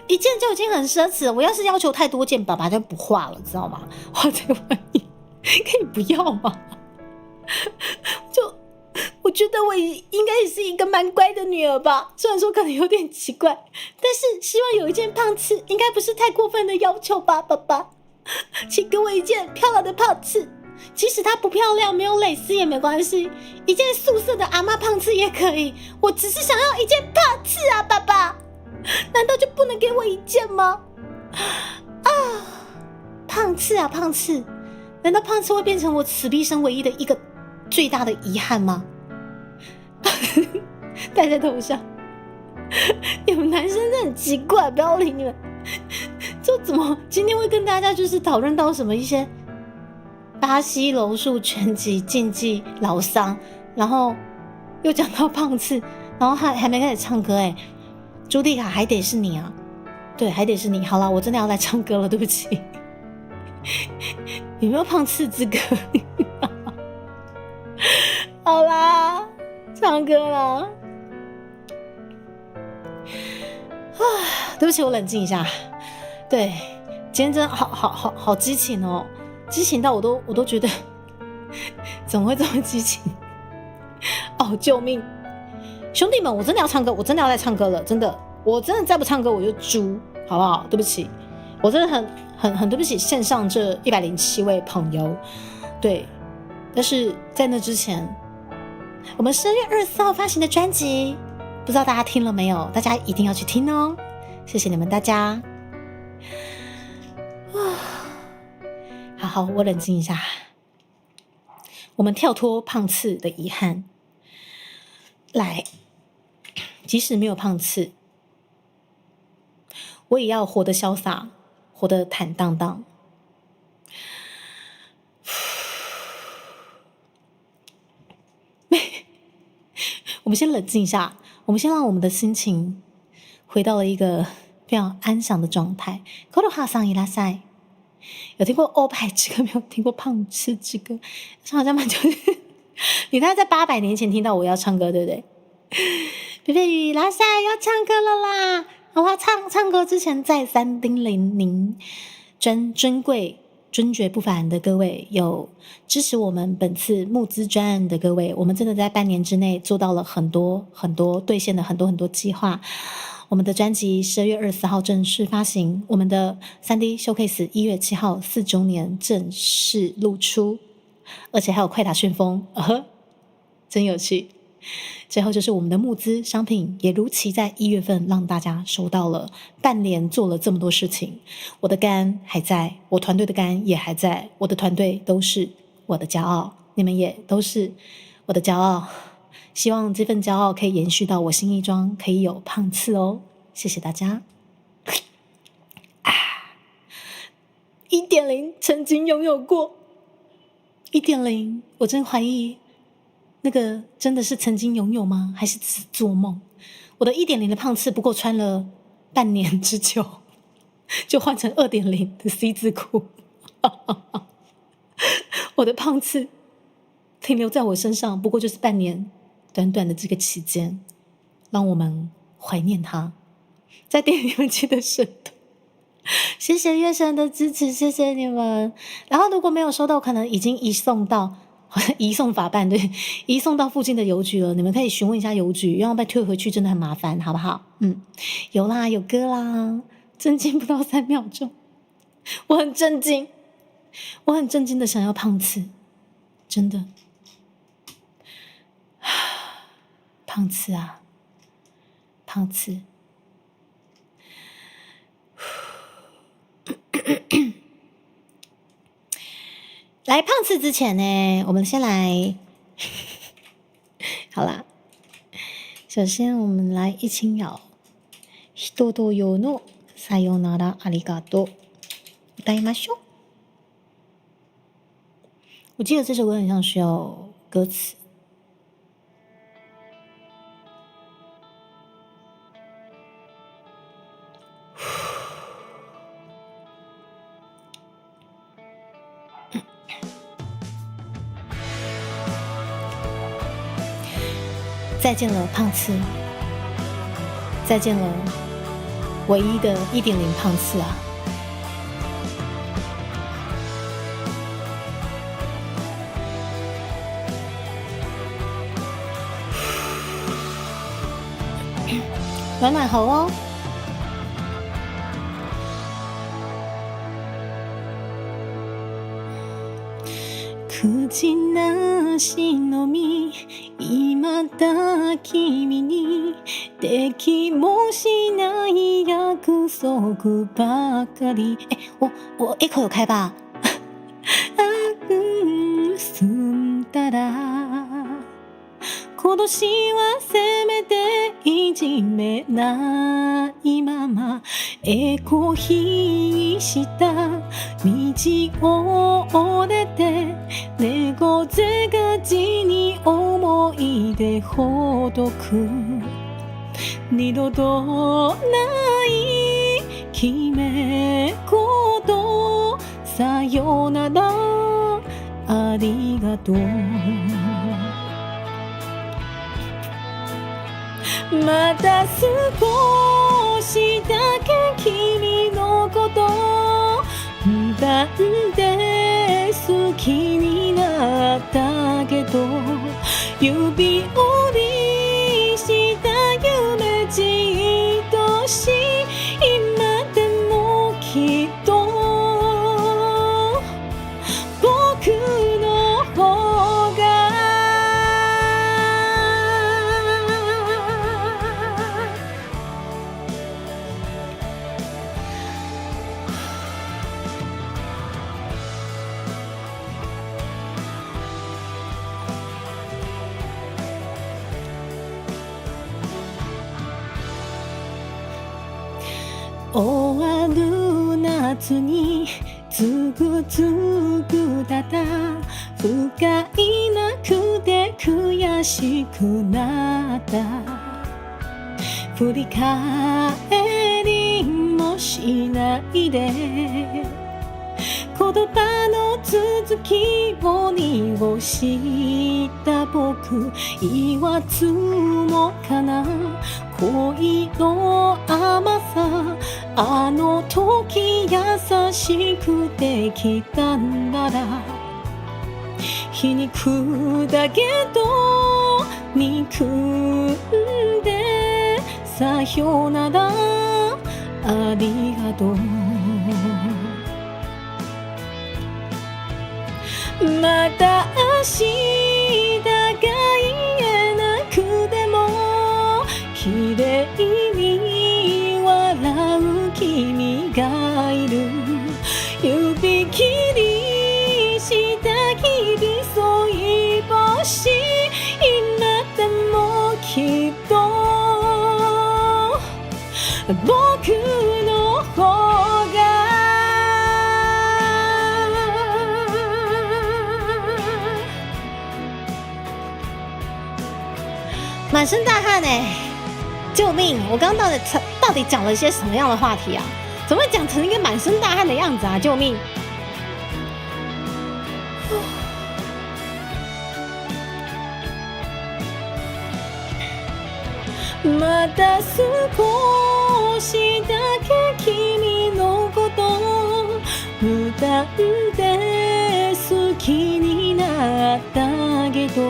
一件就已经很奢侈了，我要是要求太多件，爸爸就不画了，知道吗？画这个玩意可以不要吗？我觉得我应该也是一个蛮乖的女儿吧，虽然说可能有点奇怪，但是希望有一件胖次应该不是太过分的要求吧，爸爸，请给我一件漂亮的胖次，即使它不漂亮，没有蕾丝也没关系，一件素色的阿嬷胖次也可以，我只是想要一件胖次啊，爸爸，难道就不能给我一件吗？啊，胖次啊胖次，难道胖次会变成我此毕生唯一的一个最大的遗憾吗？戴在头上，你们男生真的很奇怪，不要理你们。就怎么今天会跟大家就是讨论到什么一些巴西柔术拳击竞技老桑，然后又讲到胖次，然后还没开始唱歌哎，朱蒂卡还得是你啊，对，还得是你。好了，我真的要来唱歌了，对不起。有没有胖次资格？好啦，唱歌了。对不起，我冷静一下。对，今天真的好激情哦，激情到我都觉得怎么会这么激情？哦，救命！兄弟们，我真的要唱歌，我真的要来唱歌了，真的，我真的再不唱歌我就猪，好不好？对不起，我真的很对不起线上这107位朋友。对，但是在那之前，我们12月24号发行的专辑，不知道大家听了没有？大家一定要去听哦！谢谢你们大家。好，我冷静一下。我们跳脱胖次的遗憾，来，即使没有胖次，我也要活得潇洒，活得坦荡荡。我们先冷静一下，我们先让我们的心情回到了一个非常安详的状态。コロハさんいらっしゃい。有听过欧派之歌，没有听过胖吃之歌？好像蛮久。你大概在800年前听到我要唱歌，对不对？菲菲雨拉塞要唱歌了啦！我要唱歌之前再三叮咛您，尊贵、尊爵不凡的各位，有支持我们本次募资专案的各位，我们真的在半年之内做到了很多很多，兑现了很多很多计划。我们的专辑12月24号正式发行，我们的 3D Showcase 1月7号4周年正式露出，而且还有快打旋风，真有趣。最后就是我们的募资商品也如期在1月份让大家收到了，半年做了这么多事情，我的肝还在，我团队的肝也还在，我的团队都是我的骄傲，你们也都是我的骄傲，希望这份骄傲可以延续到我新一装可以有胖次哦，谢谢大家。1.0 曾经拥有过， 1.0 我真怀疑那个真的是曾经拥有吗？还是只是做梦？我的 1.0 的胖次不过穿了半年之久，就换成 2.0 的 C 字裤。我的胖次停留在我身上不过就是半年短短的这个期间，让我们怀念它。在店里面记得深度，谢谢月神的支持，谢谢你们。然后如果没有收到，可能已经移送到移送法办，对，移送到附近的邮局了。你们可以询问一下邮局，要被退回去真的很麻烦，好不好？有啦，有歌啦，震惊不到3秒钟，我很震惊，我很震惊的想要胖次，真的，胖次啊，胖次。来胖次之前呢，我们先来好啦，首先我们来一起摇人とよのさよならありがとう歌いましょう。我记得这首歌很像需要歌词，再见了胖次，再见了唯一的 1.0 胖次啊！暖暖猴哦。口なしのみ未だ君にできもしない約束ばかり。我一口有开吧？済んだら今年はせめていじめないままエコひした道を折れて猫背がちに思い出ほどく二度とない決め事さよならありがとうまた少しだけ君のことだって好きになったけど指折りした夢じっとし今でもきっと僕の方が終わる夏につくづくただ不甲斐なくて悔しくなった振り返りもしないで言葉の続きを濁した僕言わずもかな恋の甘さあの時優しくできたんなら皮肉だけど憎んでさよならありがとうまた明日が言えなくても綺麗に笑う君がいる指切りした日々そうい星今でもきっと僕の方が满身大汗哎！救命！我刚刚到底讲了些什么样的话题啊？怎么会讲成一个满身大汗的样子啊？救命！また少しだけ君のこと無断で好きになったけど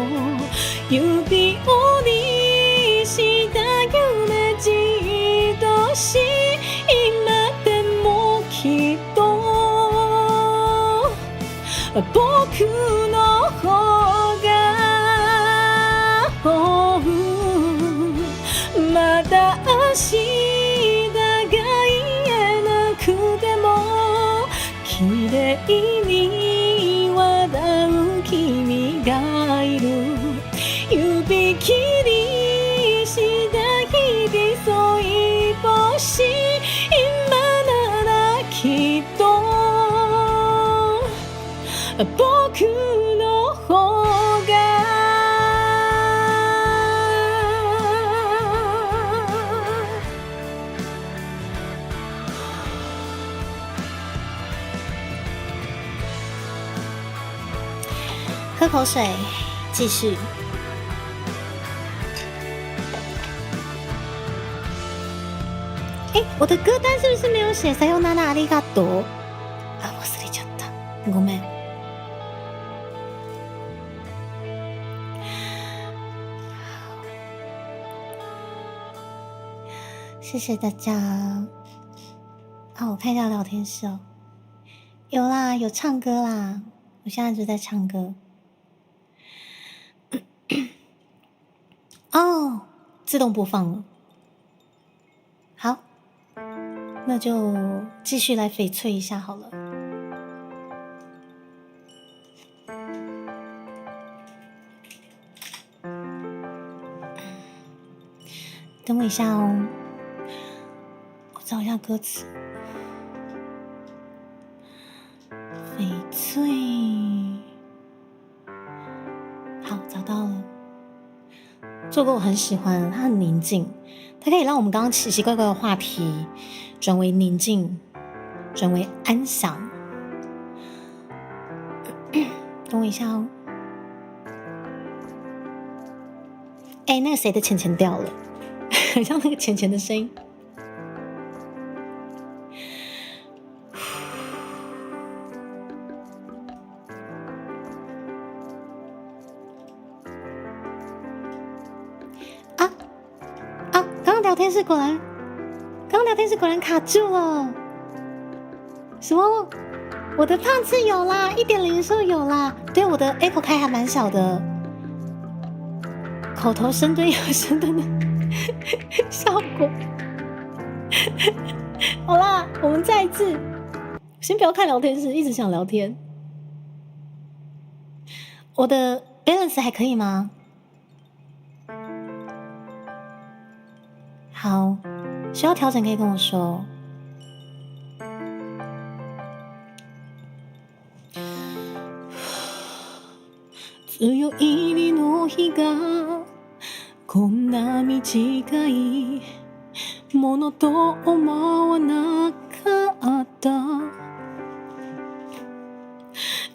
指折りした夢じっとし今でもきっと僕の方がまた明日が言えなくても綺麗に笑う君がいる指切りした日々そうい星今ならきっと僕の方が喝口水，继续。我的歌单是不是没有写さよならありがとう？あ、忘れちゃった。ごめん。谢谢大家。好，我看一下聊天室哦。有啦，有唱歌啦。我现在就在唱歌。哦，自动播放了。好，那就继续来翡翠一下好了。等我一下哦，我找一下歌词。翡翠，好，找到了。这首歌我很喜欢，它很宁静，它可以让我们刚刚奇奇怪怪的话题转为宁静，转为安详。等我一下哦。哎，那个谁的钱钱掉了，很像那个钱钱的声音。聊天室果然卡住了。什么？我的胖次有啦，1.0时候有啦。对，我的 Apple 开还蛮小的。口头深蹲有深蹲的效果。好啦，我们再一次。先不要看聊天室，一直想聊天。我的 balance 还可以吗？好，需要调整可以跟我说。強いの日がこんな短いものと思わなかった。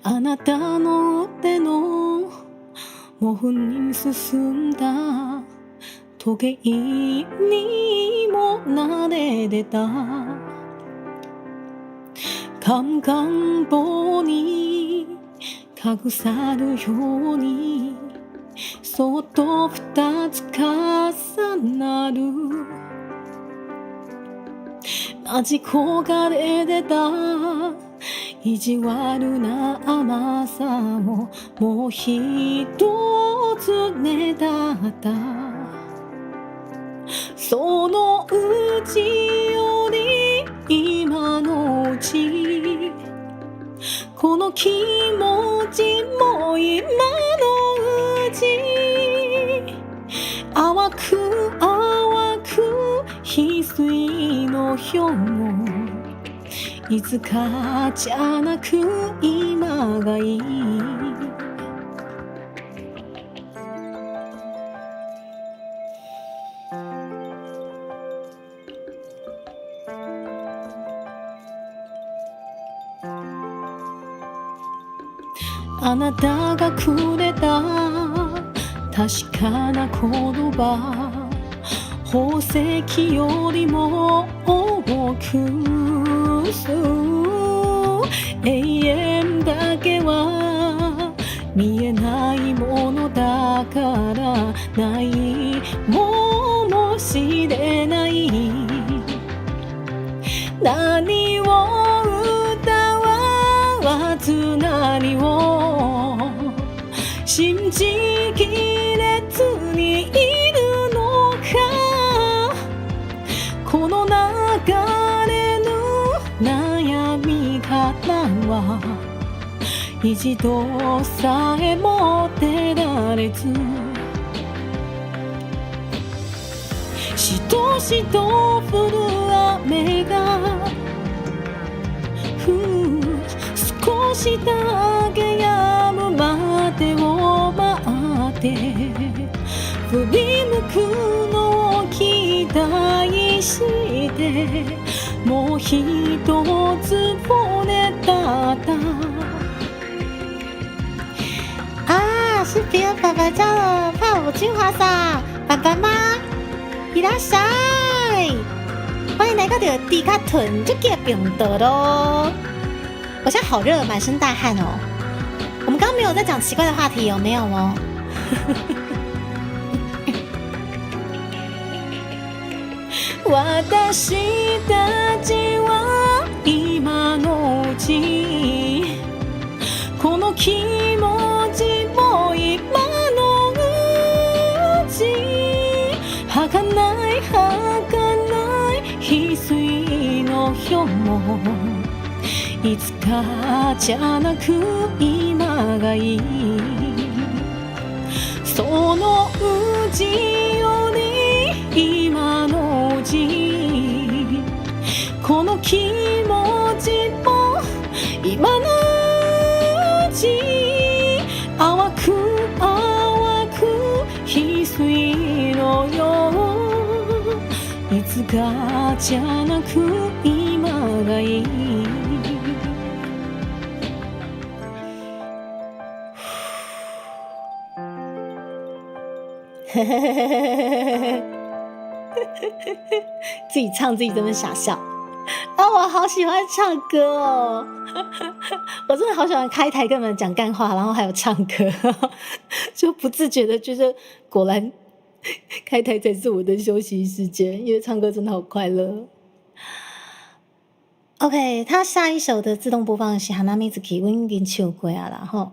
あなたの手の毛布に進んだ時計にも慣れてた。カンカン棒に隠さるようにそっと二つ重なる。待ち焦がれてた意地悪な甘さももう一つねだった。そのうちより今のうちこの気持ちも今のうち淡く淡く翡翠のよういつかじゃなく今がいい。あなたがくれた確かな言葉宝石よりも多く永遠だけは見えないものだからないももしれない。何を歌わず何を信じきれずにいるのか。この流れの悩み方は一度さえも出られずしとしと降る雨が少しだけ止むまでを待って振り向くのを期待してもう一つ骨だった。啊，是别人爸爸家的泡芙金华伞，爸爸吗？いらっしゃい，欢迎来到迪卡屯这个频道咯。我现在好热，满身大汗哦。我们刚刚没有在讲奇怪的话题哦，没有哦。私たちは今のうちこの気持ちも今のうち儚い儚い翡翠のよういつかじゃなく今がいい。そのうちより今のうちこの気持ちも今のうち淡く淡く翡翠のよういつかじゃなく今がいい。自己唱自己这么傻笑啊！我好喜欢唱歌哦，我真的好喜欢开台跟你们讲干话，然后还有唱歌，就不自觉的觉得果然开台才是我的休息时间，因为唱歌真的好快乐。OK， 他下一首的自动播放是 Hanamizuki， 我已经唱过啊啦吼。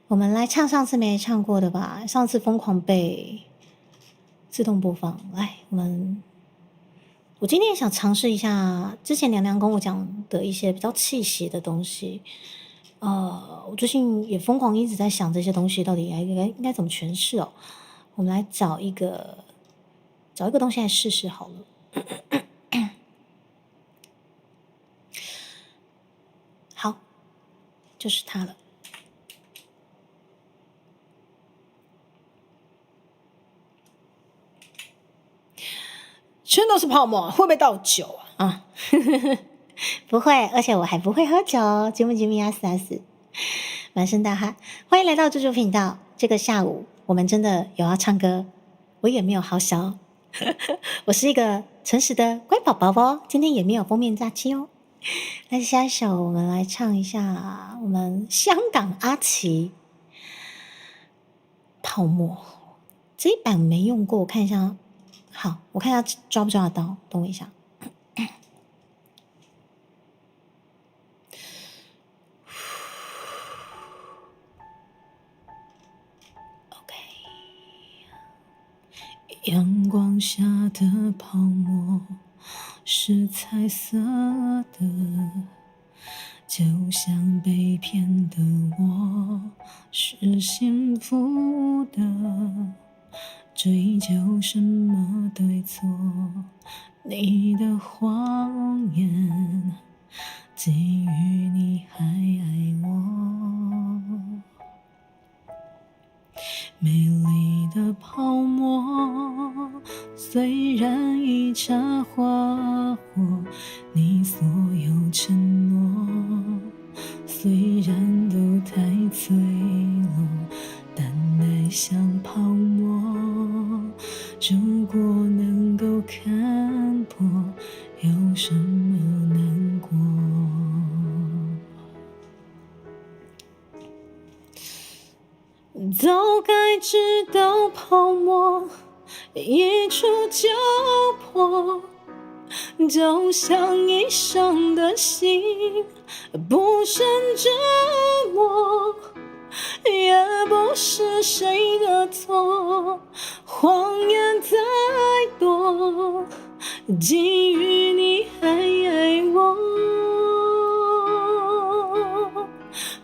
我们来唱上次没唱过的吧，上次疯狂被自动播放。来，我今天也想尝试一下之前娘娘跟我讲的一些比较气息的东西。我最近也疯狂一直在想这些东西到底应该怎么诠释哦。我们来找一个东西来试试好了。好，就是它了。全都是泡沫，会不会倒酒啊？不会，而且我还不会喝酒。吉姆吉米阿斯阿斯，满身大汗。欢迎来到猪猪频道。这个下午我们真的有要唱歌，我也没有好小，我是一个诚实的乖宝宝哦。今天也没有封面炸鸡哦。那下一首我们来唱一下我们香港阿奇泡沫。这一版没用过，我看一下。好，我看一下抓不抓得到，等我一下。OK， 阳光下的泡沫是彩色的，就像被骗的我是幸福的。追究什么对错？你的谎言，基于你还爱我。美丽的泡沫，虽然已插花火，你所有承诺，虽然都太脆弱，但爱像泡沫。如果能够看破，有什么难过？早该知道泡沫一触就破，就像已伤的心，不胜折磨。也不是谁的错，谎言再多，基于你还爱我。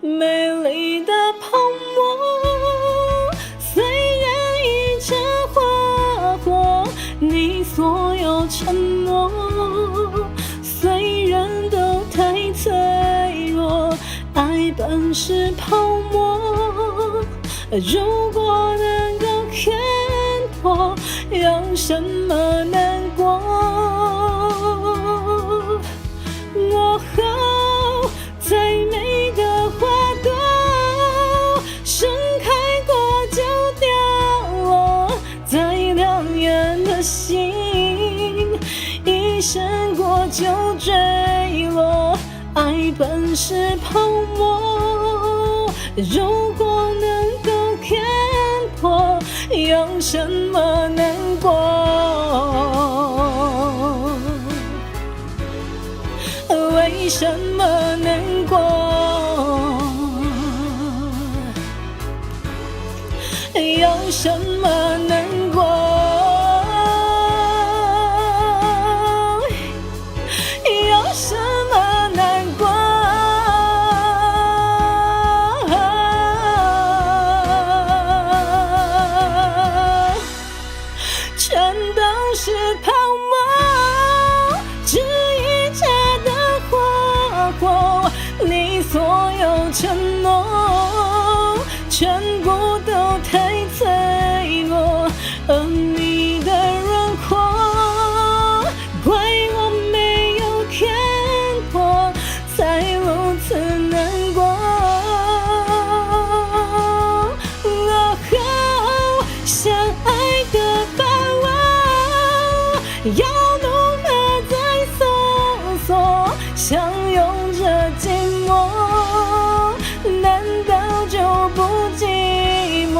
美丽的泡沫，虽然已成花火，你所有承诺，虽然都太脆弱，爱本是泡沫。如果能够看破，有什么难过？我后再美的花朵，盛开过就掉落，再亮眼的星，一闪过就坠落。爱本是泡沫，如果能够看破，有什么难过？为什么难过？有什么难过？有什么难过？全都是泡沫，只一刹的花火，你所有承诺，全部都太脆弱，而你的轮廓，怪我没有看破，才如此难过。相爱的把握，要如何再搜索？相拥着寂寞，难道就不寂寞？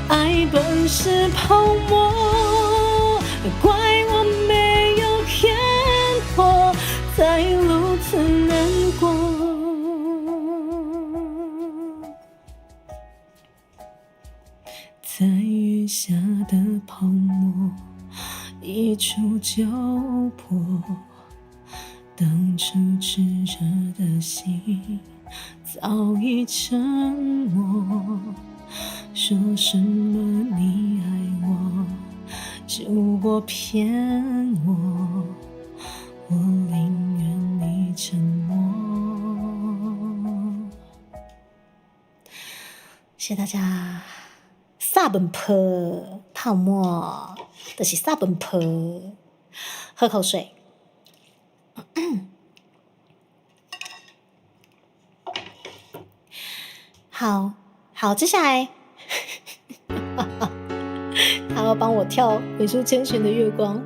爱本是泡沫，怪我没有看破，才如此难过。在雨下的泡沫，一触就破。当初炽热的心早已沉默。说什么你爱我，只不过骗我，我宁愿你沉默。谢谢大家。撒本坡泡沫，就是撒本坡。喝口水。好，接下来他要帮我跳美术千寻的月光。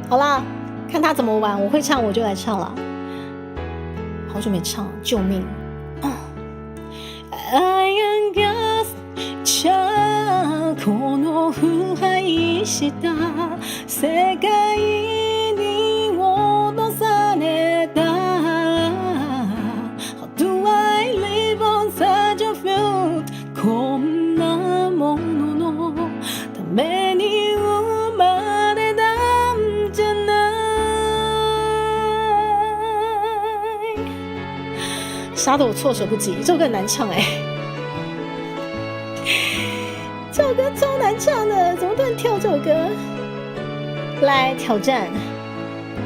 好啦，看他怎么玩，我会唱我就来唱了。好久没唱，救命！I am gas この腐敗した世界に戻された How do I live on such a field こんなもののために生まれたんじゃない杀得我措手不及，这首歌很难唱这首歌超难唱的，怎么突然跳这首歌？来挑战，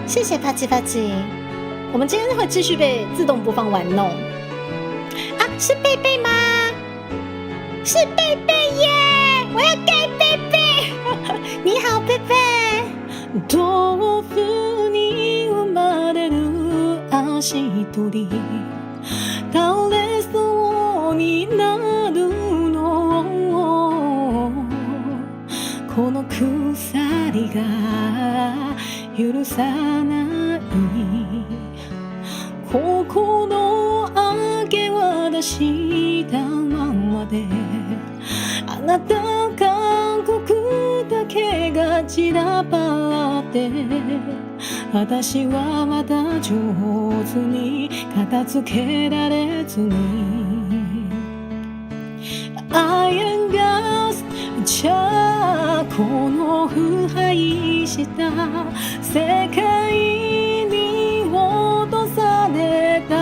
谢谢啪叽啪叽。我们今天会继续被自动播放玩弄啊？是贝贝吗？是贝贝耶！我要盖贝贝。你好，贝贝。豆腐に生まれる足取り倒れそうになるのこの鎖が許さない心明け渡したままであなた韓国だけが散らばって私はまだ上手に片付けられずに I am God's じゃあこの腐敗した世界に落とされた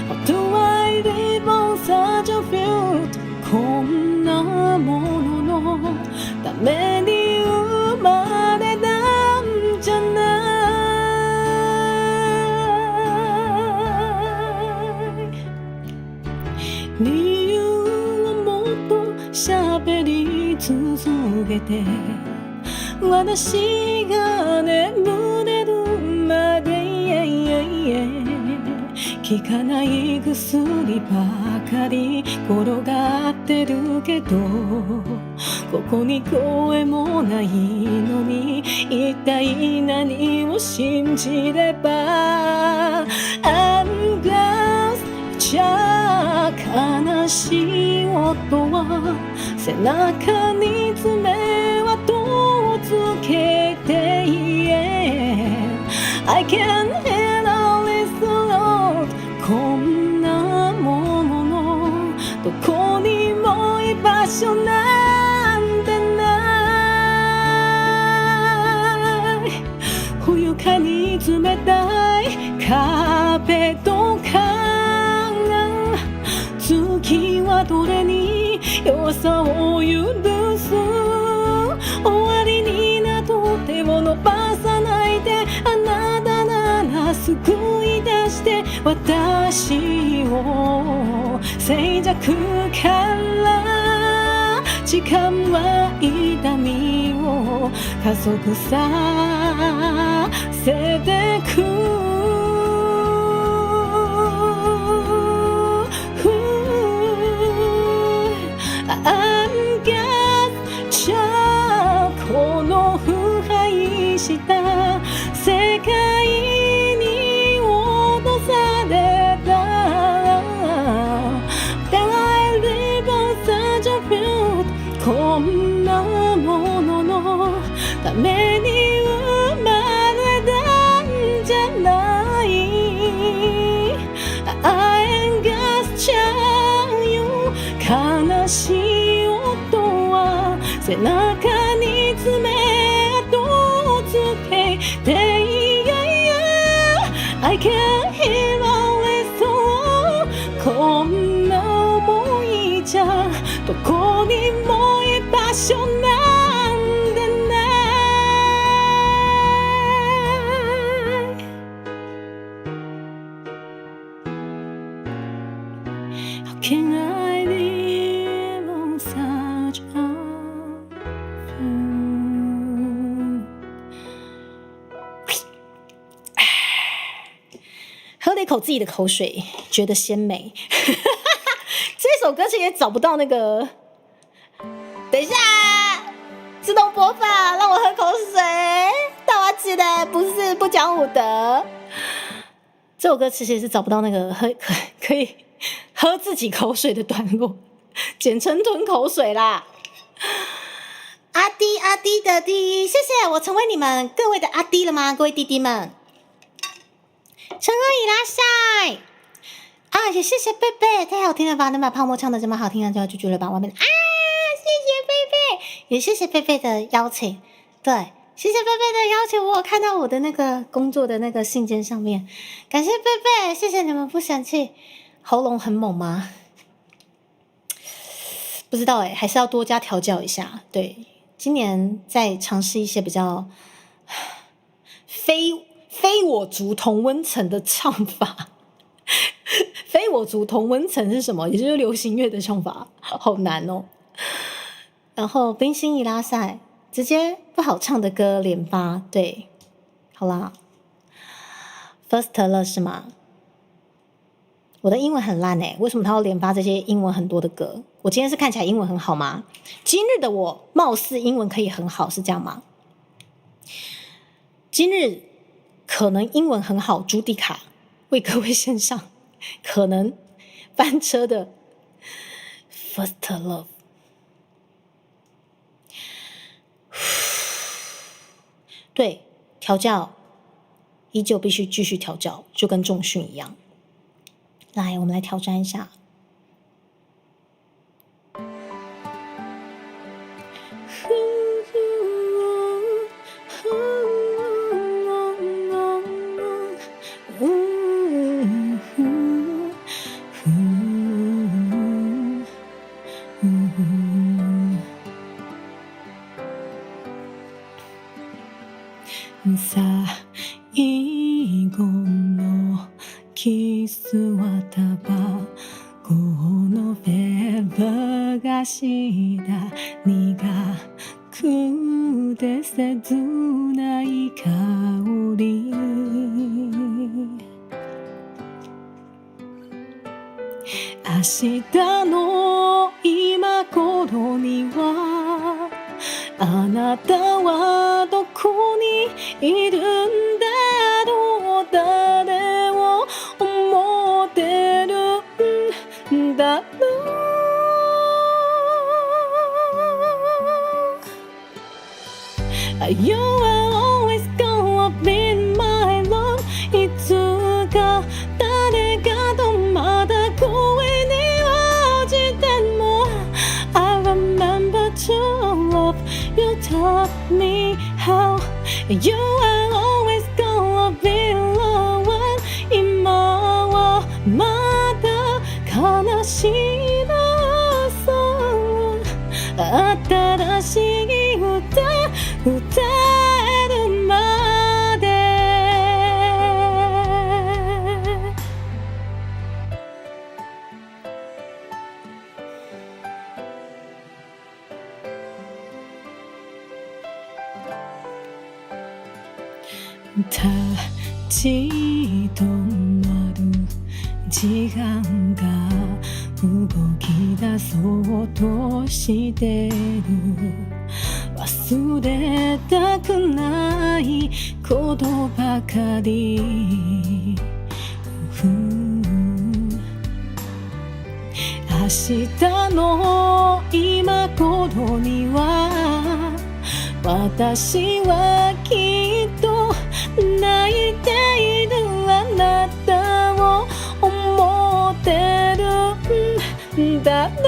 How do I live on such a field こんなもののために生まれたんじゃない理由をもっと喋り続けて私が眠れるまで効かない薬ばかり転がってるけどここに声もないのに一体何を信じれば I'm glass じゃあ悲しい音は背中に爪はとつけて言え I can't handle this alone こんなもののどこにも居場所なんてない不愉快に冷たい壁とか月はどれに弱さを許す終わりになど手を伸ばさないであなたなら救い出して私を静寂から時間は痛みを加速させてくI'm God's じゃあこの腐敗した世界に落とされた Then I live on such a field こんなもののために生まれたんじゃないI am God's child 悲しい音は背中に爪痕をつけてI can't hear all this song こんな想いじゃどこにも居場所なんてない How can I live on such a field 口自己的口水，觉得鲜美。这首歌其实也找不到那个，等一下，自动播放，让我喝口水。大娃起来，不是不讲武德。这首歌其实也是找不到那个可以喝自己口水的段落，简称吞口水啦。阿弟的弟，谢谢我成为你们各位的阿弟了吗？各位弟弟们，成何以拉塞啊！也谢谢贝贝，太好听了吧？能把泡沫唱得这么好听，就要拒绝了吧？外面啊，谢谢贝贝，也谢谢贝贝的邀请，对。谢谢贝贝的邀请，我有看到我的那个工作的那个信件上面，感谢贝贝，谢谢你们不嫌弃。喉咙很猛吗？不知道还是要多加调教一下。对，今年在尝试一些比较非我族同温层的唱法。非我族同温层是什么？也就是流行乐的唱法，好难哦。然后冰心伊拉塞。直接不好唱的歌连发，对，好啦 ，First Love 是吗？我的英文很烂为什么他要连发这些英文很多的歌？我今天是看起来英文很好吗？今日的我貌似英文可以很好，是这样吗？今日可能英文很好，朱迪卡为各位献上可能翻车的 First Love。对，调教依旧必须继续调教，就跟重训一样。来，我们来挑战一下。最後のキスはタバコのフェーバーがした苦くて切ない香り明日の今頃にはあなたはどこにいるんだろう誰を思ってるんだろう You are always gonna be my love いつか誰かとまた恋に落ちても I remember to love You taught me how You are always gonna be the one 今はまだ悲しいのさ新しい歌歌えるまで立ち止まる時間が動き出そうとしてる忘れたくないことばかり明日の今頃には私はきっと泣いているあなたを思ってるんだろう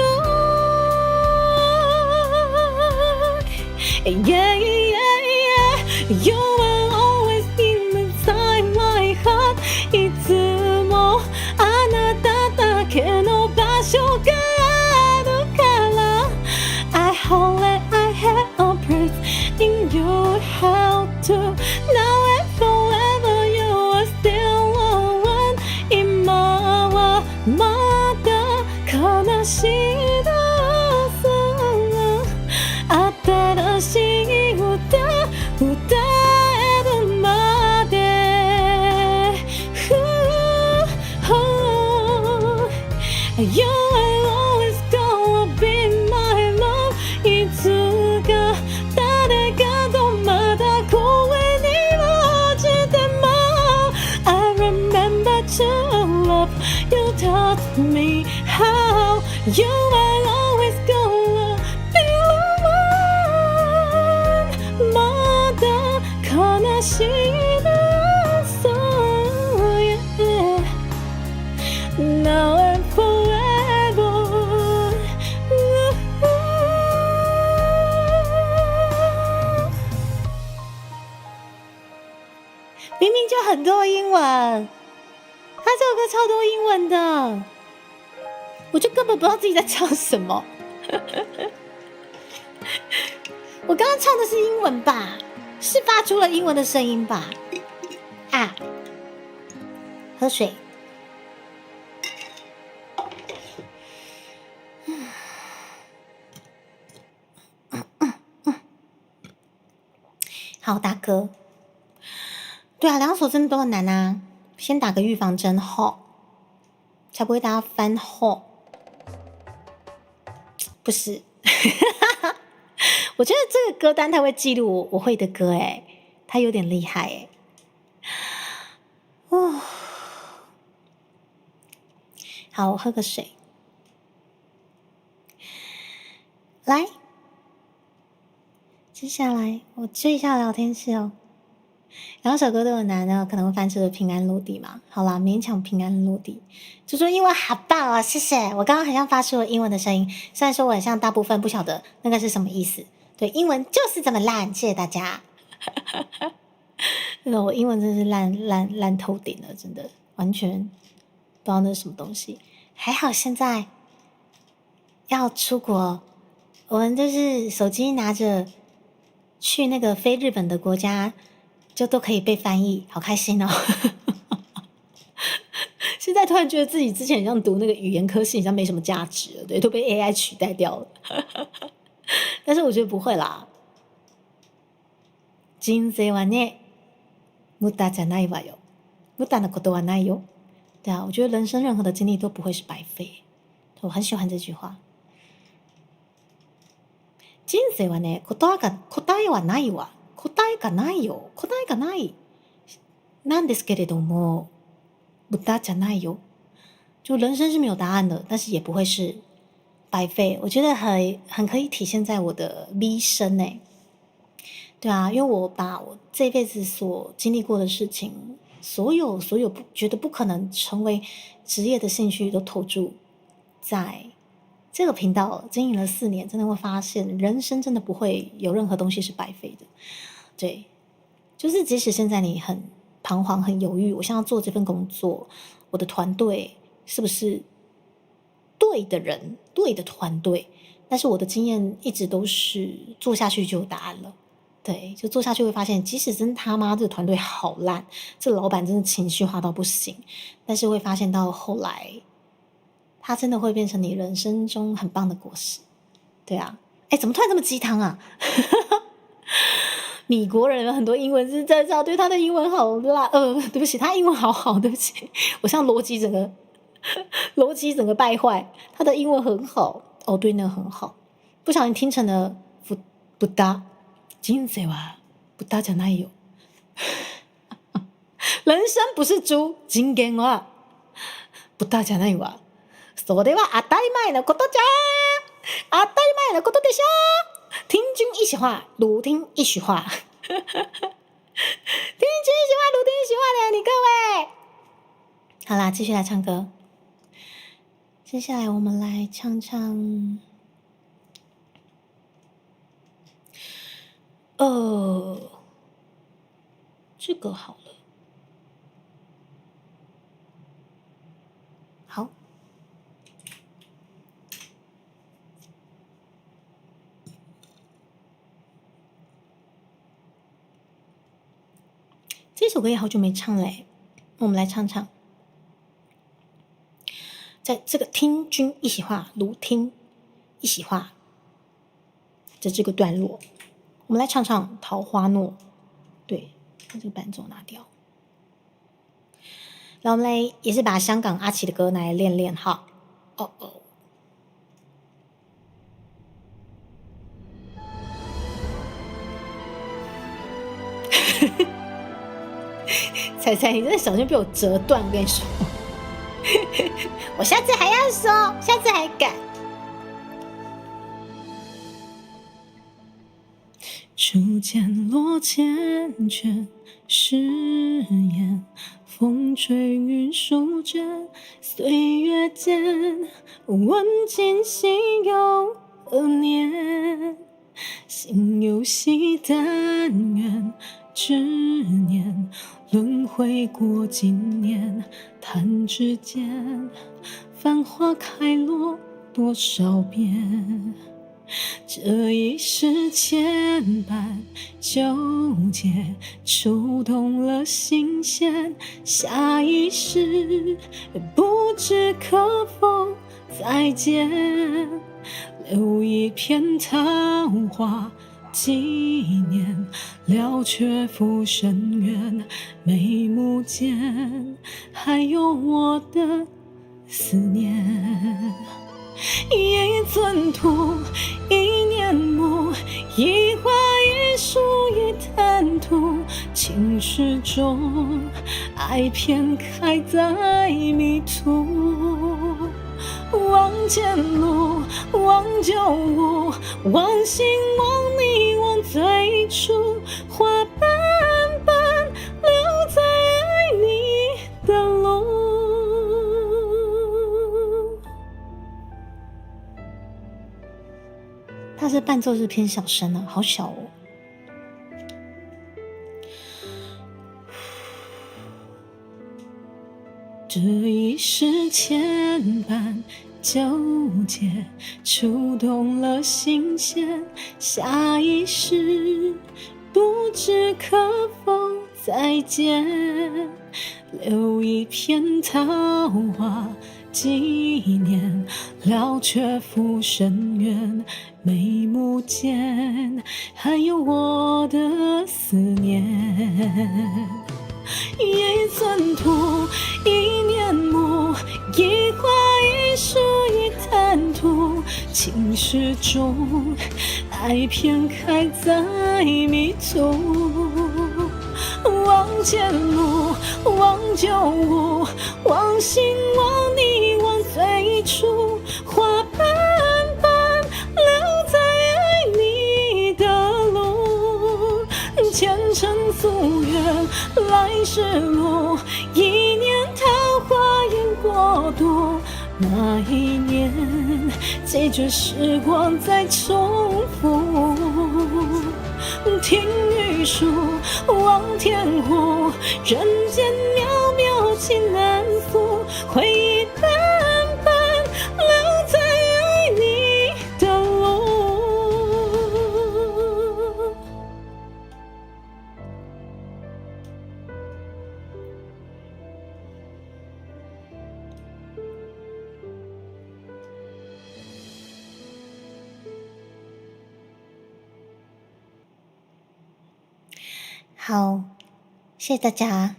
Yeah, yeah, yeah You are always inside my heart いつもあなただけの場所があるから I hold it, I have a place in your heart too Now and forever you are still the one 今はまだ悲しいのさ新しい歌歌えるまで You will always gonna be my love いつか誰かとまた声に落ちても I remember to love You taught me how You will always gonna be the one まだ悲しいな So yeah Now and forever 明明就很多英文，他这首歌超多英文的，我就根本不知道自己在唱什么。我刚刚唱的是英文吧？是发出了英文的声音吧？啊，喝水。好，大哥。对啊，两首真的都很难啊。先打个预防针后，才不会大家翻后。不是，我觉得这个歌单它会记录我会的歌，哎，它有点厉害，哎。哦，好，我喝个水。来，接下来我追一下聊天室哦。两首歌都有难的，可能会翻车的平安落地嘛。好啦，勉强平安落地。就说英文好棒哦，谢谢。我刚刚好像发出了英文的声音，虽然说我很像大部分不晓得那个是什么意思。对，英文就是这么烂，谢谢大家。那个我英文真是烂透顶了，真的完全不知道那是什么东西。还好现在要出国，我们就是手机拿着去那个非日本的国家。就都可以被翻译，好开心哦！现在突然觉得自己之前像读那个语言科系，好像没什么价值了，对，都被 AI 取代掉了。但是我觉得不会啦。人生はね、無駄じゃないわよ。無駄なことはないよ。对啊，我觉得人生任何的经历都不会是白费。我很喜欢这句话。人生はね、答えはないわ。答えがないよ。答えがない。なんですけれども、無駄じゃないよ。就人生是没有答案的，但是也不会是白费。我觉得很可以体现在我的 V 生欸。对啊，因为我把我这辈子所经历过的事情，所有觉得不可能成为职业的兴趣都投注在这个频道，经营了4年，真的会发现人生真的不会有任何东西是白费的。对，就是即使现在你很彷徨、很犹豫，我现在做这份工作，我的团队是不是对的人、对的团队？但是我的经验一直都是做下去就有答案了。对，就做下去会发现，即使真他妈这个团队好烂，这老板真的情绪化到不行，但是会发现到后来，它真的会变成你人生中很棒的果实。对啊，哎，怎么突然这么鸡汤啊？米国人有很多英文是在这，对他的英文好烂，对不起，他英文好，对不起，我像逻辑整个败坏，他的英文很好，哦，对，那个很好，不小心听成了不搭，人生は不搭じゃないよ，人生不是猪，人間は不搭じゃないわ，それは当たり前のことじゃ，当たり前のことでしょ。听君一席话，如听一席话。听君一席话，如听一席话的你各位。好啦，继续来唱歌。接下来我们来唱唱，这个好了。好。这首歌也好久没唱嘞，我们来唱唱。在这个听君一席话，如听一席话的这个段落，我们来唱唱《桃花诺》。对，把这个伴奏拿掉。然后我们来也是把香港阿奇的歌来练练哈。哦哦。彩彩，你真的小心被我折断，我跟你说。我下次还要说，下次还改。初见落缱绻誓言，风吹云舒卷，岁月间，问今夕有何年？心有惜但愿执念，轮回过今年，弹指间，繁花开落多少遍？这一世千般纠结，触动了心弦。下一世不知可否再见，留一片桃花纪念，了却浮生缘。眉目间还有我的思念。一寸土，一年暮，一花一树一滩土。情史中，爱偏开在迷途。望前路，望旧物，望心，望你，望最初。花瓣瓣留在爱你的路。它是伴奏是偏小声的，好小哦。这一世千般纠结，触动了心弦。下一世不知可否再见，留一片桃花纪念，了却浮生缘。眉目间还有我的思念。一寸土，一年暮，一花一树一滩土。情史中，爱偏开在迷途。望前路，望旧物，望心，望你，望最初。花瓣瓣留在爱你的路，前尘夙愿，来时路。一年桃花因过度，那一年记着时光在重复。听雨疏，望天湖，人间渺渺情难诉。回忆淡淡留在爱你的路。好，谢谢大家。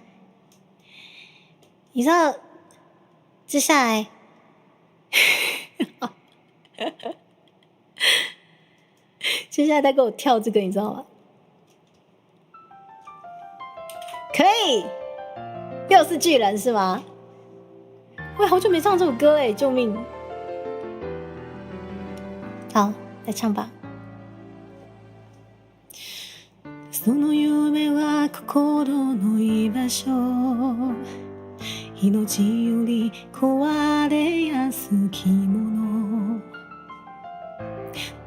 你知道接下来接下来他给我跳这个，你知道吗？可以六世巨人是吗？我好久没唱这首歌哎，救命！好，来唱吧。その夢は心の居場所、命より壊れやすきもの、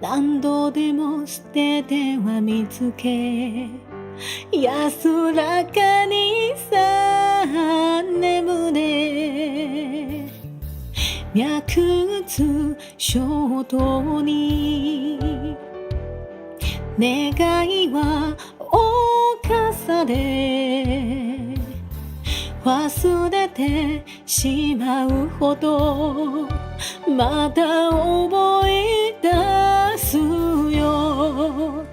何度でも捨てては見つけ、安らかにさ眠れ、脈打つ衝動に願いは侵され、忘れてしまうほどまた思い出すよ。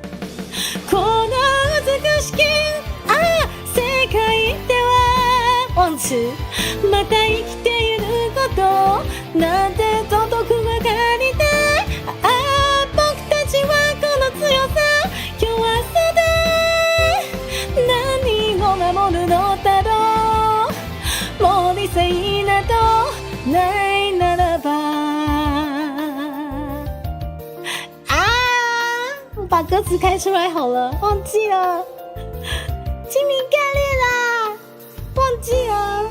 この美しき世界では忘詞また生きていることなんてど把歌词开出来好了，忘记了。精明干练啦，忘记了。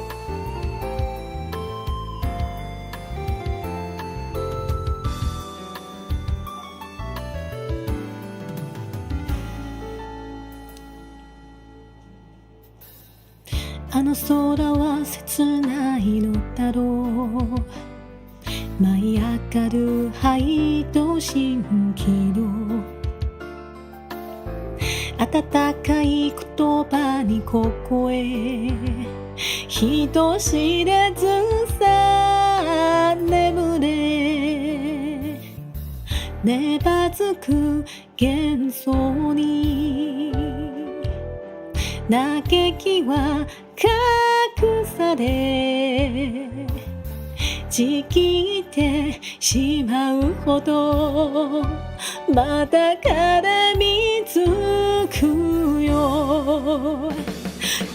あの空は切ないのだろう舞い上がる灰と蜃気楼温かい言葉にここへ人知れずさ眠れ粘つく幻想に嘆きは隠されちぎってしまうほどまた絡みつくよ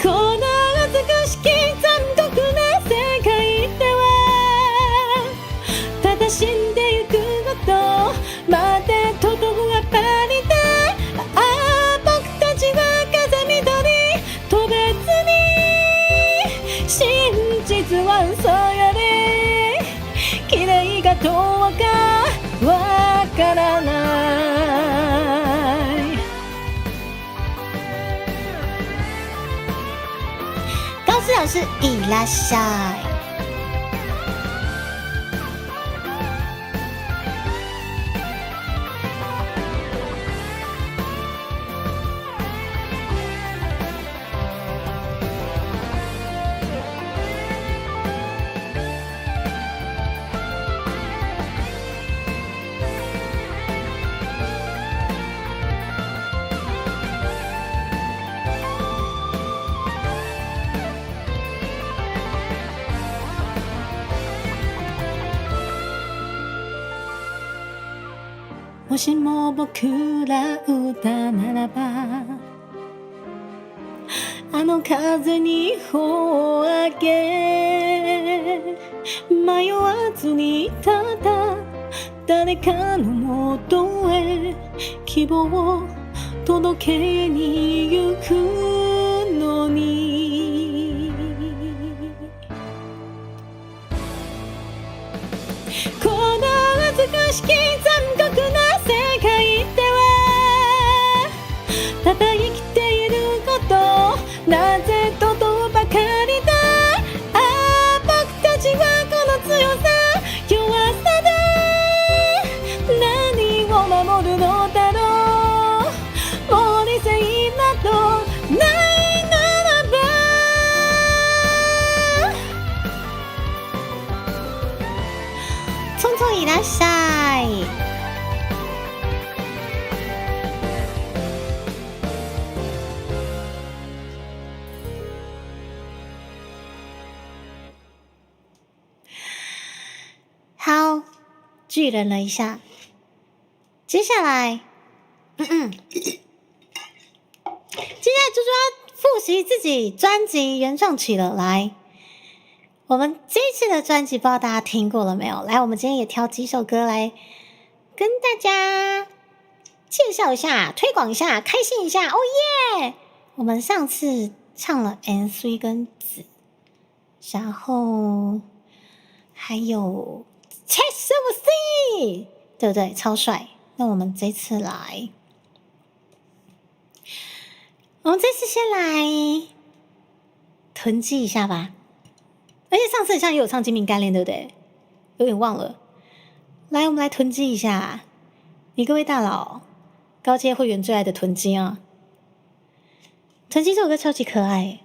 この美しき残酷な世界ではただ死んでゆくことまでとどむばかりだああ僕たちは風緑と別に真実は嘘より綺麗かどうかわからない高斯老师いらっしゃい。もしも僕ら歌ならばあの風に帆を上げ迷わずにただ誰かのもとへ希望を届けに行くのにこの美しき残酷な世界ではただ生きていることなぜとどばかりだああ僕たちはこの強さ弱さで何を守るのだろうもう理性などないならば聪聪いらっしゃい。好，巨人了一下。接下来，接下来猪猪要复习自己专辑原创曲了。来，我们这一次的专辑不知道大家听过了没有？来，我们今天也挑几首歌来跟大家介绍一下、推广一下、开心一下。哦耶！我们上次唱了 N3 跟子，然后还有 Chase of Sea， 对不对？超帅。那我们这次来，我们这次先来囤积一下吧。而且上次好像也有唱《精明干练》，对不对？有点忘了。来，我们来囤积一下。你各位大佬，高阶会员最爱的囤积啊！囤积这首歌超级可爱。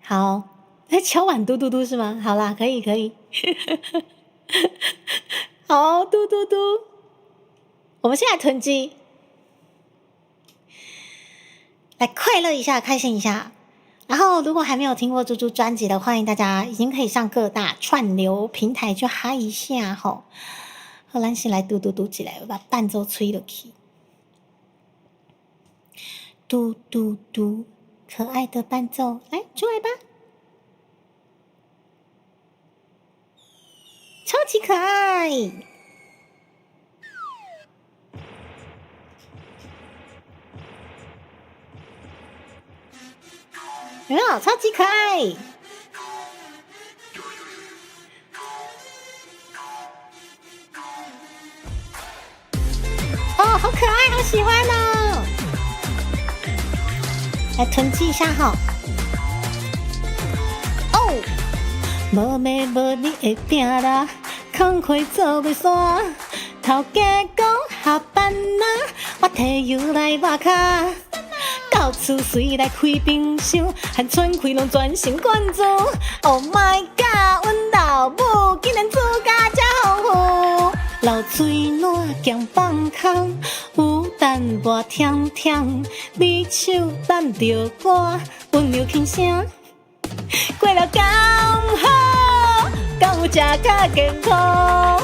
好，来敲碗嘟嘟嘟是吗？好啦，可以可以。好，嘟嘟嘟。我们先来囤积，来快乐一下，开心一下。然后，如果还没有听过猪猪专辑的，欢迎大家已经可以上各大串流平台去嗨一下吼。好，咱先来嘟嘟嘟起来，我把伴奏吹落去。嘟嘟嘟，可爱的伴奏，来出来吧，超级可爱。有没有超级可爱？哦，好可爱，好喜欢哦！来囤积一下哈。哦，无妹无你会拼啦，工课做袂煞，头家讲下班啦，我提油来抹卡。到厝随来开冰箱，和全开拢全神贯注。Oh my god， 阮老母竟然煮甲这丰富，流水烂咸放空，有淡薄甜甜，你手揽着我，温柔轻声。过了刚好，敢有食较健康，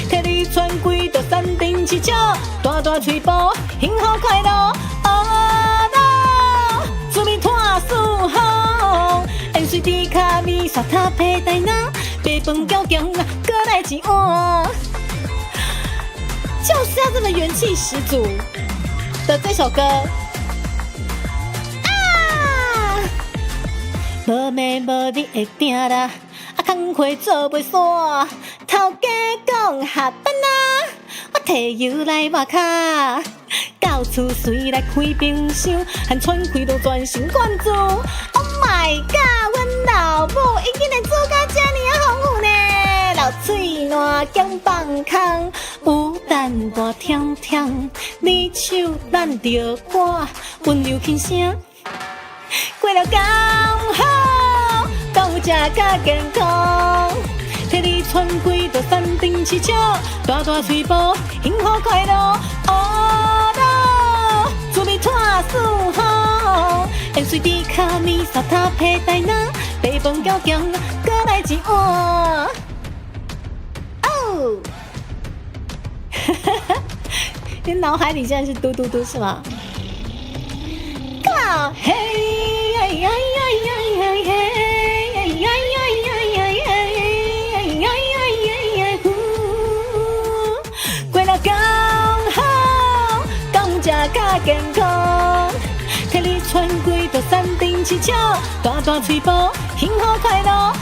摕你穿几道山顶七巧，大大嘴巴，幸福快乐。厝边拖四方，盐水猪脚面沙塔配带那，白饭较强，搁来一碗。就是要这么元气十足的这首歌啊！无妹无你会拼啦，工课做袂煞，头家讲下班啦，我提油来抹卡。到厝随来开冰箱，和全开都全神贯注。Oh my god， 阮老母已经来煮甲这么丰富呢，流水烂咸放空，有淡薄甜甜，你手揽着我，温柔轻声。过了刚好，敢有食较健康，摕你穿几道山顶七巧，大大嘴巴，幸福快乐。厝边拖四方，盐水猪脚面沙塔配带那，白饭较强，搁来一碗。哦，你脑海里现在是嘟嘟嘟是吗？干嘛？嘿呀呀呀呀呀嘿呀呀呀呀呀呀呀呀呼，过了刚好，敢有食较健康，摕你穿几道山顶七巧，大大嘴巴，幸福快乐。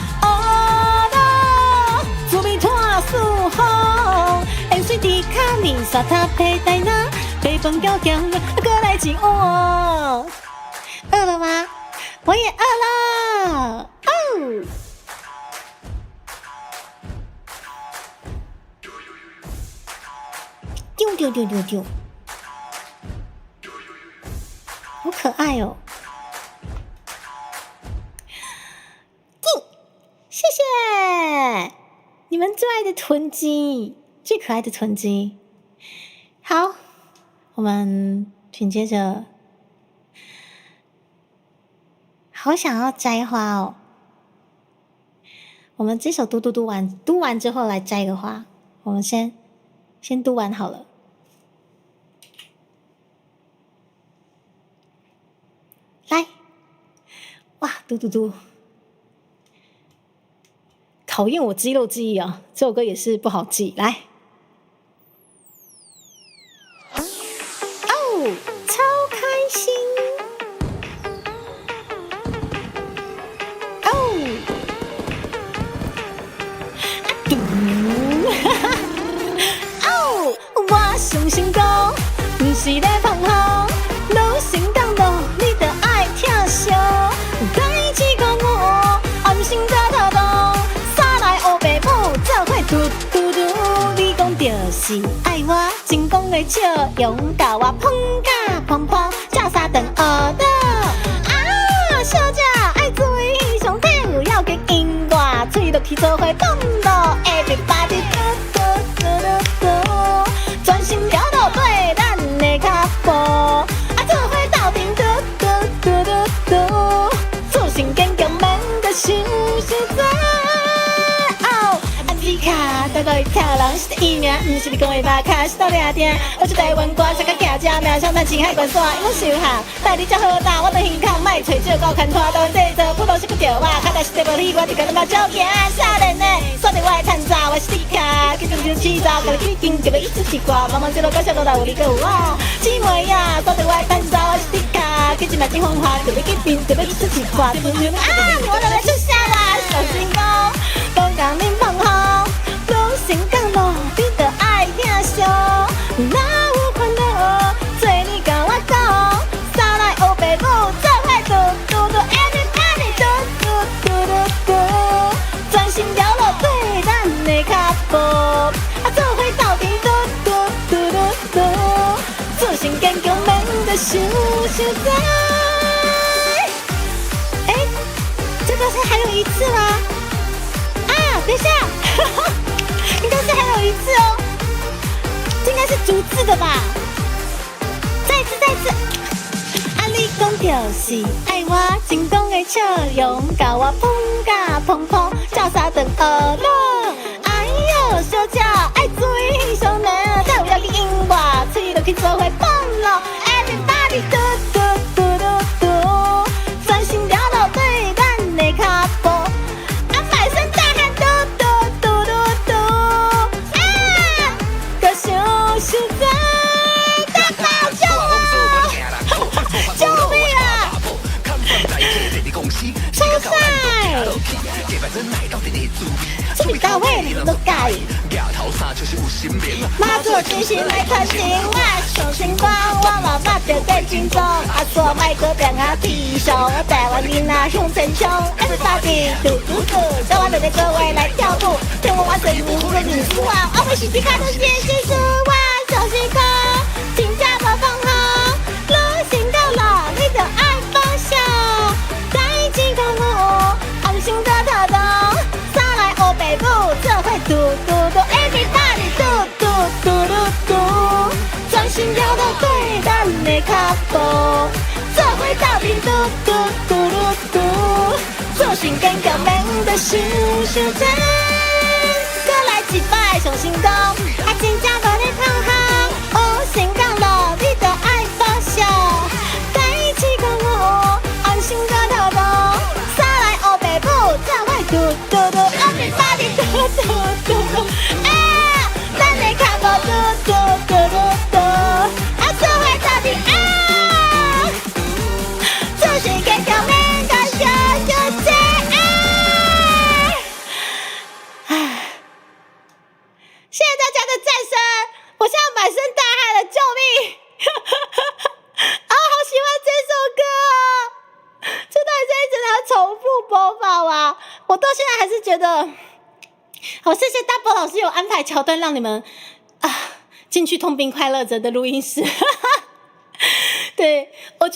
厝边拖四方，盐水猪脚面沙塔配带那，白饭较强，搁来一碗。饿了吗？我也饿了。哦。丢丢丢丢丢，好可爱哦！谢谢你们最爱的囤积，最可爱的囤积。好，我们紧接着，好想要摘花哦。我们这首读完之后来摘一个花。我们先读完好了。来，哇，读，考验我肌肉记忆啊！这首歌也是不好记。来，哦，超开心！哦，哦，我相信讲，不是咧放风，女性感动，你着爱听相。代志讲我，暗心在偷动，三来黑白母，做伙嘟嘟嘟。你讲就是爱我，真讲的笑容，甲我捧甲捧捧，叫三顿学倒。啊，小姐爱注意上跳，要跟音乐吹落去做伙蹦咯 ，everybody 嘟嘟嘟嘟嘟，专心调到对咱的脚步，啊，做伙斗阵嘟嘟嘟嘟嘟，自信坚强免阁想实在。哦，啊，你卡大概跳人是第一名，不是你讲的马卡是到俩店，我是台湾歌，啥个行家命上咱青海关山，因为受限，待你才好打，我都耳孔莫找借高牵拖，台湾这座普通是不着我，卡但是得无你，我就甲你把照片少年的，锁定我的残渣，我是你卡，去阵就起早，甲你去紧，特别一出一挂，茫茫这路到小路来有你个有我，姊妹呀，锁定我探查我是迪卡，去一马金风花，特别去拼，特别一出一挂，啊，我都来出声啦，小心哦，讲甲恁放好，路成港路，你着爱听上，哪有烦恼，做你甲我讲，三来黑白母，做伙嘟嘟嘟 ，everybody 嘟嘟嘟嘟嘟，专心条路对咱的脚步，啊，做伙斗阵嘟嘟嘟嘟嘟，自信坚强免得想想在。这个是还有一次吗？啊，等一下，应该是还有一次哦，这应该是逐字的吧？再一次。啊，你讲就是爱我，成功的笑容，甲我捧甲捧捧，叫啥顿学乐？哎呦，小姐爱水上难，再有要去音乐，吹落去做伙放咯 ，everybody 嘟嘟嘟嘟嘟，专心了路对咱的脚步，啊，满身大汗嘟嘟嘟嘟嘟，啊，个想想在大爆救我！救命啊！超帅！出比大位，你们都改。马祖真心来传情，我上星光，我嘛捌着在军中，啊，说麦克变啊弟兄，台湾囡仔向前冲 ，everybody 嘟嘟嘟，跟我们的各位来跳舞，听我玩水舞个女仆啊，我们是皮卡的先生书啊，小星光，请假不放好，路行到了，你就爱放下，在金光路，安心的特动，三来黑白母，做伙嘟嘟嘟 ，everybody 嘟嘟嘟嘟嘟，专心了路对咱的脚步，做伙斗阵嘟嘟嘟嘟嘟，自信坚强免得想想在，再来一摆上成功，啊，真正无咧放下，黑成港路，你着爱放下，在一起跟我安心的特动，三来黑白母，做伙嘟嘟嘟 ，everybody 嘟嘟嘟，啊，咱的脚步嘟嘟嘟嘟嘟，啊，做伙斗阵啊，自信坚强免得想想在，谢谢大家的赞声，我现在满身大汗了，救命！啊，好喜欢这首歌哦！这到底是一直要重复播放啊？我到现在还是觉得，好，谢谢大波老师有安排桥段让你们进去痛并快乐着的录音室。对，我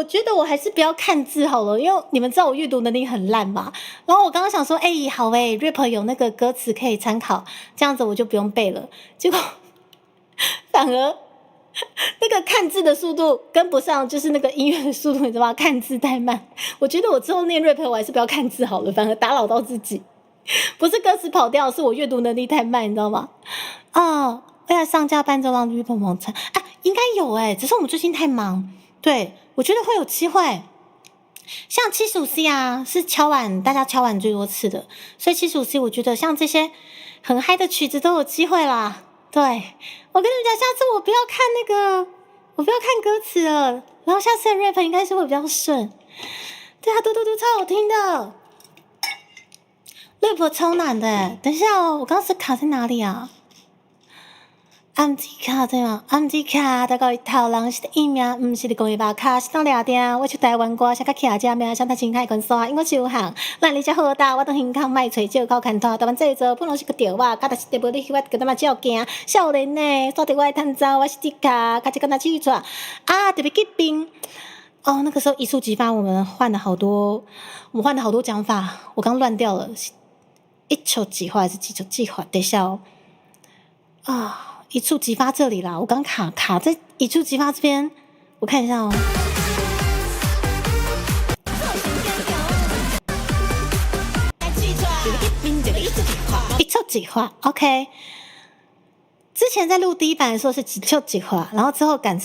觉得我还是不要看字好了，因为你们知道我阅读能力很烂嘛。然后我刚刚想说，好，rap 有那个歌词可以参考，这样子我就不用背了。结果反而那个看字的速度跟不上，就是那个音乐的速度，你知道吗？看字太慢。我觉得我之后念 rap 我还是不要看字好了，反而打扰到自己。不是歌词跑掉，是我阅读能力太慢，你知道吗？为了上架伴奏让日本网餐啊，应该有只是我们最近太忙。对，我觉得会有机会。像75C 啊，是大家敲碗最多次的，所以75C 我觉得像这些很嗨的曲子都有机会啦。对，我跟你们讲，下次我不要看歌词了，然后下次的 rap 应该是会比较顺。对啊，嘟嘟嘟超好听的，rap 超难的。等一下哦，我刚刚是卡在哪里啊？暗字卡对吗？暗字卡大概头人是一名，不是讲伊把卡是当俩点。我出台湾歌，写甲徛遮名，想他真海关山，因我手行。咱你遮好大，我当胸腔卖找借口牵拖。台湾制作本来是个钓我，甲但是得无你去我，个他妈照惊。少年呢，锁定我探查，我是迪卡，甲一个那去出啊，特别吉兵。哦，那个时候一触即发，我们换了好多讲法，我刚乱掉了，一触即发还是几触即发？等一下哦，一触即发这里啦，我刚卡在一触即发这边，我看一下哦。一触即发 ，OK。之前在录第一版的时候是一触即发，然后之后改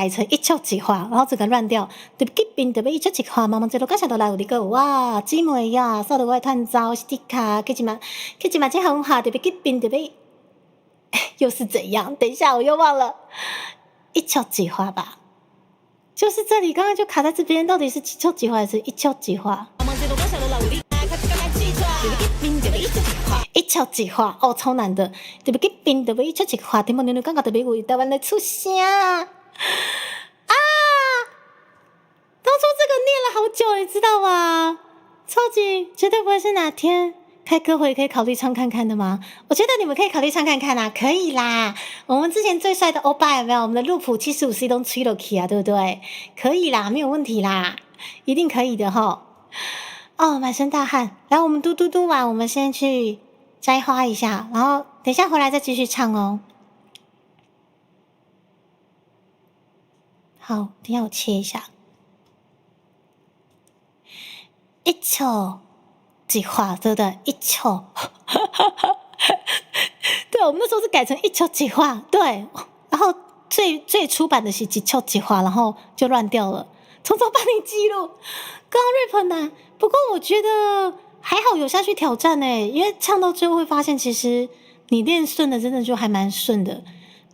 成一触即发，然后整个乱掉。特别吉兵特别一触即发，茫茫一路感谢到来有你个哇，姊妹呀，扫到我探查我是迪卡，去一嘛真好哈，特别吉兵特别。又是怎样？等一下，我又忘了，一丘几花吧？就是这里，刚刚就卡在这边，到底是几丘几花还是一丘几花？一丘几花哦，超难的，对不？冰对不？一丘几花，听不听？刚刚特别为台湾的出声啊！当初这个念了好久，你知道吗？超级绝对不会是哪天开歌会可以考虑唱看看的吗？我觉得你们可以考虑唱看看啊，可以啦。我们之前最帅的欧巴有没有？我们的路普75C 都吹了起啊，对不对？可以啦，没有问题啦，一定可以的齁。哦，满身大汗。来，我们嘟嘟嘟完，我们先去摘花一下，然后等一下回来再继续唱哦。好，等一下我切一下。一丘几花，对不对？一丘，对，我们那时候是改成一丘几花，对。然后最初版的是几丘几花，然后就乱掉了，从头帮你记录。刚刚 rap 难，不过我觉得还好有下去挑战欸，因为唱到最后会发现，其实你练顺的真的就还蛮顺的。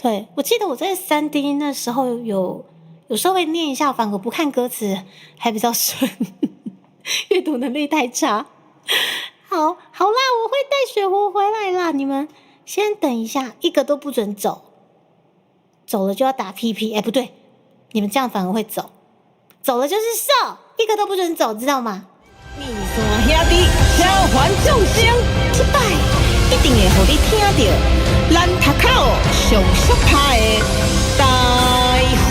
对，我记得我在3D 那时候有稍微念一下，反而不看歌词还比较顺。阅读能力太差，好啦，我会带雪狐回来啦，你们先等一下，一个都不准走，走了就要打屁屁，不对，你们这样反而会走，走了就是瘦，一个都不准走，知道吗？面山兄弟召唤众生，这摆一定会互你听到咱头口上俗拍的台魂。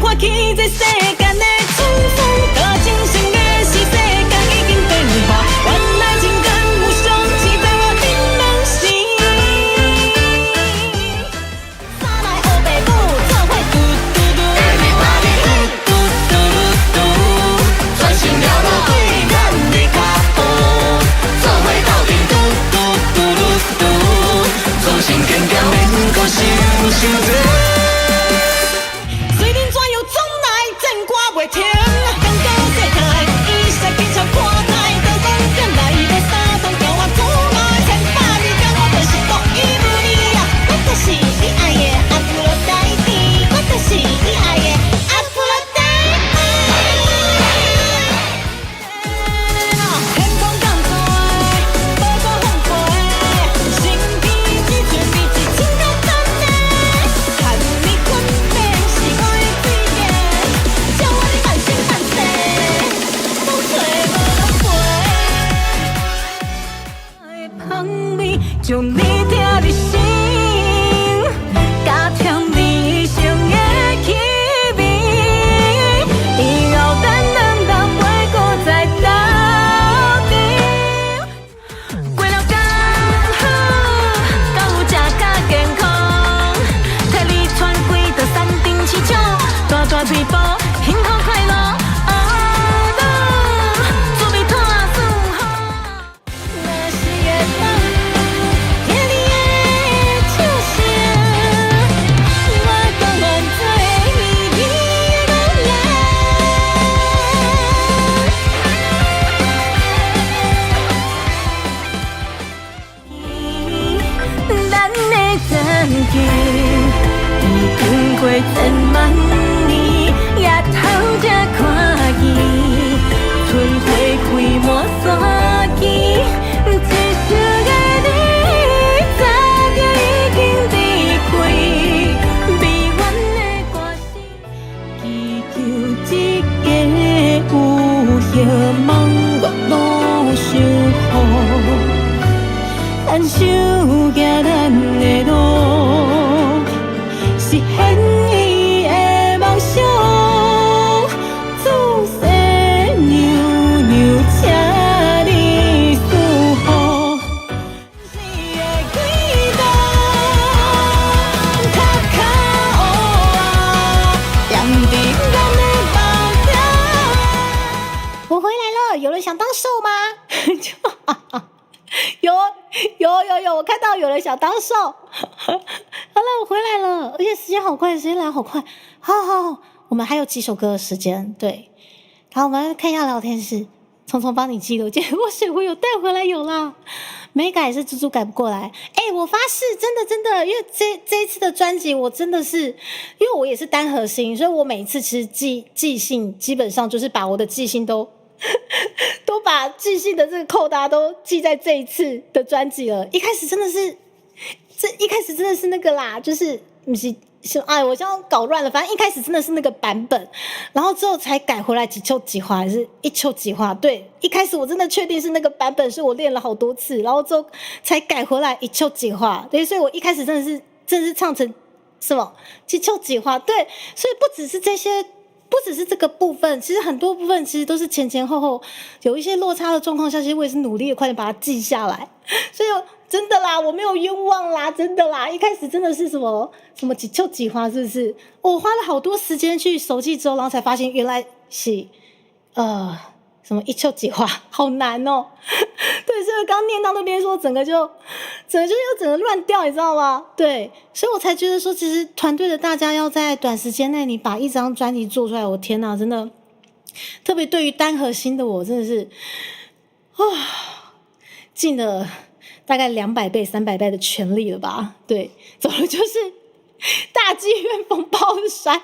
看起这世间的沧桑，甲真心的是世间已经变化。原来情感有相似，在我心拢是。三来黑白母，做伙嘟嘟嘟，everybody 嘟嘟嘟嘟，专心了落对咱的脚步，做伙斗阵嘟嘟嘟嘟嘟，专心坚强免搁想多。袂停，讲到世态，伊实经常看待，刀光剑来要三通叫我做爱，千百里讲我就是独一无二啊！我就是你爱的阿芙洛戴蒂，我就是你爱的阿芙洛戴蒂。天空降水，波波风飞，心偏只绝比只情到真的，看你困变是我的嘴脸。叫我的半生半世，风吹无落飞。香味将你听入心，加添你生的气味。以后咱两人袂搁再斗阵，过了刚好，敢有食甲健康，替你穿几道山顶市场，大大嘴巴。幸福快乐，准备拖出好。若是会当听你的笑声，我甘愿做你的老人。咱的曾经已经过千万年。夜头才看见，春花开满山间，一生的你早就已经离开，悲怨的歌声，祈求一个有希望月路守护，咱手行咱的路，实现伊的梦想。有，我看到有人想当兽。好了，我回来了，而且时间好快，时间来好快。好，我们还有几首歌的时间，对。好，我们看一下聊天室，聪聪帮你记录，结果水壶有带回来，有啦。没改是猪猪改不过来。我发誓，真的，因为这一次的专辑，我真的是，因为我也是单核心，所以我每一次其实记性基本上就是把我的记性都把记性的这个扣答都记在这一次的专辑了。一开始真的是那个啦，就是不是。我这样搞乱了，反正一开始真的是那个版本，然后之后才改回来几秋几花还是一秋几花？对，一开始我真的确定是那个版本，是我练了好多次，然后之后才改回来一秋几花。对，所以我一开始真的是唱成什么几秋几花？对，所以不只是这个部分，其实很多部分其实都是前后有一些落差的状况下，其实我也是努力的快点把它记下来，所以真的啦，我没有冤枉啦，真的啦，一开始真的是什么几秋几花，是不是？我花了好多时间去熟记之后，然后才发现原来是什么一秋几花，好难哦。对，所以刚念到那边说整个又乱掉，你知道吗？对，所以我才觉得说，其实团队的大家要在短时间内你把一张专辑做出来，我天哪，真的，特别对于单核心的我，真的是尽了大概200倍、300倍的全力了吧？对，走了就是大剧院风暴摔。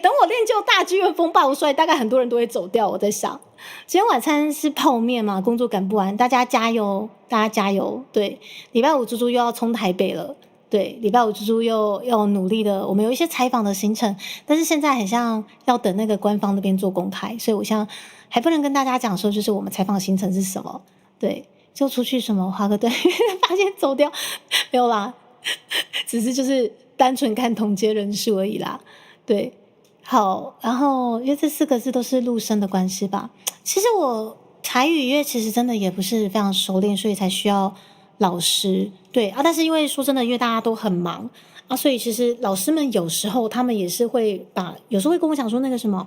等我练就大剧院风暴摔，大概很多人都会走掉。我在想，今天晚餐是泡面嘛，工作赶不完，大家加油，大家加油。对，礼拜五猪猪又要冲台北了。对，礼拜五猪猪又要努力的，我们有一些采访的行程，但是现在很像要等那个官方那边做公开，所以我像还不能跟大家讲说，就是我们采访行程是什么。对，就出去什么划个队，发现走掉没有啦，只是就是单纯看同街人数而已啦。对，好，然后因为这4个字都是陆生的关系吧。其实我台语因为其实真的也不是非常熟练，所以才需要老师。对啊，但是因为说真的，因为大家都很忙啊，所以其实老师们有时候他们也是会有时候会跟我讲说那个什么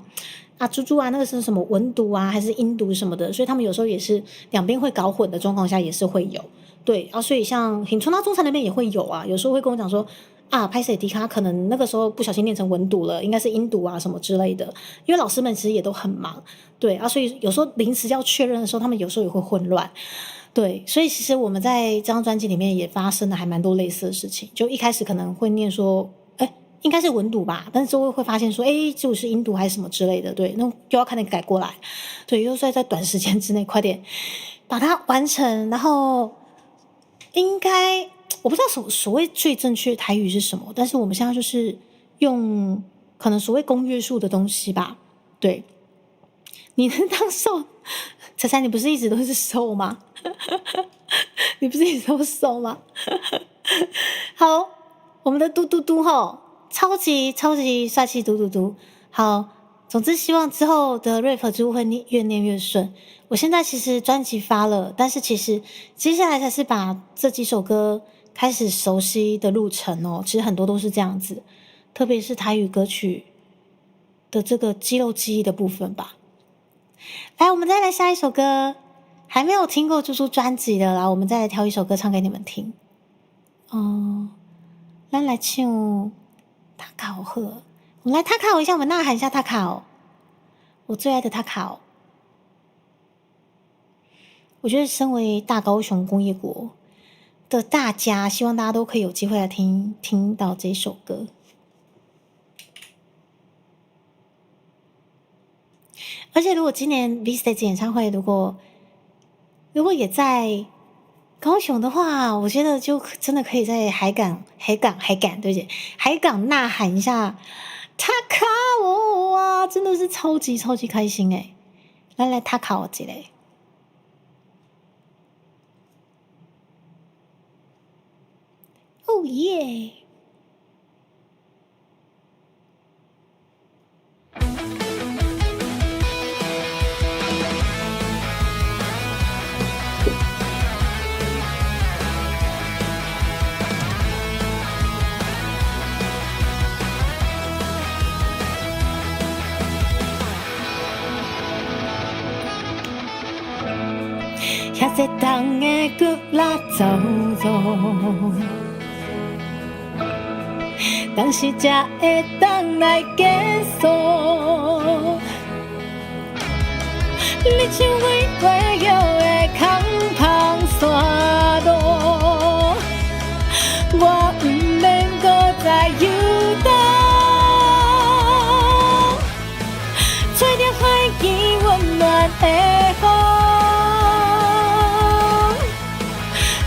啊，猪猪啊，那个是什么文读啊，还是音读什么的，所以他们有时候也是两边会搞混的状况下也是会有。对啊，所以像很冲到中餐那边也会有啊，有时候会跟我讲说啊，拍谁迪卡可能那个时候不小心念成文读了，应该是音读啊什么之类的，因为老师们其实也都很忙。对啊，所以有时候临时要确认的时候，他们有时候也会混乱。对，所以其实我们在这张专辑里面也发生了还蛮多类似的事情，就一开始可能会念说应该是文读吧，但是之后会发现说就是音读还是什么之类的。对，那就要看那个改过来。对，又在短时间之内快点把它完成，然后应该我不知道所谓最正确的台语是什么，但是我们现在就是用可能所谓公约数的东西吧。对，你能当瘦，彩彩你不是一直都是瘦吗？你不是一直都瘦吗？好，我们的嘟嘟嘟吼，超级帅气嘟嘟嘟。好，总之希望之后的 rap 就会越念越顺。我现在其实专辑发了，但是其实接下来才是把这几首歌开始熟悉的路程哦。其实很多都是这样子，特别是台语歌曲的这个肌肉记忆的部分吧。来，我们再来下一首歌，还没有听过猪猪专辑的啦，我们再来挑一首歌唱给你们听。咱来唱塔卡好喝，我们来塔卡一下，我们呐喊一下塔卡哦，我最爱的塔卡哦。我觉得身为大高雄工业国的大家，希望大家都可以有机会来听到这首歌。而且如果今年 V-Stage 演唱会如果也在高雄的话，我觉得就真的可以在海港对不起，海港呐喊一下塔卡我啊，真的是超级开心诶。来塔卡我一个。哦耶！侪当的搁拉走走，当时才会当来结束。你像为过摇的空芳山路，我不免搁再游荡，吹着海边温暖的风，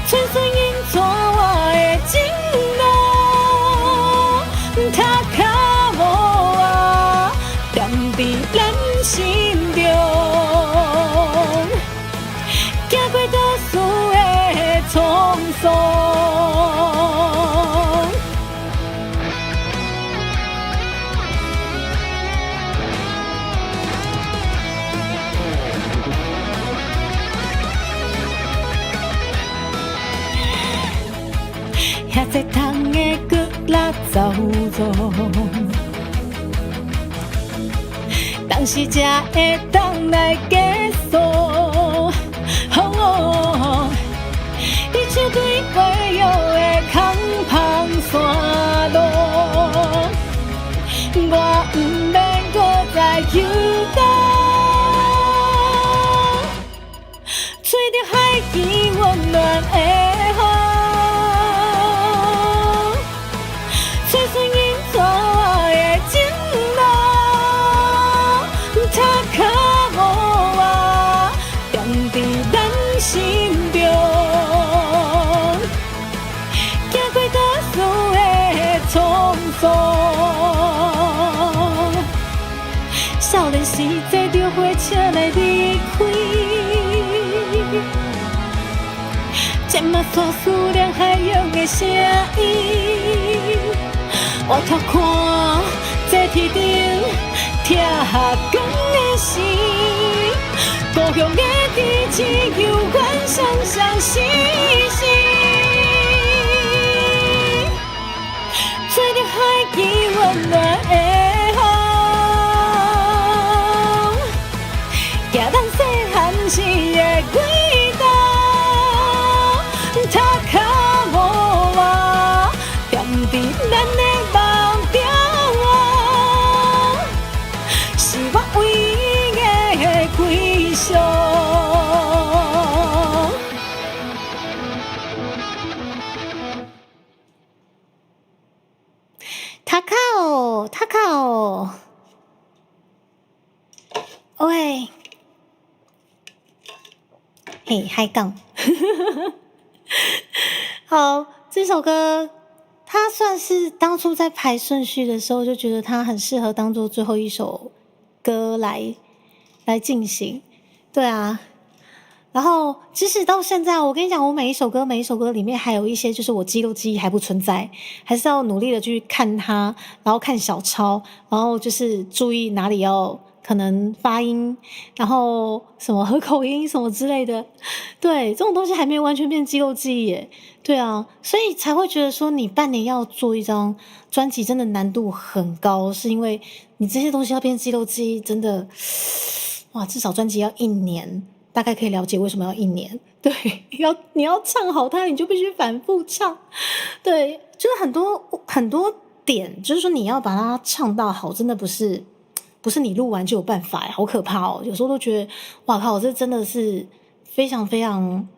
春水映作我的情路，他脚无我，踮伫咱心中，行过倒数的沧桑。遐侪通的搁拉走走，当时才会当来结束。你像对过摇的空芳山路，我不免搁再游荡，吹着海边温暖的风。吹水映作我的情路，他脚无我，踮伫咱心中，行过倒数的沧桑。少年时坐着火车来离开，渐嘛煞思念海洋的声音。我偷看这天顶拆光的心，故乡的天气犹原双双时时，吹着海边温暖的风，行咱细汉时的轨道，他脚无我，踮伫咱的唯一的归宿。塔卡哦，喂，嘿，嗨杠，好，这首歌它算是当初在排顺序的时候就觉得它很适合当做最后一首歌来进行，对啊。然后即使到现在，我跟你讲，我每一首歌里面还有一些就是我肌肉记忆还不存在，还是要努力的去看它，然后看小抄，然后就是注意哪里要可能发音，然后什么合口音什么之类的。对，这种东西还没有完全变肌肉记忆耶。对啊，所以才会觉得说你半年要做一张专辑真的难度很高，是因为你这些东西要变肌肉记忆真的，哇，至少专辑要1年。大概可以了解为什么要1年。对，你要唱好它，你就必须反复唱。对，就是很多点，就是说你要把它唱到好，真的不是你录完就有办法，好可怕哦！有时候都觉得，哇靠，这真的是非常非常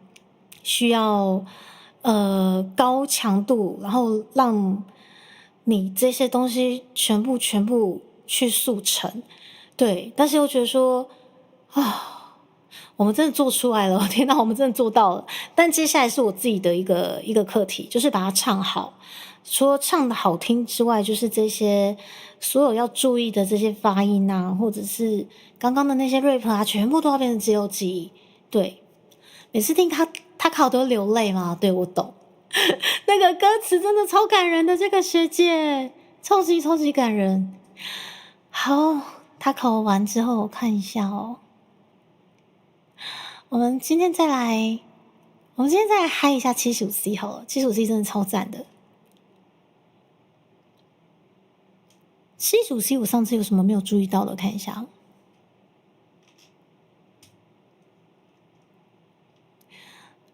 需要高强度，然后让你这些东西全部去速成。对，但是又觉得说我们真的做出来了，天哪，我们真的做到了。但接下来是我自己的一个课题，就是把它唱好。除了唱的好听之外，就是这些所有要注意的这些发音啊，或者是刚刚的那些 rap 啊，全部都要变成肌肉记忆。对，每次听他考都流泪嘛，对，我懂。那个歌词真的超感人的，这个学姐超级感人。好，他考完之后我看一下哦。我们今天再来嗨一下75C 好了，75C 真的超赞的。75C 我上次有什么没有注意到的？看一下。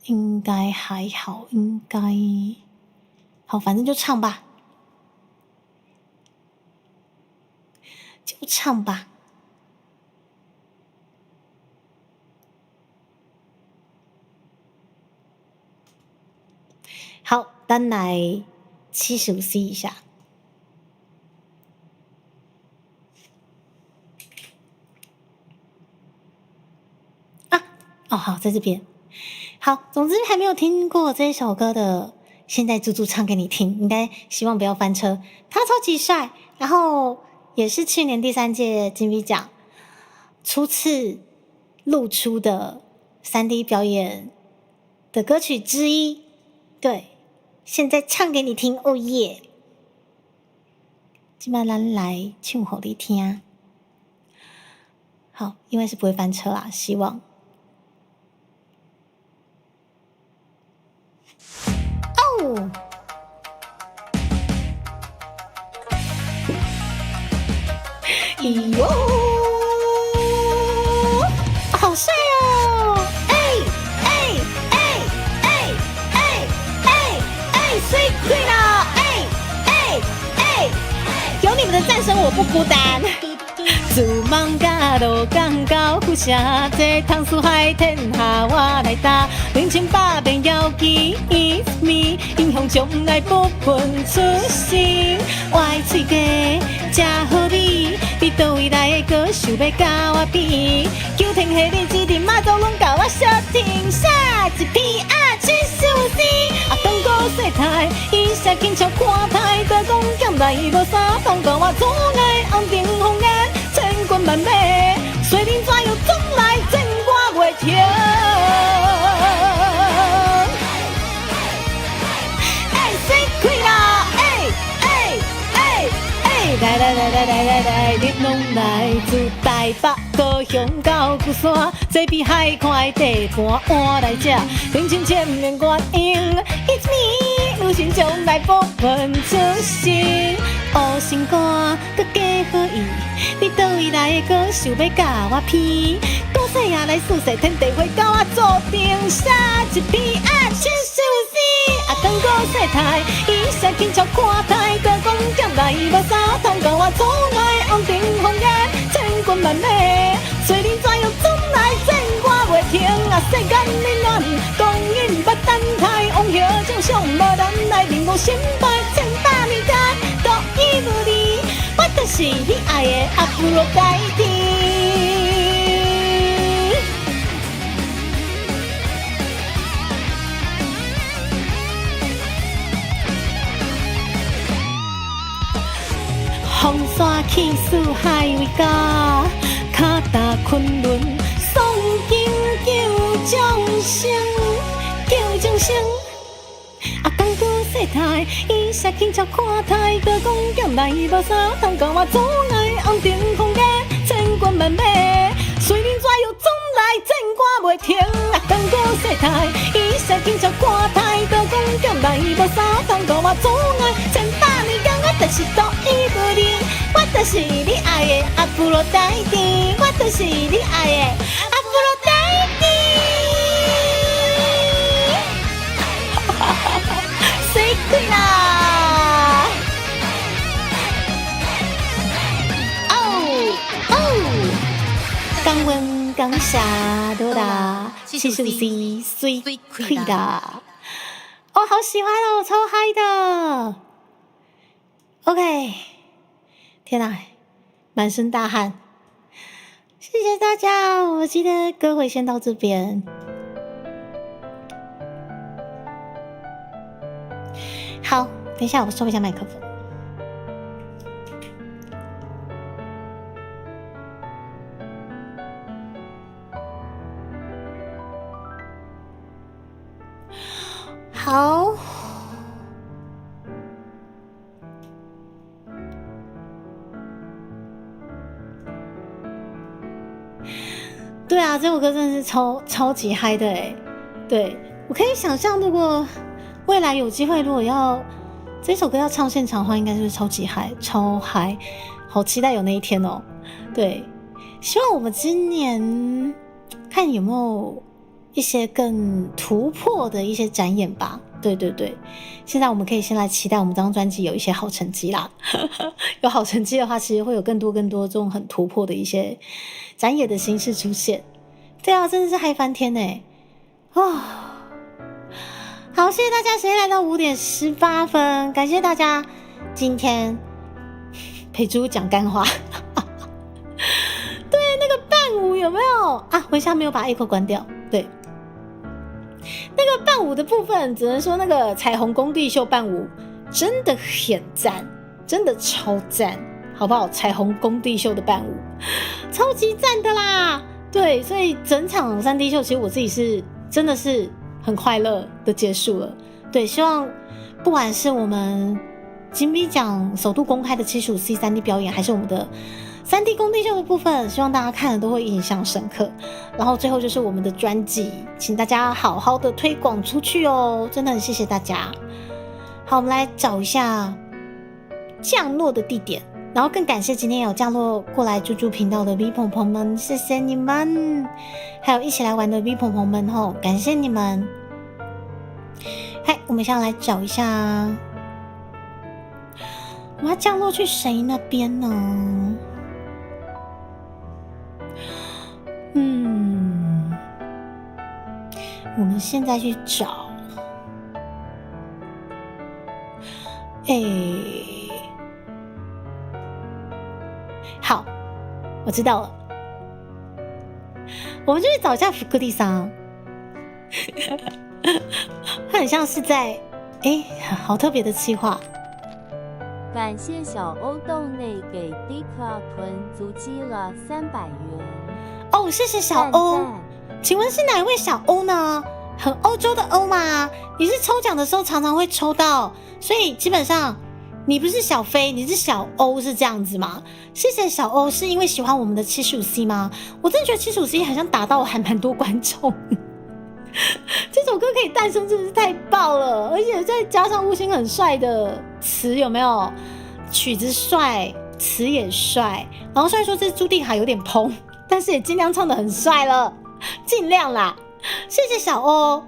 应该还好，应该好，反正就唱吧，就唱吧。好，单来75C 一下。啊，哦，好，在这边。好，总之还没有听过这首歌的，现在猪猪唱给你听，应该希望不要翻车。他超级帅，然后也是去年第3届金曲奖初次露出的3D 表演的歌曲之一。对，现在唱给你听，哦耶！今晚咱来唱给你听。好，因为是不会翻车啦，希望。哦，哟，好帅哦！Sweet Queen 啊！有你们的赞声，我不孤单。自芒甲路港到富城，这汤苏海天下我来搭。0800变摇机 It's me， 英雄将来不分出身。我的嘴家真好味，你倒位来的歌想要甲我比？求天下日子阵马都拢甲我小停下一片75C。当高细台，伊写紧笑看台，在讲剑来无啥通甲我阻碍，红顶红颜千军万马，水灵怎样总来战我袂停。Sweet Queen 啊！来，你拢来自台北、高雄到鼓山，这比海看的地盘换来吃，人情千面原因 ，It's me， 女神将来不分出身，乌心肝搁加好意，你倒位来的歌想要甲我骗，古细也来诉说天地会甲我做定下一片75C。当高细台，伊写紧笑看台，在讲剑来无啥通甲我阻碍，红顶红颜千军万马，水灵怎样总来战我袂停。世间冷暖，光阴不等待，往后正常无人来令我心败，千百年间独一无二，我就是你爱的阿芙洛戴蒂。风沙起四海为家，脚踏昆仑诵经救众生，救众生。当高细台，伊写轻巧看台，在讲剑来无啥通甲我阻碍，红顶红颜千军万马，水灵怎样总来战我袂停。当高细台，伊写轻巧看台，在讲剑来无啥通甲我阻碍，千百年间我就是独一无二。我就是你爱的阿芙洛戴蒂，我就是你爱的阿芙洛戴蒂。Sweet Queen 啊！刚温刚下多达75C Sweet Queen 啊！哦，好喜欢哦，超嗨的。OK。天哪，满身大汗！谢谢大家，我今天歌会先到这边。好，等一下我收一下麦克风。好。对啊，这首歌真的是超级嗨的诶。对，我可以想象，如果未来有机会，如果要这首歌要唱现场的话，应该是超级嗨，超嗨，好期待有那一天哦。对，希望我们今年看有没有一些更突破的一些展演吧。对对对，现在我们可以先来期待我们这张专辑有一些好成绩啦。有好成绩的话，其实会有更多这种很突破的一些展演的形式出现。对啊，真的是嗨翻天耶！好，谢谢大家，时间来到5点18分，感谢大家今天陪猪讲干话。对，那个伴舞有没有啊？我一下没有把 echo 关掉。对，那个伴舞的部分，只能说那个彩虹工地秀伴舞真的很赞，真的超赞，好不好？彩虹工地秀的伴舞超级赞的啦！对，所以整场3D 秀，其实我自己是真的是很快乐的结束了。对，希望不管是我们金币奖首度公开的75C 3D 表演，还是我们的3D 工地秀的部分，希望大家看了都会印象深刻。然后最后就是我们的专辑，请大家好好的推广出去哦，真的很谢谢大家。好，我们来找一下降落的地点，然后更感谢今天有降落过来猪猪频道的 V 朋朋们，谢谢你们，还有一起来玩的 V 朋朋们吼，感谢你们。嗨，我们现在来找一下，我们要降落去谁那边呢？我们现在去找，好，我知道了，我们就去找一下福克蒂桑，它很像是在，好特别的企划。感谢小欧豆内给 Dika 屯足迹了300元。哦，谢谢小欧。请问是哪一位小欧呢？很欧洲的欧吗？你是抽奖的时候常常会抽到，所以基本上你不是小飞，你是小欧，是这样子吗？谢谢小欧，是因为喜欢我们的75C 吗？我真的觉得75C 好像打到还蛮多观众。这首歌可以诞生真的是太爆了，而且再加上悟星很帅的词，有没有？曲子帅，词也帅，然后虽然说这朱棣卡有点蓬，但是也尽量唱得很帅了，尽量啦。谢谢小欧，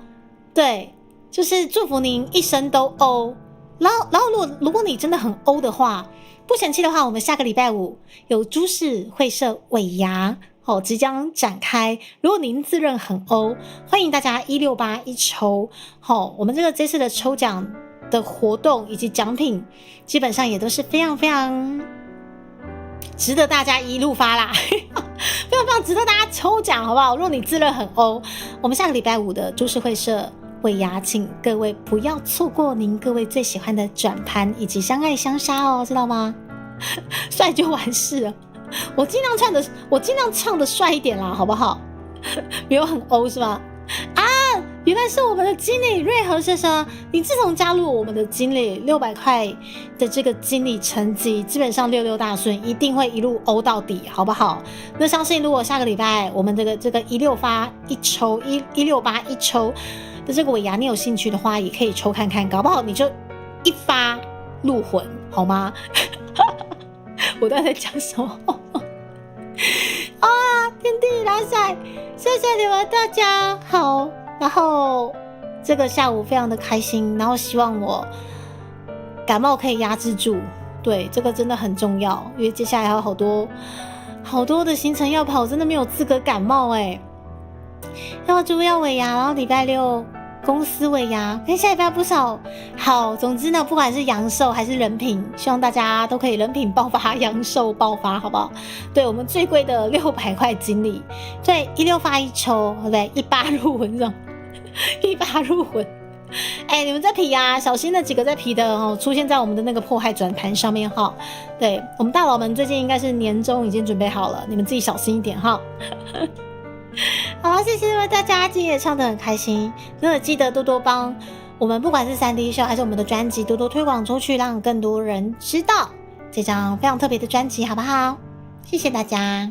对，就是祝福您一生都欧。然后如果你真的很欧的话，不嫌弃的话，我们下个礼拜5有株式会社尾牙即将展开。如果您自认很欧，欢迎大家168一抽。我们这次的抽奖的活动以及奖品，基本上也都是非常非常值得大家一路发啦，非常非常值得大家抽奖，好不好？如果你自认很欧，我们下个礼拜5的株式会社尾牙，请各位不要错过您各位最喜欢的转盘以及相爱相杀哦，知道吗？帅就完事了，我尽量唱的帅一点啦，好不好？没有很欧是吧？原来是我们的经理瑞和先生，你自从加入我们的经理600块的这个经理层级，基本上66大顺一定会一路欧到底，好不好？那相信如果下个礼拜我们这个168一抽的这个尾牙，你有兴趣的话，也可以抽看看，搞不好你就一发入魂，好吗？我到底在讲什么？天地拉塞，谢谢你们大家好。然后这个下午非常的开心，然后希望我感冒可以压制住，对，这个真的很重要，因为接下来还有好多的行程要跑，真的没有资格感冒要猪要尾牙，然后礼拜6公司尾牙，跟下礼拜不少。好，总之呢，不管是阳寿还是人品，希望大家都可以人品爆发，阳寿爆发，好不好？对，我们最贵的600块经理，对，16发一抽，对不对？18入魂这种，18入魂。你们在皮啊，小心那几个在皮的出现在我们的那个迫害转盘上面哈。对，我们大佬们最近应该是年终已经准备好了，你们自己小心一点哈。好，谢谢大家，今天也唱得很开心，真的记得多多帮我们，不管是3D 秀还是我们的专辑，多多推广出去，让更多人知道这张非常特别的专辑，好不好？谢谢大家。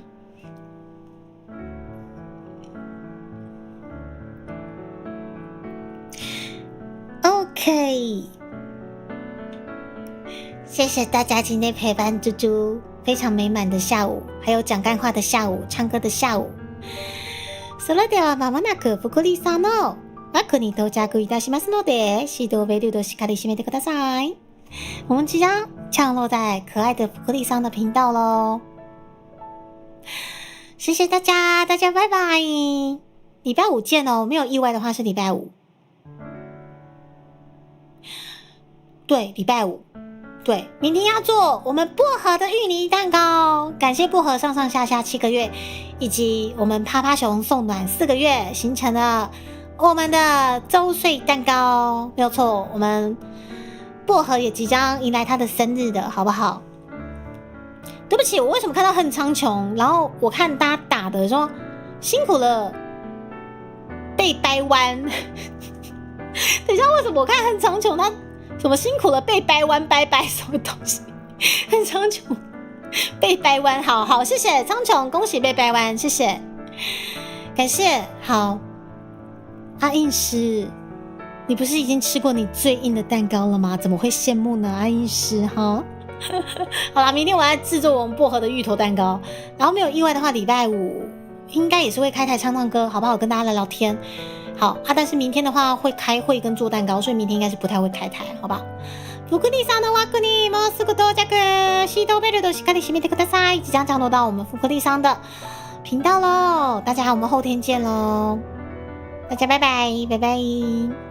OK， 谢谢大家今天陪伴猪猪非常美满的下午，还有讲干话的下午，唱歌的下午。それではまもなく福利さんの枠に到着いたしますので、シートベルトしっかり締めてください。我们即将降落在可爱的福利桑的频道咯。谢谢大家，大家拜拜。礼拜五见哦，没有意外的话是礼拜五。对，礼拜五。对，明天要做我们薄荷的芋泥蛋糕，感谢薄荷上上下下7个月，以及我们趴趴熊送暖4个月，形成了我们的周岁蛋糕。没有错，我们薄荷也即将迎来他的生日的，好不好？对不起，我为什么看到恨苍穹？然后我看大家打的说辛苦了，被掰弯。等一下，为什么我看恨苍穹他什么辛苦了被掰弯掰什么东西？恨苍穹被掰弯，好，谢谢苍穹，恭喜被掰弯，谢谢，感谢。好，阿印师。你不是已经吃过你最硬的蛋糕了吗？怎么会羡慕呢，阿医师哈？好啦，明天我要制作我们薄荷的芋头蛋糕，然后没有意外的话，礼拜五应该也是会开台唱歌，好不好？跟大家聊聊天。好啊，但是明天的话会开会跟做蛋糕，所以明天应该是不太会开台，好吧？福利さんの枠にもうすぐ到着。シートベルトしっかり締めてください。即将降落到我们福利桑的频道喽，大家我们后天见喽，大家拜拜，拜拜。